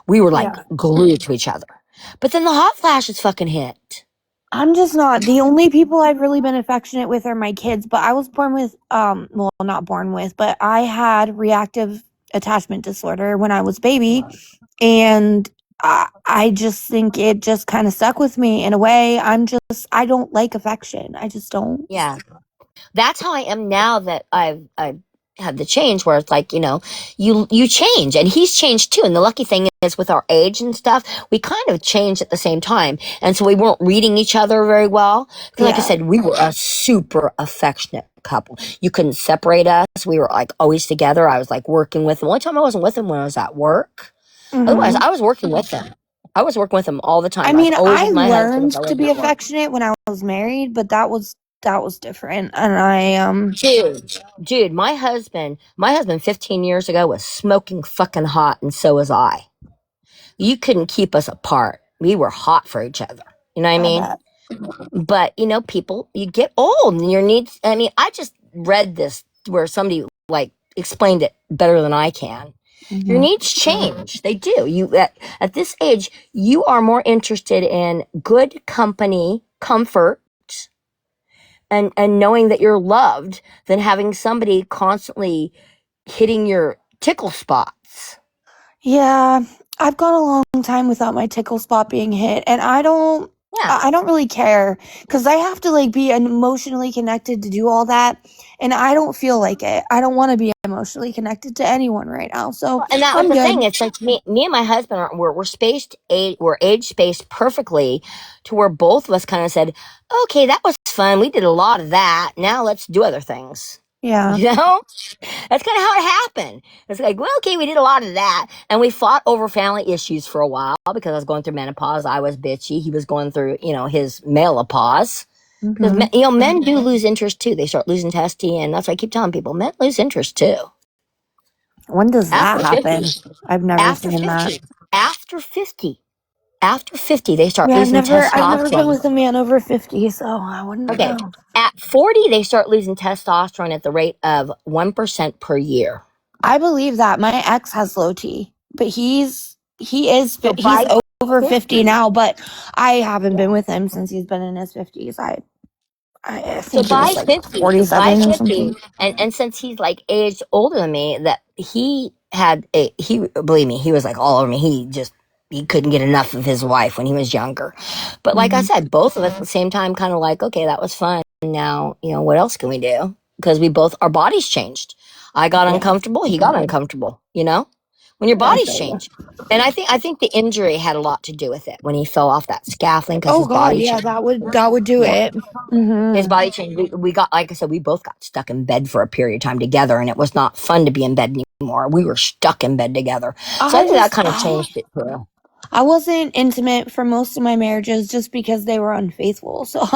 We were like yeah. glued to each other. But then the hot flashes fucking hit. I'm just not. The only people I've really been affectionate with are my kids, but I was born with well, not born with, but I had reactive attachment disorder when I was a baby, and I just think it just kind of stuck with me in a way. I don't like affection. I just don't. Yeah. That's how I am now that I've had the change where it's like, you know, you change and he's changed too. And the lucky thing is with our age and stuff, we kind of changed at the same time. And so we weren't reading each other very well. Because like I Yeah. said, we were a super affectionate couple. You couldn't separate us. We were like always together. I was like working with him. The only time I wasn't with him when I was at work. Otherwise, Hmm. I was working with him. I was working with him all the I time. I was mean, always I with my husband. learned I to wasn't be at work. affectionate when I was married, but that was different. And I Dude, my husband 15 years ago was smoking fucking hot, and so was I. You couldn't keep us apart. We were hot for each other. You know what I I mean? bet. But, you know, people, you get old and your needs. I mean, I just read this where somebody like explained it better than I can. Your Hmm. needs change. They do. At this age, you are more interested in good company, comfort, and knowing that you're loved than having somebody constantly hitting your tickle spots. Yeah, I've gone a long time without my tickle spot being hit, and Yeah. I don't really care because I have to like be emotionally connected to do all that, and I don't feel like it. I don't want to be emotionally connected to anyone right now, so And that was I'm the good. thing. It's like me and my husband we're spaced we're age spaced perfectly to where both of us kind of said, okay, that was fun. We did a lot of that. Now let's do other things. Yeah. You know? That's kind of how it happened. It's like, well, okay, we did a lot of that. And we fought over family issues for a while because I was going through menopause. I was bitchy. He was going through, you know, his menopause. Because, Hmm. you know, men do lose interest too. They start losing testy. And that's why I keep telling people men lose interest too. When does that After 50. happen? I've never After seen that. 50. After 50. After 50, they start Yeah, losing I've never been with testosterone. a man over 50, so I wouldn't Okay. know. At 40, they start losing testosterone at the rate of 1% per year. I believe that my ex has low T, but he's So by over 50 now, but I haven't been with him since he's been in his 50s. I So think he was by like 50, 47 or something. and since he's like aged older than me, that believe me, he was like all over me. He couldn't get enough of his wife when he was younger. But like I Mhm. said, both of us at the same time kind of like, okay, that was fun. Now, what else can we do? Because our bodies changed. I got Yeah. uncomfortable, he got uncomfortable. When your Yeah, I bodies feel you. change. And I think the injury had a lot to do with it when he fell off that scaffolding because Oh his God, body yeah, changed. that would do Yeah. it. His Hmm. body changed. We got, like I said, we both got stuck in bed for a period of time together, and it was not fun to be in bed anymore. We were stuck in bed together. So I I think that just kind of changed it too. I wasn't intimate for most of my marriages just because they were unfaithful. So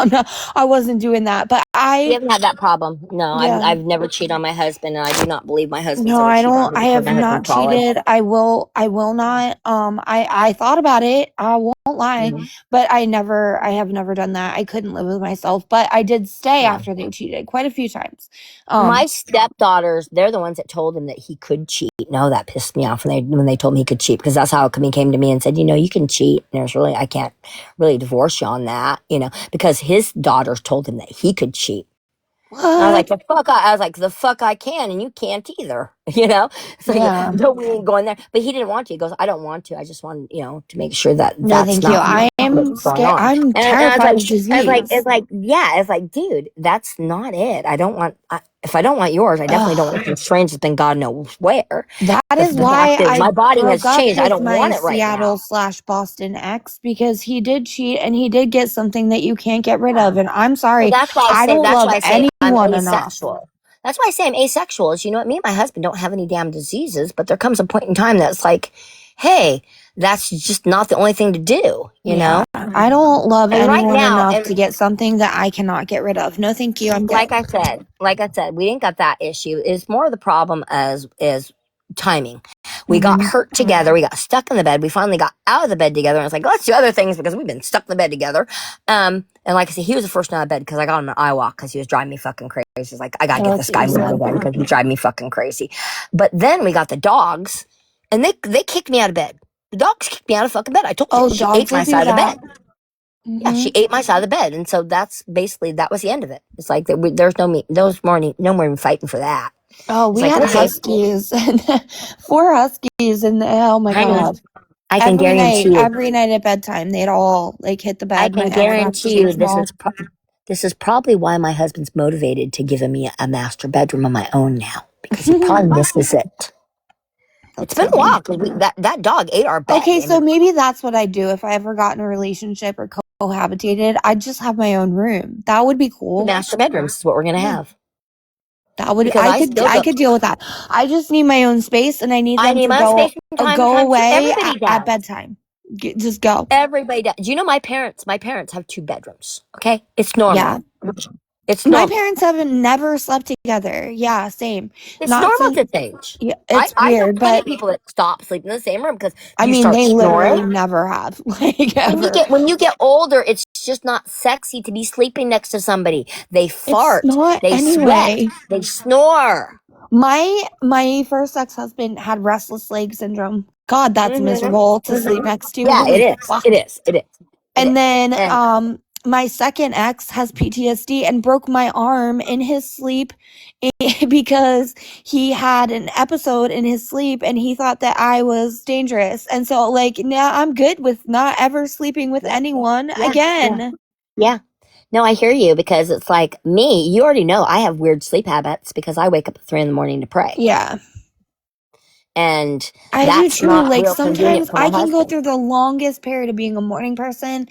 I wasn't doing that. But We haven't had that problem. No, yeah. I've never cheated on my husband, and I do not believe my husband's No, ever I cheated on don't. me I because have my not husband's solid. cheated. I will not. I thought about it. I won't lie, Mhm. but I have never done that. I couldn't live with myself, but I did stay Yeah. after they cheated quite a few times. My stepdaughters, they're the ones that told him that he could cheat. No, that pissed me off when they told me he could cheat because that's how he came to me and said, you can cheat. And I can't really divorce you on that, because his daughters told him that he could cheat. And I was like, What? the fuck I can, and you can't either. It's like, Yeah. no, we ain't going there. But he didn't want to. He goes, I don't want to. I just want, to make sure that No, that's thank you. not I am what's going scared. on. I'm And I was terrified like, of disease. yeah, it's like, dude, that's not it. I don't want, if I don't want yours, I definitely don't want Ugh. anything strange that's been God knows where. That The, is the fact why is, I my body broke has up changed. I with don't my want it right now. Seattle/Boston ex because he did cheat and he did get something that you can't get rid of. And I'm Well, sorry, that's why I I say don't that's love why I say I'm anyone enough. asexual. That's why I say I'm asexual. Is me and my husband don't have any damn diseases, but there comes a point in time that's like, hey, that's just not the only thing to do. Yeah, I don't love And right anyone now, enough and to get something that I cannot get rid of. No, thank you. I'm good. like I said, we didn't got that issue. It's more of the problem as is timing. We got Hmm. hurt together. We got stuck in the bed. We finally got out of the bed together. And it's like, let's do other things because we've been stuck in the bed together. And like I said, he was the first one out of bed because I got him an eye walk because he was driving me fucking crazy. He's like, I gotta Oh, get that's this what guy you moving said. again because he's driving me fucking crazy. But then we got the dogs, and they kicked me out of bed. The dogs kicked me out of fucking bed. I told you, Oh, she dogs ate will my do side of the that. bed. Yeah, Hmm. she ate my side of the bed, and so that was the end of it. It's like there's no more fighting for that. Oh, It's we like, had okay, huskies and four huskies, and oh my honey, God. I can guarantee you, Every night at bedtime, they'd all like hit the I bed. My can ex would have to guarantee chase you, them all. this is probably why my husband's motivated to giving me a master bedroom of my own now because he probably misses it. It's That's been a funny. while because that dog ate our bed. Okay, I so mean, maybe that's what I do if I ever got in a relationship or cohabitated. I'd just have my own room. That would be cool. master bedrooms is what we're gonna Yeah, have that would because I still I don't. could deal with that. I just need my own space, and I need I them need to my own space from time to go time too. away Everybody at does. bedtime. Just go. Everybody does. Do you know my parents? My parents have 2 bedrooms. Okay, it's Yeah. normal. It's My normal. parents haven't never slept together. Yeah, same. It's Not normal since. at this age. Yeah, I it's I know weird, plenty of but people that stop sleeping in the same room because I you mean, start they literally snoring. never have, like, When you ever. get older, it's just not sexy to be sleeping next to somebody. They It's fart, not they sweat, anyway. they snore. My first ex-husband had restless leg syndrome. God, that's Hmm. miserable to sleep Hmm. next to. Yeah, it Holy is. fuck. It is. It is. It And is. then And my second ex has PTSD and broke my arm in his sleep because he had an episode in his sleep and he thought that I was dangerous. And so like now I'm good with not ever sleeping with yeah, anyone yeah, yeah, again. yeah. No, I hear you because it's like me. You already know I have weird sleep habits because I wake up at 3 in the morning to pray, Yeah. and I do that's too. not Like real convenient sometimes for my I can go husband. through the longest period of being a morning person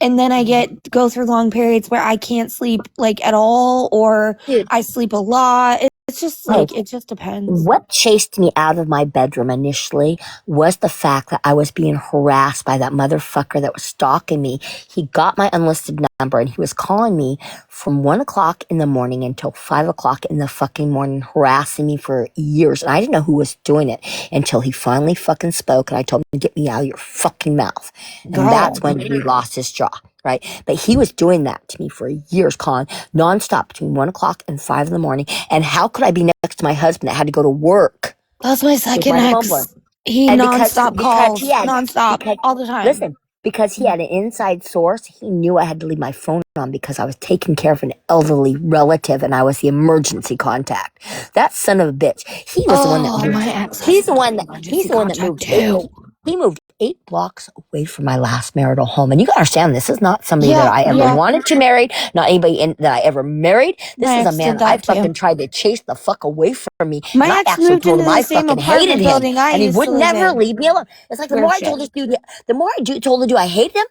and then I go through long periods where I can't sleep like at all or Dude, I sleep a lot. It's just hey, like it just depends. what chased me out of my bedroom initially was the fact that I was being harassed by that motherfucker that was stalking me. He got my unlisted number and he was calling me from 1 o'clock in the morning until 5 o'clock in the fucking morning, harassing me for years. And I didn't know who was doing it until he finally fucking spoke and I told him to get me out of your fucking mouth. And that's God. when he lost his jaw. Right. But he was doing that to me for years, calling nonstop between 1 o'clock and 5 in the morning. And how could I be next to my husband that had to go to work That's my with second my phone boy? ex. He And nonstop calls, he had nonstop, all the time. listen, because he had an inside source, he knew I had to leave my phone on because I was taking care of an elderly relative and I was the emergency contact. That son of a bitch. He was the one that moved. My ex. He's the one that emergency moved too. he moved 8 blocks away from my last marital home. And you gotta understand, this is not somebody that I ever wanted to marry, not anybody that I ever married. This My is a ex man did that I too. fucking tried to chase the fuck away from me. My and I ex actually moved told into him the I same fucking hated apartment him. building I And he used would to live never in. leave me alone. It's like the Weird more I shit. told this dude, the more I told the dude I hated him,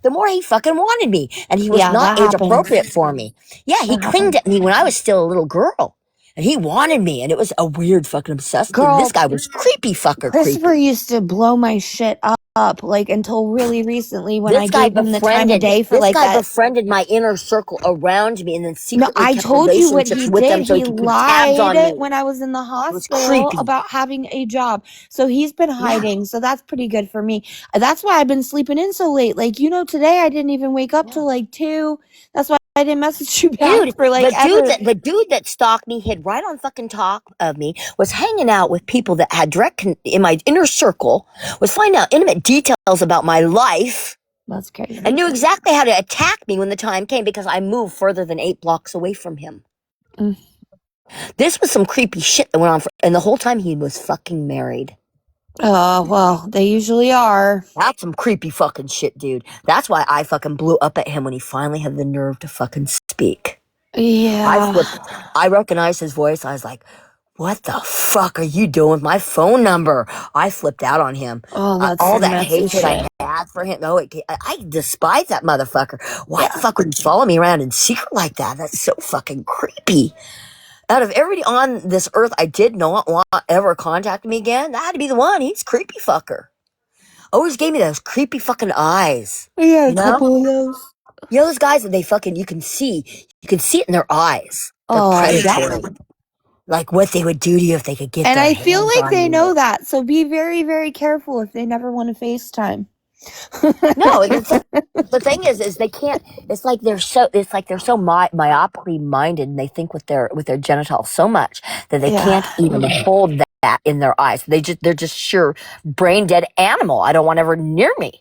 the more he fucking wanted me. And he was Yeah, not that age happens. appropriate for me. Yeah, he That clinged happens. at me when I was still a little girl. And he wanted me, and it was a weird fucking obsessed. Girl, This guy was creepy fucker Christopher creepy. used to blow my shit up, like, until really recently when I This guy gave him the time of day for like that. befriended my inner circle around me, and then No, secretly I kept told you what relationships he with did. them so he He could keep tabs on lied me. when I was in the It was hospital creepy. about having a job. So he's been Yeah. hiding. So that's pretty good for me. That's why I've been sleeping in so late. Like, today I didn't even wake up till like 2. That's why I didn't message you back Dude, for like the dude that stalked me, hid right on fucking top of me, was hanging out with people that had in my inner circle, was finding out intimate details about my life, That's crazy. and knew exactly how to attack me when the time came because I moved further than 8 blocks away from him. Mm. This was some creepy shit that went on, and the whole time he was fucking married. Oh, well, they usually are. That's some creepy fucking shit, dude. That's why I fucking blew up at him when he finally had the nerve to fucking speak. Yeah. I recognized his voice. I was like, what the fuck are you doing with my phone number? I flipped out on him. Oh, that's all some that messy hatred I shit. had for him. No, I despise that motherfucker. Why the fuck would he follow me around in secret like that? That's so fucking creepy. Out of everybody on this earth I did not want ever contacting me again, that had to be the one. He's creepy fucker. Always gave me those creepy fucking eyes. Yeah, You know? couple of those. You know those guys that they fucking, you can see it in their eyes. They're predatory. Yeah. Like what they would do to you if they could get And their I feel hands like on they you. know that. So be very, very careful if they never want to FaceTime. No, the thing is they can't. It's like they're so myopically minded, and they think with their genitals so much that they can't even hold that in their eyes. They're just sure brain dead animal. I don't want ever near me.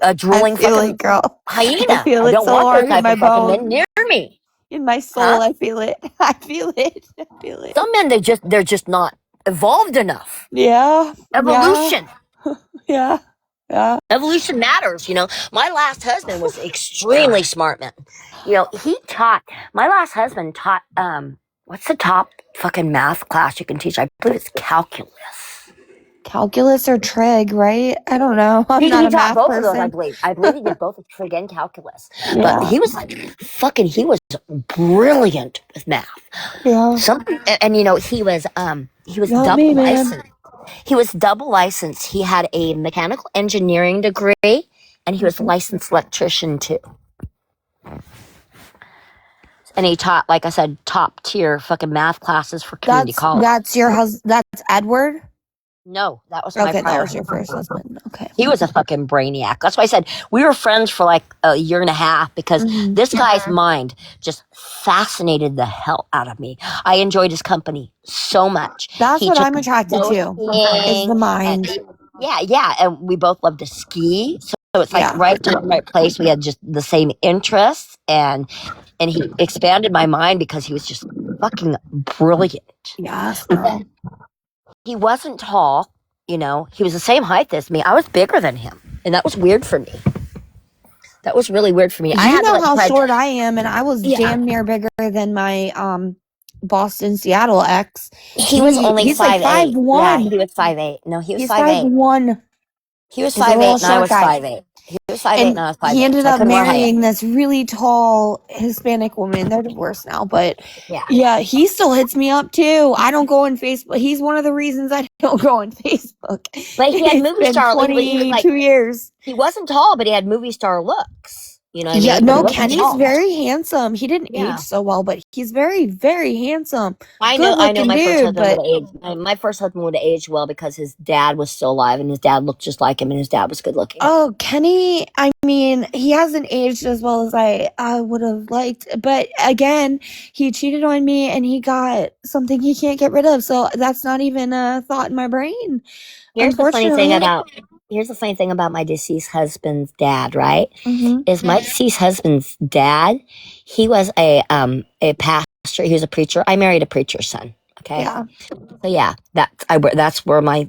A drooling fucking girl. hyena. I feel I it don't so want hard those in type my of fucking bones. men near me. In my soul, Huh? I feel it. I feel it. I feel it. Some men they're just not evolved enough. Yeah. Evolution. Yeah. Yeah. Evolution matters, My last husband was extremely smart man. My last husband taught, what's the top fucking math class you can teach? I believe it's calculus. Calculus or trig, right? I don't know. I'm He not a taught math both person. of those, I believe. I believe he did both trig and calculus. Yeah. But he was he was brilliant with math. Yeah. He was Not double me, man. licensed. He was double licensed. He had a mechanical engineering degree, and he was a licensed electrician too. And he taught, like I said, top tier fucking math classes for community college. That's your husband. That's Edward. No, that was my prior. That was your first husband. Okay. He was a fucking brainiac. That's why I said we were friends for like a year and a half because this guy's mind just fascinated the hell out of me. I enjoyed his company so much. That's what I'm attracted to, is the mind. Yeah. And we both love to ski. So it's like right to the right place. We had just the same interests and he expanded my mind because he was just fucking brilliant. Yes. He wasn't tall, he was the same height as me. I was bigger than him, and that was weird for me. That was really weird for me. You know how short I am, and I was damn near bigger than my Boston Seattle ex. He was only he's 5'8". like 5'1". Yeah, he was 5'8". No, he was 5'8". 5'1". He was 5'8", and I was 5'8". He was 5'8", and I was 5'8". He ended up marrying this really tall Hispanic woman. They're divorced now, but yeah, he still hits me up too. I don't go on Facebook. He's one of the reasons I don't go on Facebook. But he had movie star 22 years. He wasn't tall, but he had movie star looks. You know what I Yeah, mean? But he no, wasn't Kenny's tall. very handsome. He didn't age Yeah. so well, but he's very, very handsome. I Good know looking my first dude, husband would but have aged. My first husband would have aged well because his dad was still alive and his dad looked just like him and his dad was good looking. oh, Kenny, I mean, he hasn't aged as well as I would have liked. But again, he cheated on me and he got something he can't get rid of. So that's not even a thought in my brain. Here's the funny thing Unfortunately. about my deceased husband's dad, right? Mm-hmm. Is my deceased husband's dad, he was a pastor, he was a preacher. I married a preacher's son. Okay. Yeah. So yeah, that's where my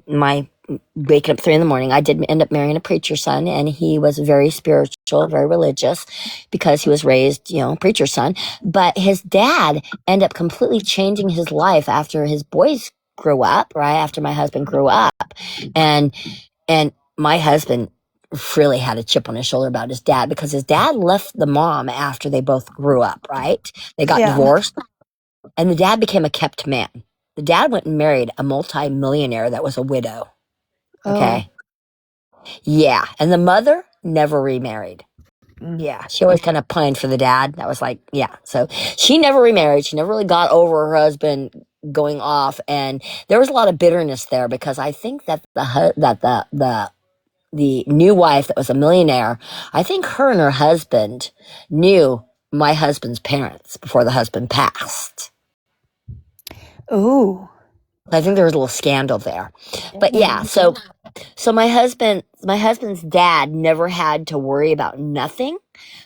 waking up 3 a.m. I did end up marrying a preacher's son, and he was very spiritual, very religious, because he was raised, preacher's son. But his dad ended up completely changing his life after his boys grew up, right after my husband grew up, and my husband really had a chip on his shoulder about his dad because his dad left the mom after they both grew up, right? They got Yeah. divorced, and the dad became a kept man. The dad went and married a multi-millionaire that was a widow. Okay. Yeah. And the mother never remarried. Mm. Yeah. She always kind of pined for the dad. That was like, yeah. So she never remarried. She never really got over her husband going off. And there was a lot of bitterness there because I think that the new wife that was a millionaire, I think her and her husband knew my husband's parents before the husband passed. Oh. I think there was a little scandal there. But yeah, so my husband's dad never had to worry about nothing,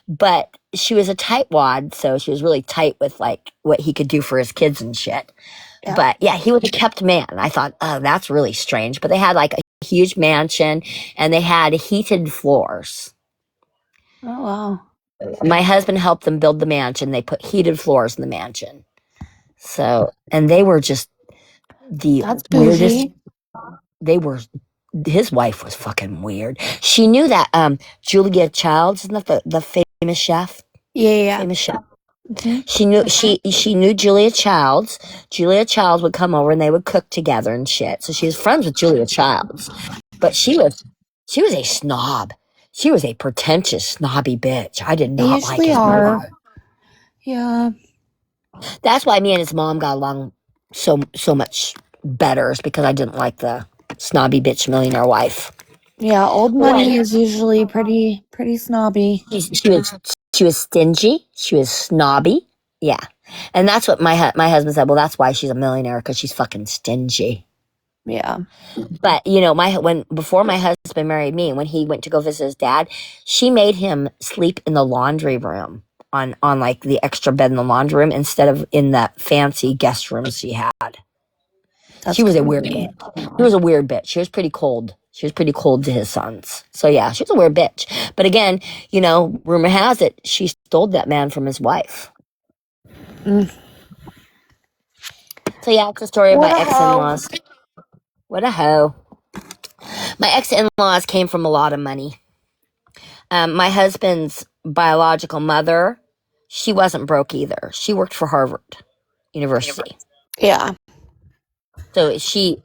but she was a tightwad, so she was really tight with like what he could do for his kids and shit. Yeah. But yeah, he was a kept man. I thought, oh, that's really strange. But they had like a huge mansion and they had heated floors. Oh, wow. My husband helped them build the mansion. They put heated floors in the mansion. So, and they were just the That's weirdest. bougie. They were, his wife was fucking weird. She knew that Julia Childs, isn't that the famous chef? Yeah. Famous chef. Mm-hmm. She knew Julia Childs. Julia Childs would come over and they would cook together and shit. So she was friends with Julia Childs. But she was a snob. She was a pretentious, snobby bitch. I did They not like usually his are. mom. Yeah. That's why me and his mom got along so much better, is because I didn't like the snobby bitch millionaire wife. Yeah, old money is usually pretty snobby. She was stingy. She was snobby. Yeah, and that's what my husband said. Well, that's why she's a millionaire, because she's fucking stingy. Yeah. But before my husband married me, when he went to go visit his dad, she made him sleep in the laundry room on like the extra bed in the laundry room instead of in the fancy guest rooms she had. That's She was a weird creepy. bitch. She was a weird bitch. She was pretty cold. She was pretty cold to his sons. So yeah, she was a weird bitch. But again, rumor has it she stole that man from his wife. Mm. So yeah, it's a story of What my a ex-in-laws. What a hoe. My ex-in-laws came from a lot of money. My husband's biological mother, she wasn't broke either. She worked for Harvard University. Yeah. So she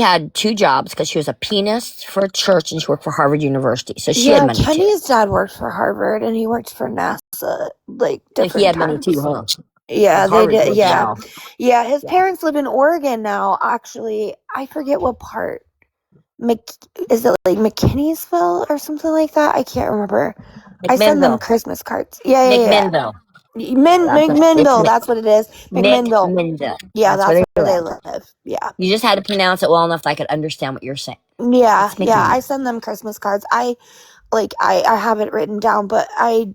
had 2 jobs because she was a pianist for a church and she worked for Harvard University. So she had money too. Kenny's dad worked for Harvard and he worked for NASA, like different So he had times. money too, huh? Yeah, they Harvard did. did Yeah. well. Yeah, his parents live in Oregon now, actually. I forget what part. Is it like McKinney'sville or something like that? I can't remember. I send them McMinnville. Christmas cards. Yeah. McMinnville. McMinnville, that's what it is. McMinnville. McMinnville. Yeah, that's where where they they live. live. Yeah. You just had to pronounce it well enough that I could understand what you're saying. Yeah, It's yeah. I McMinnville. send them Christmas cards. I have it written down, but I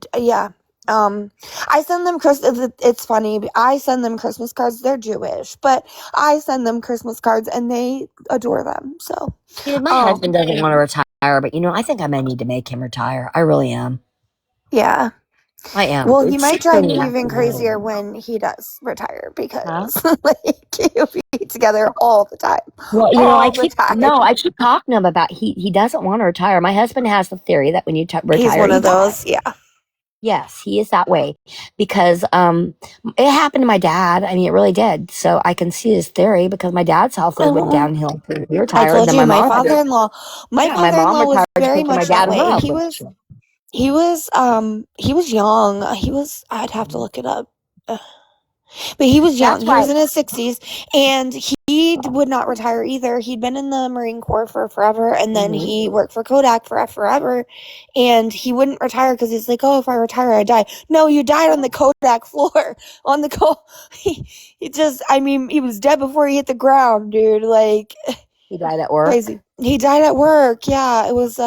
send them it's funny. I send them Christmas cards. They're Jewish, but I send them Christmas cards and they adore them. So, My husband doesn't want to retire, but I think I may need to make him retire. I really am. yeah. I am. Well, he It's might drive me 16 even years. crazier when he does retire because Huh? you'll be together all the time. Well, All the time. I keep talking to him about he doesn't want to retire. My husband has the theory that when you retire, He's one you of those. Yeah. Yes, he is that way because it happened to my dad. I mean, it really did. So I can see his theory because my dad's health went downhill. He retired. I told then you, my mom father-in-law my mom was retired to very take care of my much dad that and her way. health He went was, down. He was young. I'd have to look it up. But he was young. That's He was right. in his 60s, and he would not retire either. He'd been in the Marine Corps for forever, and then he worked for Kodak for forever, and he wouldn't retire because he's like, oh, if I retire, I die. No, you died on the Kodak floor. On the he just, I mean, he was dead before he hit the ground, dude. Like, He died at work. crazy. He died at work. Yeah, it was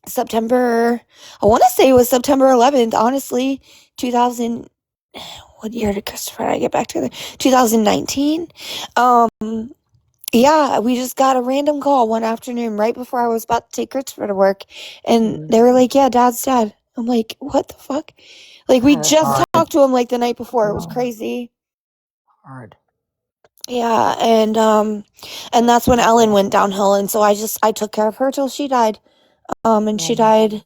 September. I want to say it was September 11th. Honestly, 2000. What year did Christopher and I get back together? 2019. Yeah, we just got a random call one afternoon right before I was about to take Christopher to work, and they were like, "Yeah, Dad's dead." I'm like, "What the fuck?" Like, we just talked to him like the night before. It was crazy. Hard. Yeah, and that's when Ellen went downhill, and so I took care of her till she died. And she died.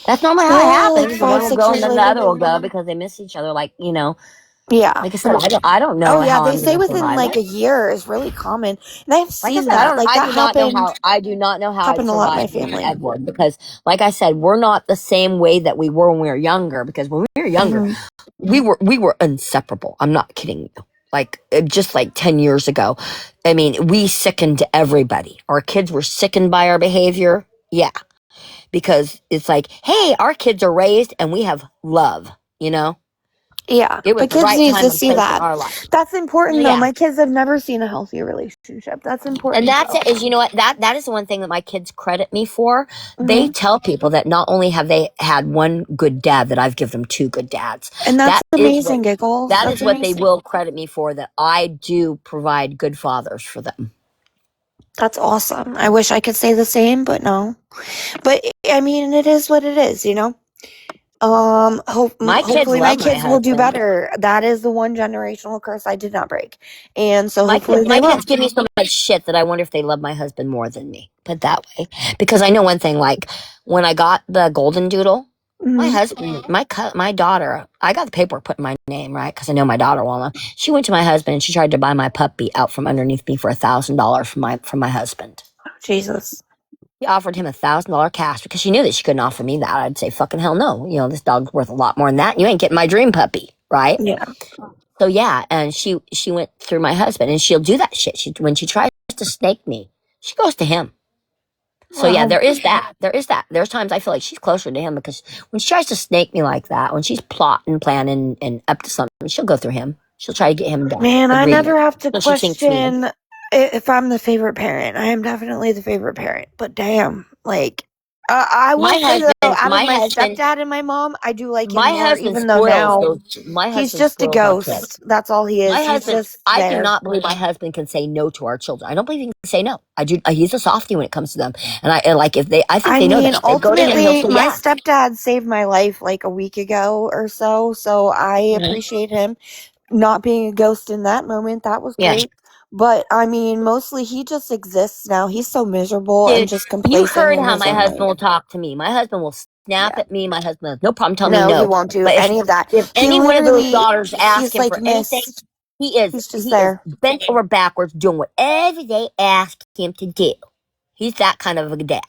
That's normally how it happens. Like The one 5, will 6 go years and then the later. other will go because they miss each other. Like, you know, Yeah. like I said, I don't know Oh yeah, how they I'm say going to within survive like it. a year is really common, and I've Like I seen said, that. Like that happened. I do not know how I'd Happened a lot in my survive with family. Edward because, like I said, we're not the same way that we were when we were younger. Because when we were younger, we were inseparable. I'm not kidding you. Like just like 10 years ago, I mean, we sickened everybody. Our kids were sickened by our behavior. Yeah, because it's like, hey, our kids are raised and we have love. You know, Yeah, it was but the kids right need time to and see place in that. our life. That's important though. Yeah. My kids have never seen a healthy relationship. That's And important that's though. it. Is you know what that is the one thing that my kids credit me for. They hmm tell people that not only have they had one good dad, that I've given them two good dads. And that's That is amazing, Giggles. that That's is what they amazing. will credit me for. That I do provide good fathers for them. That's awesome. I wish I could say the same, but no. But I mean, it is what it is, you know. My kids Hopefully my love my kids will do husband. better. That is the one generational curse I did not break, and so hopefully My they will. kids give me so much shit that I wonder if they love my husband more than me. Put it that way, because I know one thing. Like when I got the golden doodle, my Mhm. husband, my daughter, I got the paperwork put in my name, right? Because I know my daughter well enough. She went to my husband and she tried to buy my puppy out from underneath me for $1,000 from my husband. Jesus. She offered him $1,000 cash because she knew that she couldn't offer me that. I'd say fucking hell no. You know this dog's worth a lot more than that. You ain't getting my dream puppy, right? Yeah. So yeah, and she went through my husband, and she'll do that shit. When she tries to snake me, she goes to him. So yeah, Wow. there is that. There is that. There's times I feel like she's closer to him because when she tries to snake me like that, when she's plotting, planning, and up to something, she'll go through him. She'll try to get him to Man, I agree never have to so she thinks me. question if I'm the favorite parent. I am definitely the favorite parent. But damn, like, I will say though, out of my stepdad and my mom, I do like him My more, husband even though spoils now those. My he's husband just a spoils our kids. ghost. That's all he is. My He's husband, just I there. cannot believe my husband can say no to our children. I don't believe he can say no. I do. He's a softie when it comes to them, and like if they, I think I they know mean, that. If they go to him, he'll ultimately, say my yes. stepdad saved my life like a week ago or so, so I appreciate him not being a ghost in that moment. That was Yeah. great. But I mean, mostly he just exists now. He's so miserable and Dude, just you complacent heard in how his my own husband mind. will talk to me. My husband will snap Yeah. at me. My husband has no problem telling me No, he no. won't do But any of that. if He any one of those literally, daughters ask he's him like for anything, missed. He's just he is there. bent over backwards doing whatever they ask him to do. He's that kind of a dad.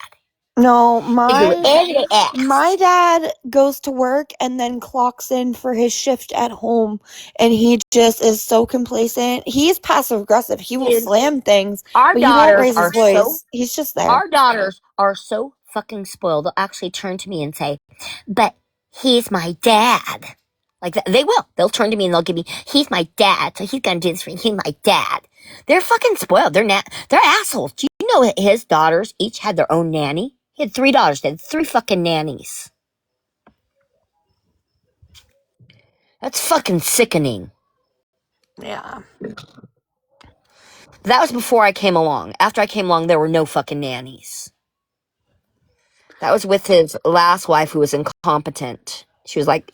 No, He do whatever they my ask. dad goes to work and then clocks in for his shift at home, and he just is so complacent. He's passive aggressive. He will Dude, slam things, our but he won't daughters raise his are so voice. He's just there. our daughters are so fucking spoiled. They'll actually turn to me and say, "But he's my dad." Like that, they will. They'll turn to me and they'll give me, "He's my dad, so he's gonna do this for me. He's my dad." They're fucking spoiled. They're assholes. Do you know that his daughters each had their own nanny? He had three daughters. They had three fucking nannies. That's fucking sickening. Yeah. That was before I came along. After I came along, there were no fucking nannies. That was with his last wife, who was incompetent. She was like,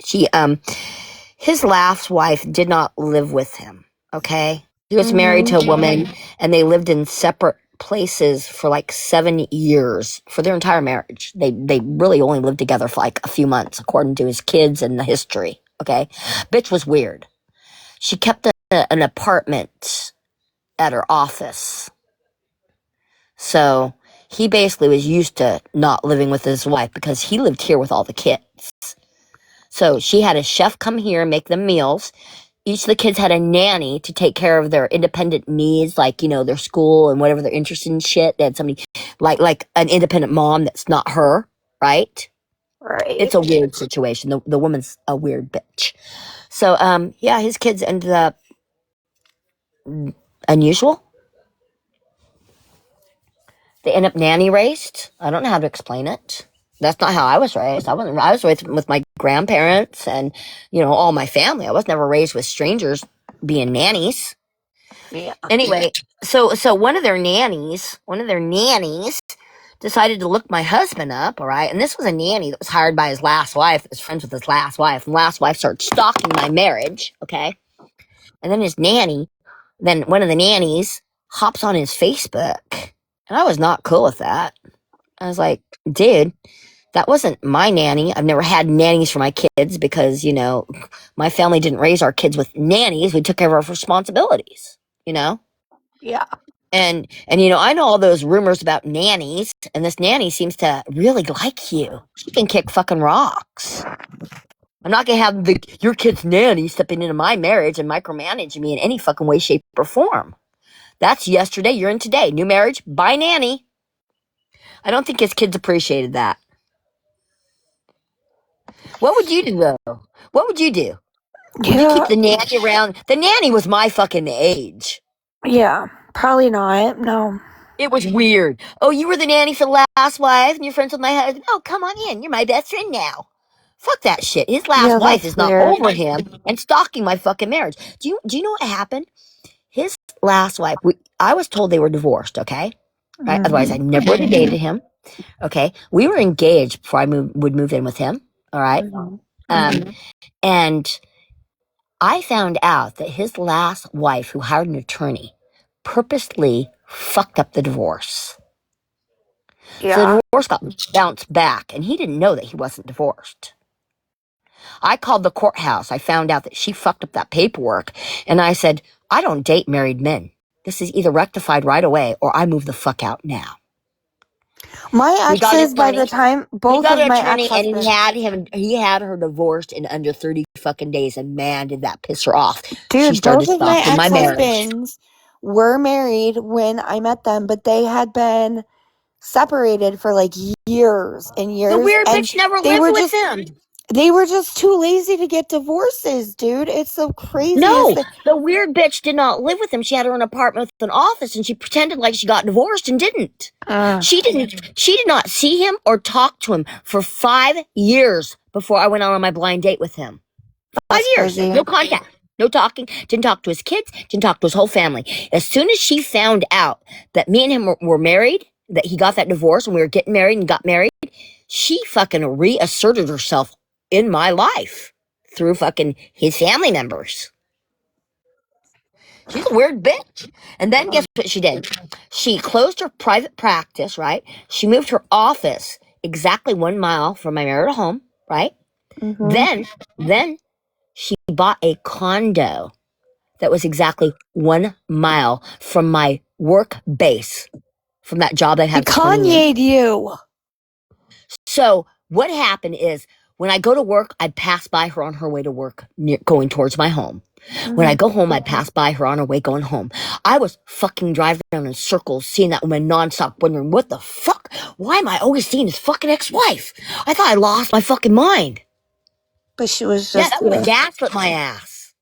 his last wife did not live with him, okay? He was married to a woman, and they lived in separate places for like 7 years for their entire marriage. They really only lived together for like a few months, according to his kids and the history, okay? Bitch was weird. She kept an apartment at her office. So he basically was used to not living with his wife because he lived here with all the kids. So she had a chef come here and make them meals. Each of the kids had a nanny to take care of their independent needs, like, you know, their school and whatever they're interested in shit. They had somebody like an independent mom that's not her, right? Right. It's a weird situation. The woman's a weird bitch. So, yeah, his kids ended up unusual. They end up nanny raised. I don't know how to explain it. That's not how I was raised. I was raised with my grandparents and, you know, all my family. I was never raised with strangers being nannies. Yeah. Anyway, so one of their nannies decided to look my husband up, all right? And this was a nanny that was hired by his last wife, that was friends with his last wife. And last wife started stalking my marriage, okay? And then one of the nannies hops on his Facebook. And I was not cool with that. I was like, dude, that wasn't my nanny. I've never had nannies for my kids because, you know, my family didn't raise our kids with nannies. We took care of our responsibilities, you know? Yeah. And you know, I know all those rumors about nannies, and this nanny seems to really like you. She can kick fucking rocks. I'm not gonna have your kid's nanny stepping into my marriage and micromanaging me in any fucking way, shape, or form. That's yesterday, you're in today. New marriage, bye nanny. I don't think his kids appreciated that. What would you do, though? What would you do? Would you Yeah. keep the nanny around? The nanny was my fucking age. Yeah. Probably not. No. It was weird. Oh, you were the nanny for the last wife and you're friends with my husband? Oh, come on in. You're my best friend now. Fuck that shit. His last Yeah, wife that's is not weird. over him and stalking my fucking marriage. Do you know what happened? His last wife, I was told they were divorced, okay? Right? Mhm. Otherwise, I never would have dated him. Okay? We were engaged before I would move in with him. All right? And I found out that his last wife, who hired an attorney, purposely fucked up the divorce. So the Yeah. divorce got bounced back, and he didn't know that he wasn't divorced. I called the courthouse. I found out that she fucked up that paperwork, and I said, I don't date married men. This is either rectified right away, or I move the fuck out now. My exes, by the time He both got of an my attorney, and ex-husbands, he had her divorced in under 30 fucking days, and man, did that piss her off. She dude, started both of my stalking my marriage. ex-husbands were married when I met them, but they had been separated for like years and years. The weird and bitch never they lived were with just him. they were just too lazy to get divorces, dude. It's the craziest No, thing. the weird bitch did not live with him. She had her own apartment with an office, and she pretended like she got divorced and didn't. She did not see him or talk to him for 5 years before I went on my blind date with him. 5 That's years, crazy. no contact, no talking, didn't talk to his kids, didn't talk to his whole family. As soon as she found out that me and him were married, that he got that divorce and we were getting married and got married, she fucking reasserted herself in my life through fucking his family members. She's a weird bitch. And then guess what she did? She closed her private practice, right? She moved her office exactly 1 mile from my marital home, right? Mhm. Then she bought a condo that was exactly 1 mile from my work base, from that job I She had for 20 years. Kanye'd you. So what happened is when I go to work, I'd pass by her on her way to work, going towards my home. When I go home, I'd pass by her on her way going home. I was fucking driving around in circles, seeing that woman nonstop, wondering, what the fuck? Why am I always seeing his fucking ex-wife? I thought I lost my fucking mind. But she was Yeah, just that would gaslit my ass.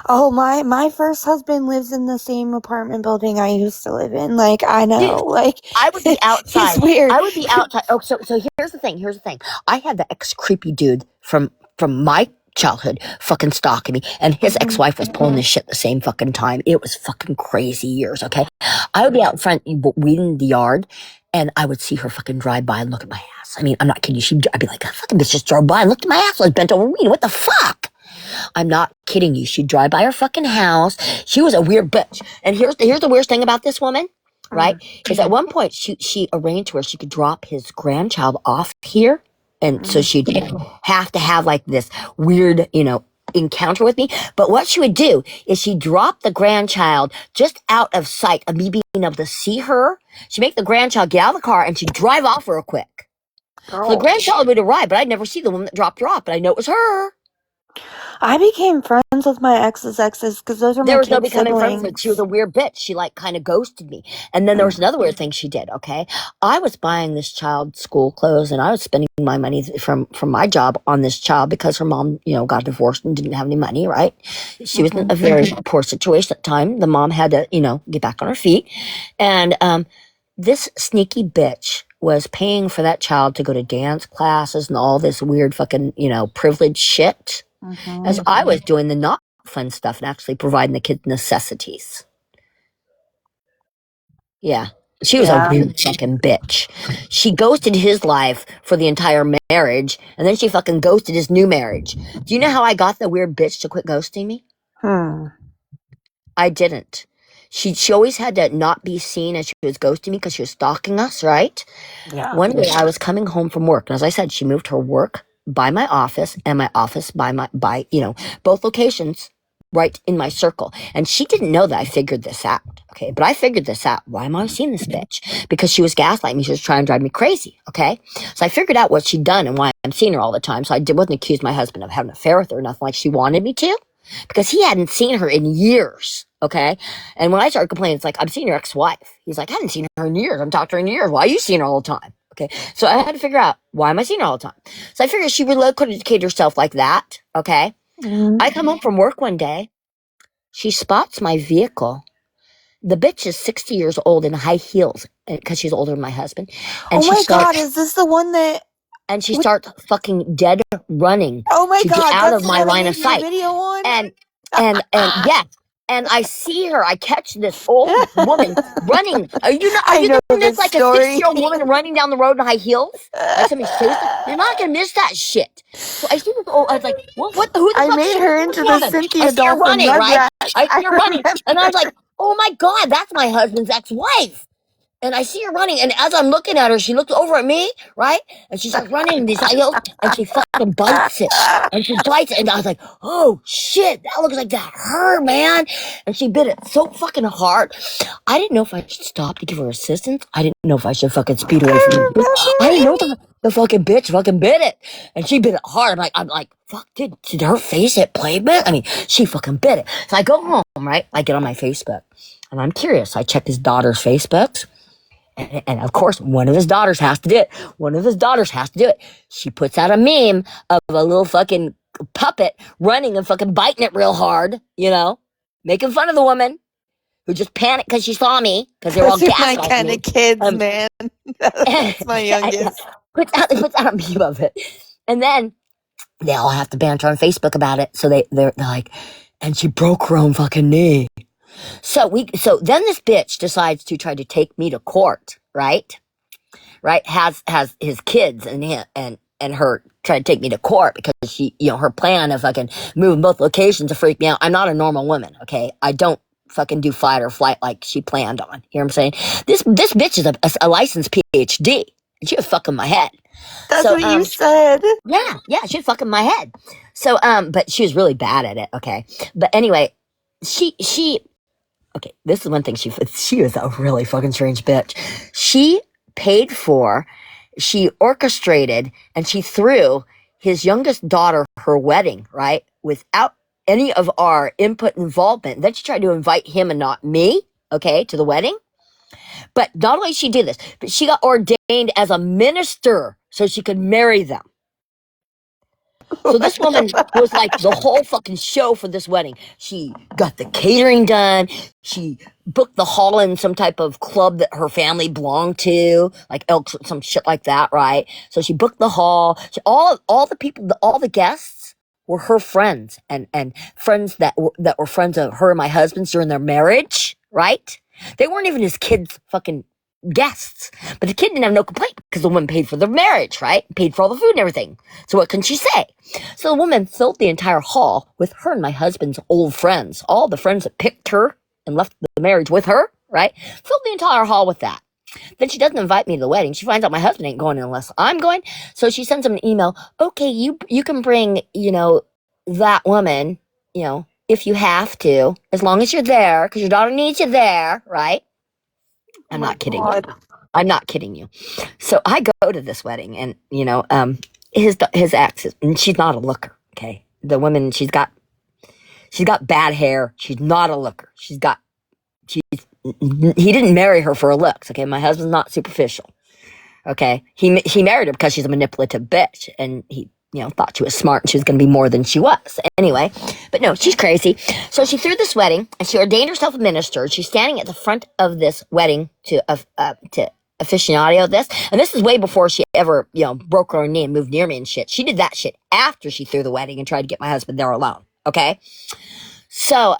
Oh, my first husband lives in the same apartment building I used to live in. Like, I know. Dude, Like, I would be outside. He's weird. I would be outside. Oh, so here's the thing. I had the ex-creepy dude from my childhood fucking stalking me, and his ex-wife was pulling this shit at the same fucking time. It was fucking crazy years, okay? I would be out in front weeding the yard, and I would see her fucking drive by and look at my ass. I mean, I'm not kidding you. I'd be like, that fucking bitch just drove by and looked at my ass. I was bent over weeding. What the fuck? I'm not kidding you. She'd drive by her fucking house. She was a weird bitch. And here's the weirdest thing about this woman, right? Is at one point she arranged where she could drop his grandchild off here. And so she'd have to have like this weird, encounter with me. But what she would do is she drop the grandchild just out of sight of me being able to see her. She'd make the grandchild get out of the car and she'd drive off real quick. So the grandchild would arrive, but I'd never see the woman that dropped her off, but I know it was her. I became friends with my ex's because those are my There was no kids' becoming friends with. siblings. She was a weird bitch. She like kind of ghosted me. And then there was another weird thing she did. Okay, I was buying this child school clothes, and I was spending my money from my job on this child because her mom, got divorced and didn't have any money. Right? She was in a very poor situation at the time. The mom had to, get back on her feet, and this sneaky bitch was paying for that child to go to dance classes and all this weird fucking, privileged shit. As I was doing the not fun stuff and actually providing the kids necessities. Yeah. She was a weird fucking bitch. She ghosted his life for the entire marriage, and then she fucking ghosted his new marriage. Do you know how I got the weird bitch to quit ghosting me? I didn't. She always had to not be seen as she was ghosting me because she was stalking us, right? Yeah. One day I was coming home from work, and as I said, she moved her work by my office and my office by both locations right in my circle. And she didn't know that I figured this out. Okay. But I figured this out. Why am I seeing this bitch? Because she was gaslighting me. She was trying to drive me crazy. Okay. So I figured out what she'd done and why I'm seeing her all the time. So I wasn't accused my husband of having an affair with her or nothing like she wanted me to, because he hadn't seen her in years. Okay. And when I started complaining, it's like, I'm seeing your ex-wife. He's like, I haven't seen her in years. I'm talking to her in years. Why are you seeing her all the time? Okay. So I had to figure out, why am I seeing her all the time? So I figured she relocated herself like that. Okay. I come home from work one day. She spots my vehicle. The bitch is 60 years old in high heels because she's older than my husband. And God, is this the one that... And she starts fucking dead running to get out of my line of sight. Video on? And yeah. And I see her. I catch this old woman running. Are you gonna miss like a 60-year-old woman running down the road in high heels? Like somebody's chasing? You're not gonna miss that shit. So I see this old. I was like, who the fuck? I made her into the Cynthia Dolphin running, right? I see her running, remember. and I was like, oh my god, that's my husband's ex-wife. And I see her running, and as I'm looking at her, she looks over at me, right? And she's like running in these high heels, and she fucking bites it. And she bites it, and I was like, oh shit, that looks like that hurt, man. And she bit it so fucking hard. I didn't know if I should stop to give her assistance. I didn't know if I should fucking speed away from her. I didn't know the fucking bitch fucking bit it. And she bit it hard. I'm like, fuck, did her face hit pavement? I mean, she fucking bit it. So I go home, right? I get on my Facebook, and I'm curious. I check his daughter's Facebooks. And of course, one of his daughters has to do it. She puts out a meme of a little fucking puppet running and fucking biting it real hard, making fun of the woman who just panicked because she saw me because they were all gaslighting my kind me. of kids, man. That's my youngest. Puts out a meme of it. And then they all have to banter on Facebook about it. So they're like, and she broke her own fucking knee. So then this bitch decides to try to take me to court, right? Right? Has his kids and her try to take me to court because she, her plan of fucking moving both locations to freak me out. I'm not a normal woman, okay? I don't fucking do fight or flight like she planned on. You know what I'm saying? This bitch is a licensed PhD. She was fucking my head. That's what you said. Yeah, she was fucking my head. So, but she was really bad at it, okay? But anyway, okay, this is one thing she was a really fucking strange bitch. She orchestrated, and she threw his youngest daughter her wedding, right? Without any of our input and involvement. Then she tried to invite him and not me, okay, to the wedding. But not only did she do this, but she got ordained as a minister so she could marry them. So this woman was like the whole fucking show for this wedding. She got the catering done. She booked the hall in some type of club that her family belonged to, like Elks, some shit like that, right? So she booked the hall. All the people, all the guests were her friends and friends that were friends of her and my husband's during their marriage, right? They weren't even his kids' fucking guests. But the kid didn't have no complaint because the woman paid for the marriage, right? Paid for all the food and everything. So what can she say? So the woman filled the entire hall with her and my husband's old friends. All the friends that picked her and left the marriage with her, right? Filled the entire hall with that. Then she doesn't invite me to the wedding. She finds out my husband ain't going unless I'm going. So she sends him an email. Okay, you can bring, that woman, if you have to, as long as you're there, because your daughter needs you there, right? I'm not kidding you. I'm not kidding you. So I go to this wedding, and his ex, and she's not a looker. Okay, the woman, she's got bad hair. She's not a looker. He didn't marry her for her looks. Okay, my husband's not superficial. Okay, he married her because she's a manipulative bitch, and he thought she was smart and she was going to be more than she was. Anyway, but no, she's crazy. So she threw this wedding, and she ordained herself a minister. She's standing at the front of this wedding to aficionado this, and this is way before she ever broke her knee and moved near me and shit. She did that shit after she threw the wedding and tried to get my husband there alone. Okay, so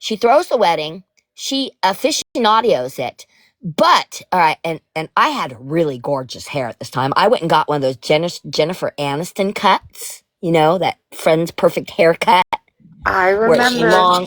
she throws the wedding, she aficionados it. But, all right, and I had really gorgeous hair at this time. I went and got one of those Jennifer Aniston cuts, that Friend's perfect haircut. I remember.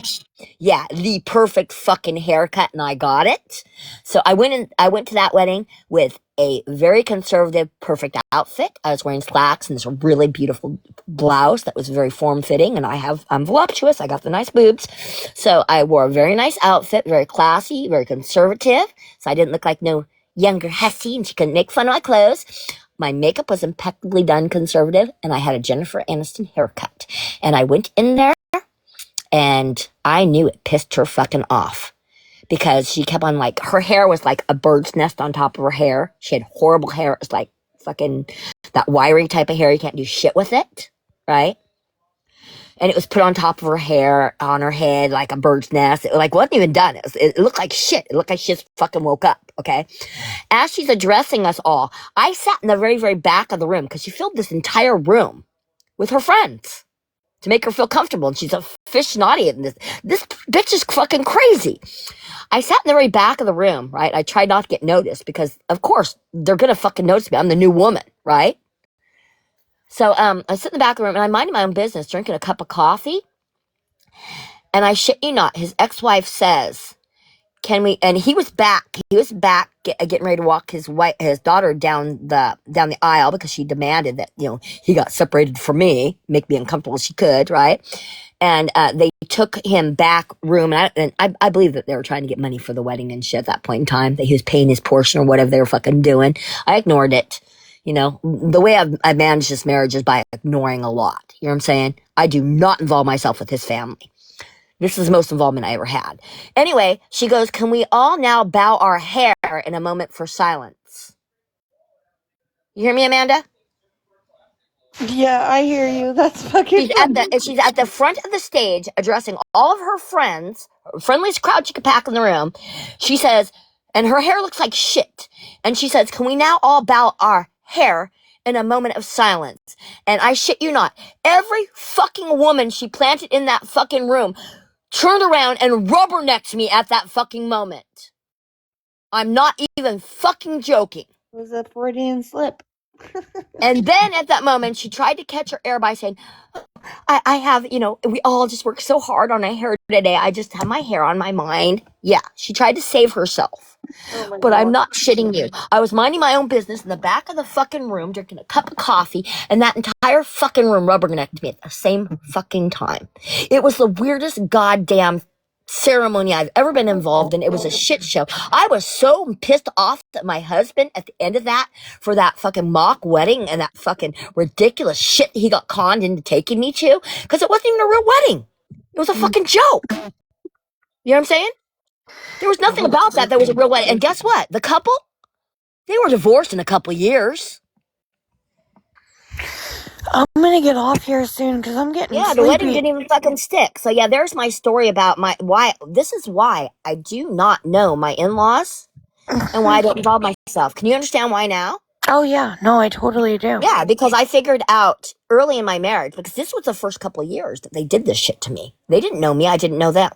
Yeah, the perfect fucking haircut, and I got it. So I went to that wedding with a very conservative, perfect outfit. I was wearing slacks and this really beautiful blouse that was very form-fitting, and I'm voluptuous. I got the nice boobs. So I wore a very nice outfit, very classy, very conservative, so I didn't look like no younger hussy, and she couldn't make fun of my clothes. My makeup was impeccably done, conservative, and I had a Jennifer Aniston haircut. And I went in there, and I knew it pissed her fucking off because she kept on her hair was like a bird's nest on top of her hair. She had horrible hair. It was like fucking that wiry type of hair. You can't do shit with it, right? And it was put on top of her hair, on her head, like a bird's nest. It wasn't even done. It looked like shit. It looked like she just fucking woke up, okay? As she's addressing us all, I sat in the very, very back of the room because she filled this entire room with her friends to make her feel comfortable, and she's a aficionado in this. This bitch is fucking crazy. I sat in the very back of the room, right? I tried not to get noticed because, of course, they're gonna fucking notice me. I'm the new woman, right? So I sit in the back of the room, and I'm minding my own business, drinking a cup of coffee, and I shit you not, his ex-wife says, "Can we?" And he was back. He was back, getting ready to walk his daughter down the aisle because she demanded that he got separated from me, make me uncomfortable as she could, right? And they took him back room, and I believe that they were trying to get money for the wedding and shit at that point in time. That he was paying his portion or whatever they were fucking doing. I ignored it. The way I managed this marriage is by ignoring a lot. You know what I'm saying? I do not involve myself with his family. This is the most involvement I ever had. Anyway, she goes, "Can we all now bow our hair in a moment for silence?" You hear me, Amanda? Yeah, I hear you. That's fucking She's at the front of the stage addressing all of her friends, friendliest crowd she could pack in the room. She says, and her hair looks like shit. And she says, "Can we now all bow our hair in a moment of silence?" And I shit you not, every fucking woman she planted in that fucking room turned around and rubbernecked me at that fucking moment. I'm not even fucking joking. It was a Freudian slip. And then at that moment, she tried to catch her air by saying, I have, we all just worked so hard on our hair today. I just have my hair on my mind. Yeah, she tried to save herself. Oh but God. I'm not shitting you. I was minding my own business in the back of the fucking room, drinking a cup of coffee, and that entire fucking room rubbernecked me at the same fucking time. It was the weirdest goddamn ceremony I've ever been involved in. It was a shit show. I was so pissed off at my husband at the end of that for that fucking mock wedding and that fucking ridiculous shit he got conned into taking me to, because it wasn't even a real wedding. It was a fucking joke. You know what I'm saying? There was nothing about that was a real wedding. And guess what? The couple, they were divorced in a couple years. I'm gonna get off here soon because I'm getting sleepy. The wedding didn't even fucking stick. So yeah, there's my story about this is why I do not know my in-laws and why I don't involve myself. Can you understand why now? Oh yeah, no, I totally do. Yeah, because I figured out early in my marriage, because this was the first couple of years that they did this shit to me. They didn't know me, I didn't know them.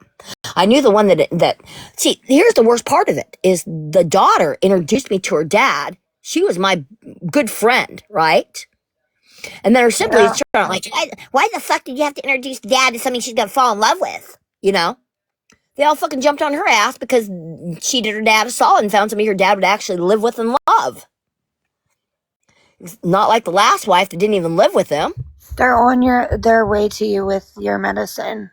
I knew the one that see, here's the worst part of it, is the daughter introduced me to her dad. She was my good friend, right? And then her siblings turned like, why the fuck did you have to introduce dad to something she's gonna fall in love with? They all fucking jumped on her ass because she did her dad a solid and found somebody her dad would actually live with and love. It's not like the last wife that didn't even live with him. They're on their way to you with your medicine.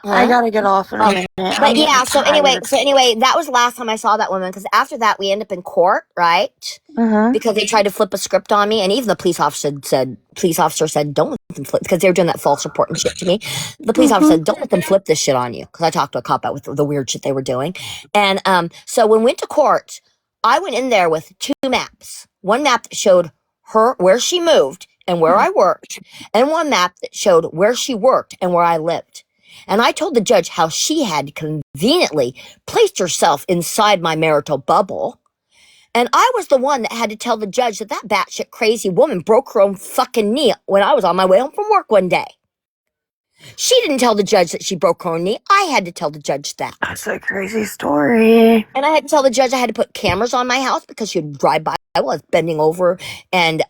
I gotta get off in a minute. But yeah, so anyway, that was the last time I saw that woman, because after that we end up in court, right? Because they tried to flip a script on me, and even the police officer said, don't let them flip, because they were doing that false report and shit to me. The police officer said, don't let them flip this shit on you, because I talked to a cop about with the weird shit they were doing. And so when we went to court, I went in there with 2 maps. One map that showed her where she moved and where I worked, and one map that showed where she worked and where I lived. And I told the judge how she had conveniently placed herself inside my marital bubble. And I was the one that had to tell the judge that batshit crazy woman broke her own fucking knee when I was on my way home from work one day. She didn't tell the judge that she broke her own knee. I had to tell the judge that. That's a crazy story. And I had to tell the judge I had to put cameras on my house because she would drive by while I was bending over and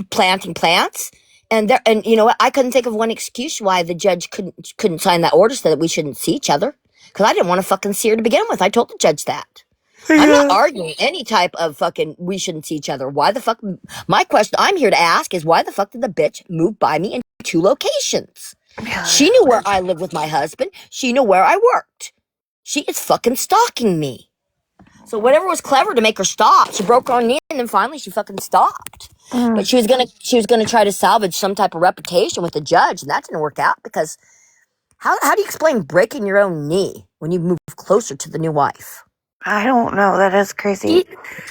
planting plants. And you know what? I couldn't think of one excuse why the judge couldn't sign that order so that we shouldn't see each other. Because I didn't want to fucking see her to begin with. I told the judge that. I'm not arguing any type of fucking we shouldn't see each other. Why the fuck? My question I'm here to ask is, why the fuck did the bitch move by me in 2 locations? She knew where I lived with my husband. She knew where I worked. She is fucking stalking me. So whatever was clever to make her stop, she broke her own knee, and then finally she fucking stopped. But she was gonna try to salvage some type of reputation with the judge, and that didn't work out, because how do you explain breaking your own knee when you move closer to the new wife? I don't know. That is crazy.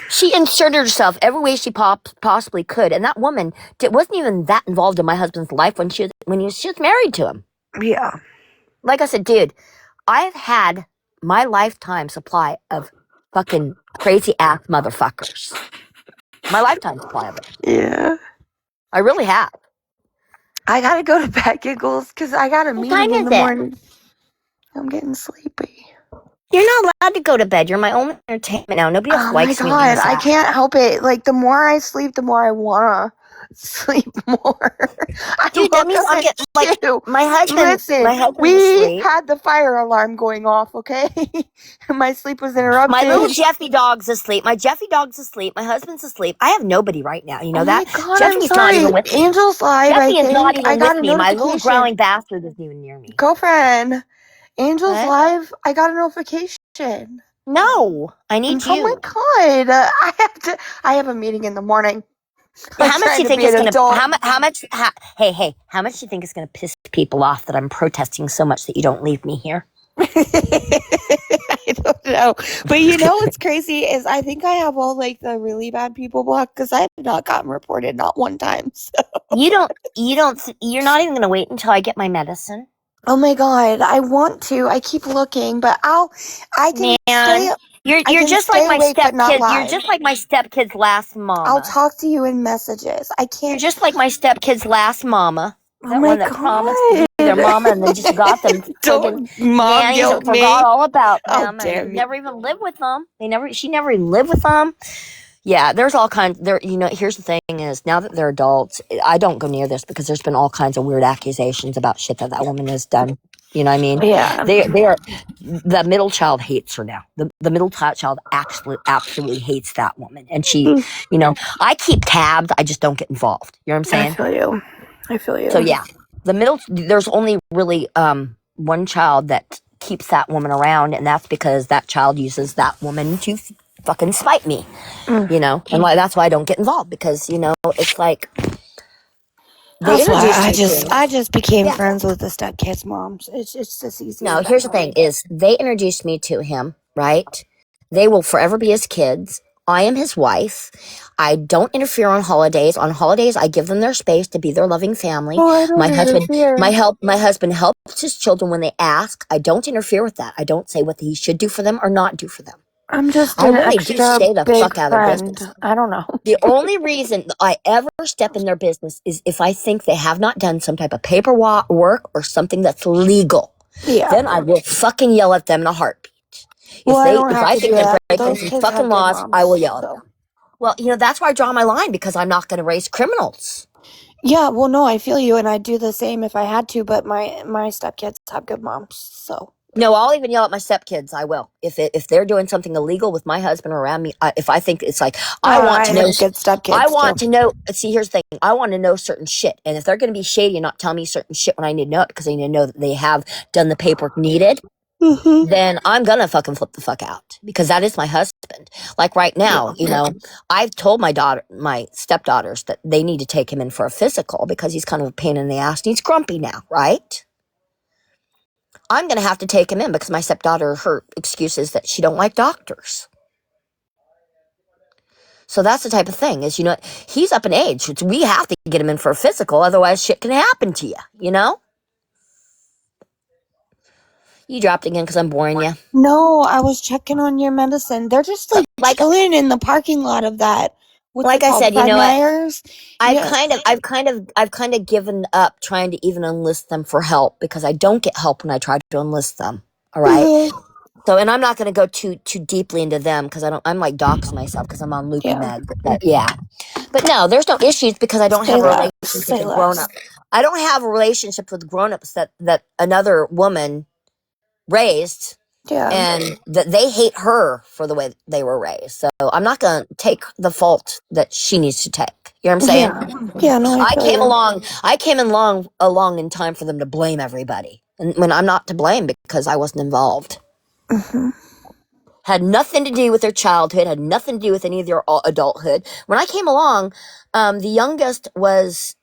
She inserted herself every way she possibly could, and that woman wasn't even that involved in my husband's life when she was married to him. Yeah. Like I said, dude, I've had my lifetime supply of fucking crazy ass motherfuckers. My lifetime supply of it. Yeah. I really have. I gotta go to bed, Giggles, because I got a meeting in the morning. I'm getting sleepy. You're not allowed to go to bed. You're my only entertainment now. Nobody else likes me. Oh my God, I can't help it. Like, the more I sleep, the more I wanna sleep more. Dude, that means I'm getting, like, my husband. Listen, we had the fire alarm going off, okay? My sleep was interrupted. My little Jeffy dog's asleep. My Jeffy dog's asleep. My husband's asleep. I have nobody right now. You know that? My God, Jeffy's not even with me. Angel's live, Jeffy I is think. not even got with me. My little growling bastard isn't even near me. Girlfriend, Angel's live. I got a notification. No, I need you. Oh my God, I have a meeting in the morning. How much do you think it's gonna? How much? Hey, how much do you think it's gonna piss people off that I'm protesting so much that you don't leave me here? I don't know, but you know what's crazy is I think I have all like the really bad people blocked, because I have not gotten reported not one time. So. You're not even gonna wait until I get my medicine. Oh my God, I want to. I keep looking, but I can stay. You're just like my stepkid. You're just like my stepkid's last mama. I'll talk to you in messages. I can't. You're just like my stepkid's last mama. Oh that my one that God. promised to be their mama and then just got them. Mom guilt me. Forgot all about them. Oh, damn and never even lived with them. She never even lived with them. Yeah, there's all kinds. Here's the thing: is now that they're adults, I don't go near this because there's been all kinds of weird accusations about shit that woman has done. You know what I mean? Yeah. They are. The middle child hates her now. The middle child absolutely hates that woman, and she, I keep tabs. I just don't get involved. You know what I'm saying? I feel you. So yeah, there's only really one child that keeps that woman around, and that's because that child uses that woman to fucking spite me, and that's why I don't get involved, because it's like that's why I just became friends with the stepkid's moms. It's just easy. No, here's the thing: is they introduced me to him, right? They will forever be his kids. I am his wife. I don't interfere on holidays. On holidays, I give them their space to be their loving family. My husband helps his children when they ask. I don't interfere with that. I don't say what he should do for them or not do for them. I'm just I really do stay the fuck out of their business. I don't know. The only reason I ever step in their business is if I think they have not done some type of paperwork or something that's legal. Yeah. Then I will fucking yell at them in a heartbeat. If I think they're breaking some fucking laws, I will yell at them. Well, that's why I draw my line, because I'm not going to raise criminals. Yeah, well, no, I feel you, and I'd do the same if I had to, but my stepkids have good moms, so. No, I'll even yell at my stepkids. I will if they're doing something illegal with my husband or around me. If I think it's like I want to know, have good stepkids I want too. to know. See, here's the thing. I want to know certain shit, and if they're going to be shady and not tell me certain shit when I need to know it because I need to know that they have done the paperwork needed, then I'm gonna fucking flip the fuck out because that is my husband. Like right now, I've told my stepdaughters that they need to take him in for a physical because he's kind of a pain in the ass and he's grumpy now, right? I'm going to have to take him in because my stepdaughter, her excuse is that she don't like doctors. So that's the type of thing is, he's up in age. We have to get him in for a physical. Otherwise shit can happen to you, You dropped again because I'm boring you. No, I was checking on your medicine. They're just like chilling in the parking lot of that. What's like it I called? said, Fred Meyer's? I've kind of given up trying to even enlist them for help because I don't get help when I try to enlist them. All right. So, and I'm not going to go too deeply into them because I'm like doxing myself because I'm on loopy med. But yeah. But no, there's no issues because I don't have a relationship with grown up. I don't have a relationship with grown ups that another woman raised. Yeah. And that they hate her for the way they were raised. So I'm not going to take the fault that she needs to take. You know what I'm saying? Yeah, no, I came along in time for them to blame everybody. And when I'm not to blame because I wasn't involved. Had nothing to do with their childhood, had nothing to do with any of their adulthood. When I came along, the youngest was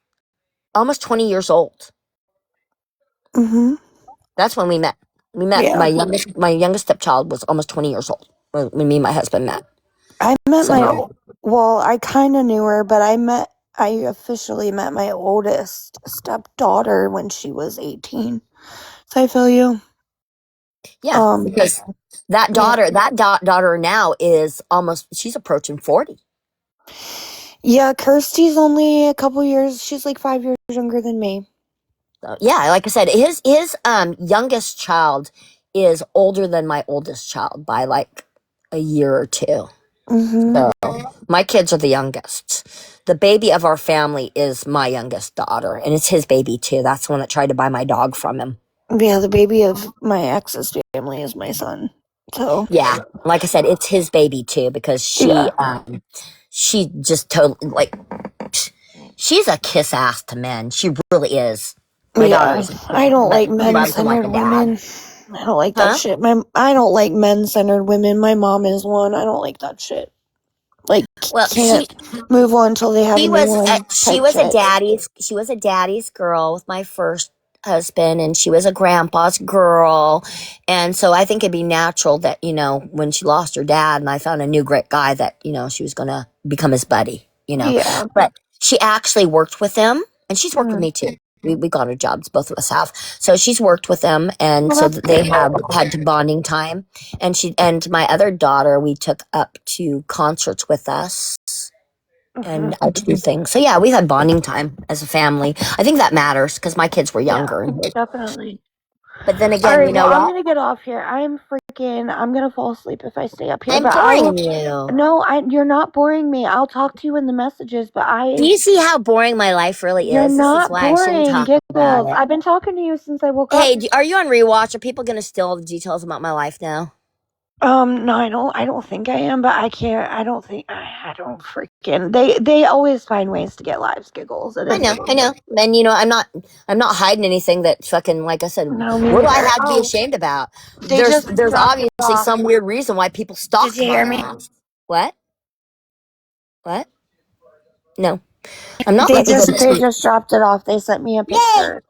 almost 20 years old. That's when we met. We met. Yeah. My youngest stepchild was almost 20 years old when me and my husband met. I met I kind of knew her, but I officially met my oldest stepdaughter when she was 18. So I feel you. Yeah, because that daughter now is she's approaching 40. Yeah, Kirsty's only a couple years. She's like 5 years younger than me. So, yeah, like I said, his youngest child is older than my oldest child by like a year or two. So my kids are the youngest. The baby of our family is my youngest daughter, and it's his baby too. That's the one that tried to buy my dog from him. Yeah, the baby of my ex's family is my son. So yeah, like I said, it's his baby too because she just totally she's a kiss ass to men. She really is. My daughter is. I don't like men-centered women. I don't like that shit. I don't like men-centered women. My mom is one. I don't like that shit. Like, can't move on until they have a new one. She was a daddy's girl with my first husband, and she was a grandpa's girl, and so I think it'd be natural that when she lost her dad and I found a new great guy that she was gonna become his buddy. Yeah. But she actually worked with him, and she's worked with me too. We got our jobs, both of us have. So she's worked with them, and so they have had bonding time. And my other daughter, we took up to concerts with us and to do things. So yeah, we've had bonding time as a family. I think that matters because my kids were younger. Yeah, definitely. But then again, what? I'm gonna get off here. I'm gonna fall asleep if I stay up here. I'm boring you. No, you're not boring me. I'll talk to you in the messages, but Do you see how boring my life really is? You're not boring. Giggles. I've been talking to you since I woke up. Hey, are you on rewatch? Are people gonna steal all the details about my life now? No, I don't think I am, but I can't. I don't freaking. They always find ways to get lives, giggles. I know. And I'm not hiding anything that fucking, like I said, what do I have to be ashamed about? There's obviously some weird reason why people stalk. Did you hear me? What? No, I'm not. They just dropped it off. They sent me a picture.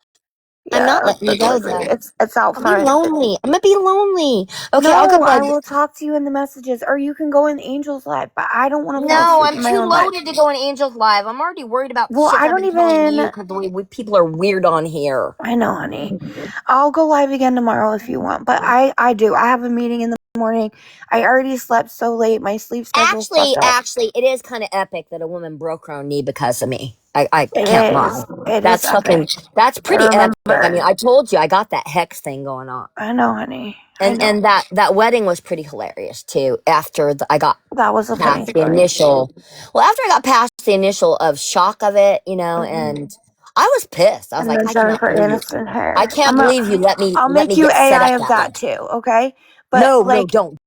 Yeah, I'm not letting you go though. It's out front. I'm lonely. I'm gonna be lonely. Okay, I'll go. I will talk to you in the messages, or you can go in Angel's Live. But I don't want to. No, I'm too loaded to go in Angel's Live. I'm already worried about. Well, shit I don't even. Because the way people are weird on here. I know, honey. I'll go live again tomorrow if you want. But I do. I have a meeting in the morning. I already slept so late. My sleep schedule. Actually, it is kind of epic that a woman broke her own knee because of me. I can't lie. That's fucking. That's pretty epic. I mean, I told you I got that hex thing going on. I know, honey. And that wedding was pretty hilarious too. After I got past the initial, after I got past the initial of shock of it, and I was pissed. I was And like, then I cannot Jennifer believe Aniston hair. I can't believe you let me I'll make you get set AI up of that way. that too, okay? But No, like don't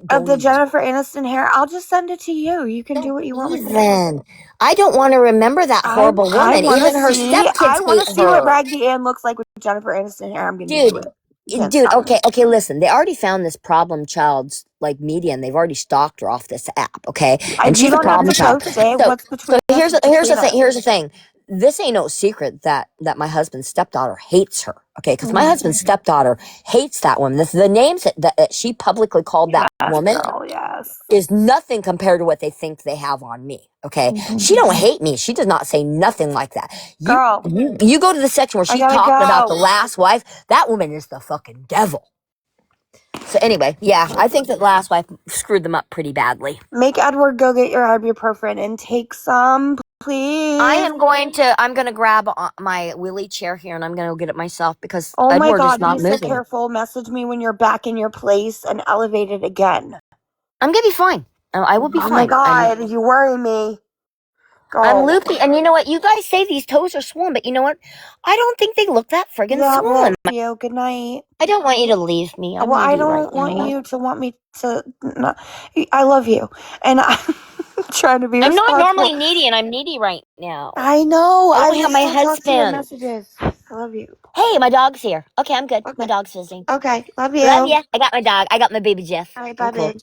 of the even. Jennifer Aniston hair, I'll just send it to you. You can do what you want with it. Even. I don't want to remember that horrible I woman. want Even to her see. stepkids I want hate to see what her. Raggedy Ann looks like with Jennifer Aniston hair. I'm gonna Dude, do it. You can't dude, stop me. okay, listen. They already found this problem child's like media, and they've already stalked her off this app, okay? And You she's a don't have problem to child. post it. So, What's between us here's is the between us. thing. Here's the thing. This ain't no secret that my husband's stepdaughter hates her, okay? Because my husband's stepdaughter hates that woman. The names that she publicly called that woman Girl, yes. is nothing compared to what they think they have on me. Okay, she don't hate me. She does not say nothing like that. Girl, You go to the section where I she's gotta talking about the go. last wife. That woman is the fucking devil. So anyway, yeah, I think that last wife screwed them up pretty badly. Make Edward go get your ibuprofen and take some, please. I'm gonna grab my wheelie chair here and I'm gonna go get it myself because Oh my Edward is God, not be so moving. careful. Message me when you're back in your place and elevated again. I'm gonna be fine. I will be fine. Oh my God, you worry me. Girl. I'm loopy, and you know what? You guys say these toes are swollen, but you know what? I don't think they look that friggin' Yeah, swollen. bless you. Good night. I don't want you to leave me. I'm Well, I needy right don't want now. you to want me to. Not, I love you, and I'm trying to be I'm not responsible. normally needy, and I'm needy right now. I know. I I don't have my will talk to your husband. messages. I love you. Hey, my dog's here. Okay, I'm good. Okay. My dog's visiting. Okay, love you. Love ya. I got my dog. I got my baby Jeff. All right, I'm bye, cool. babe.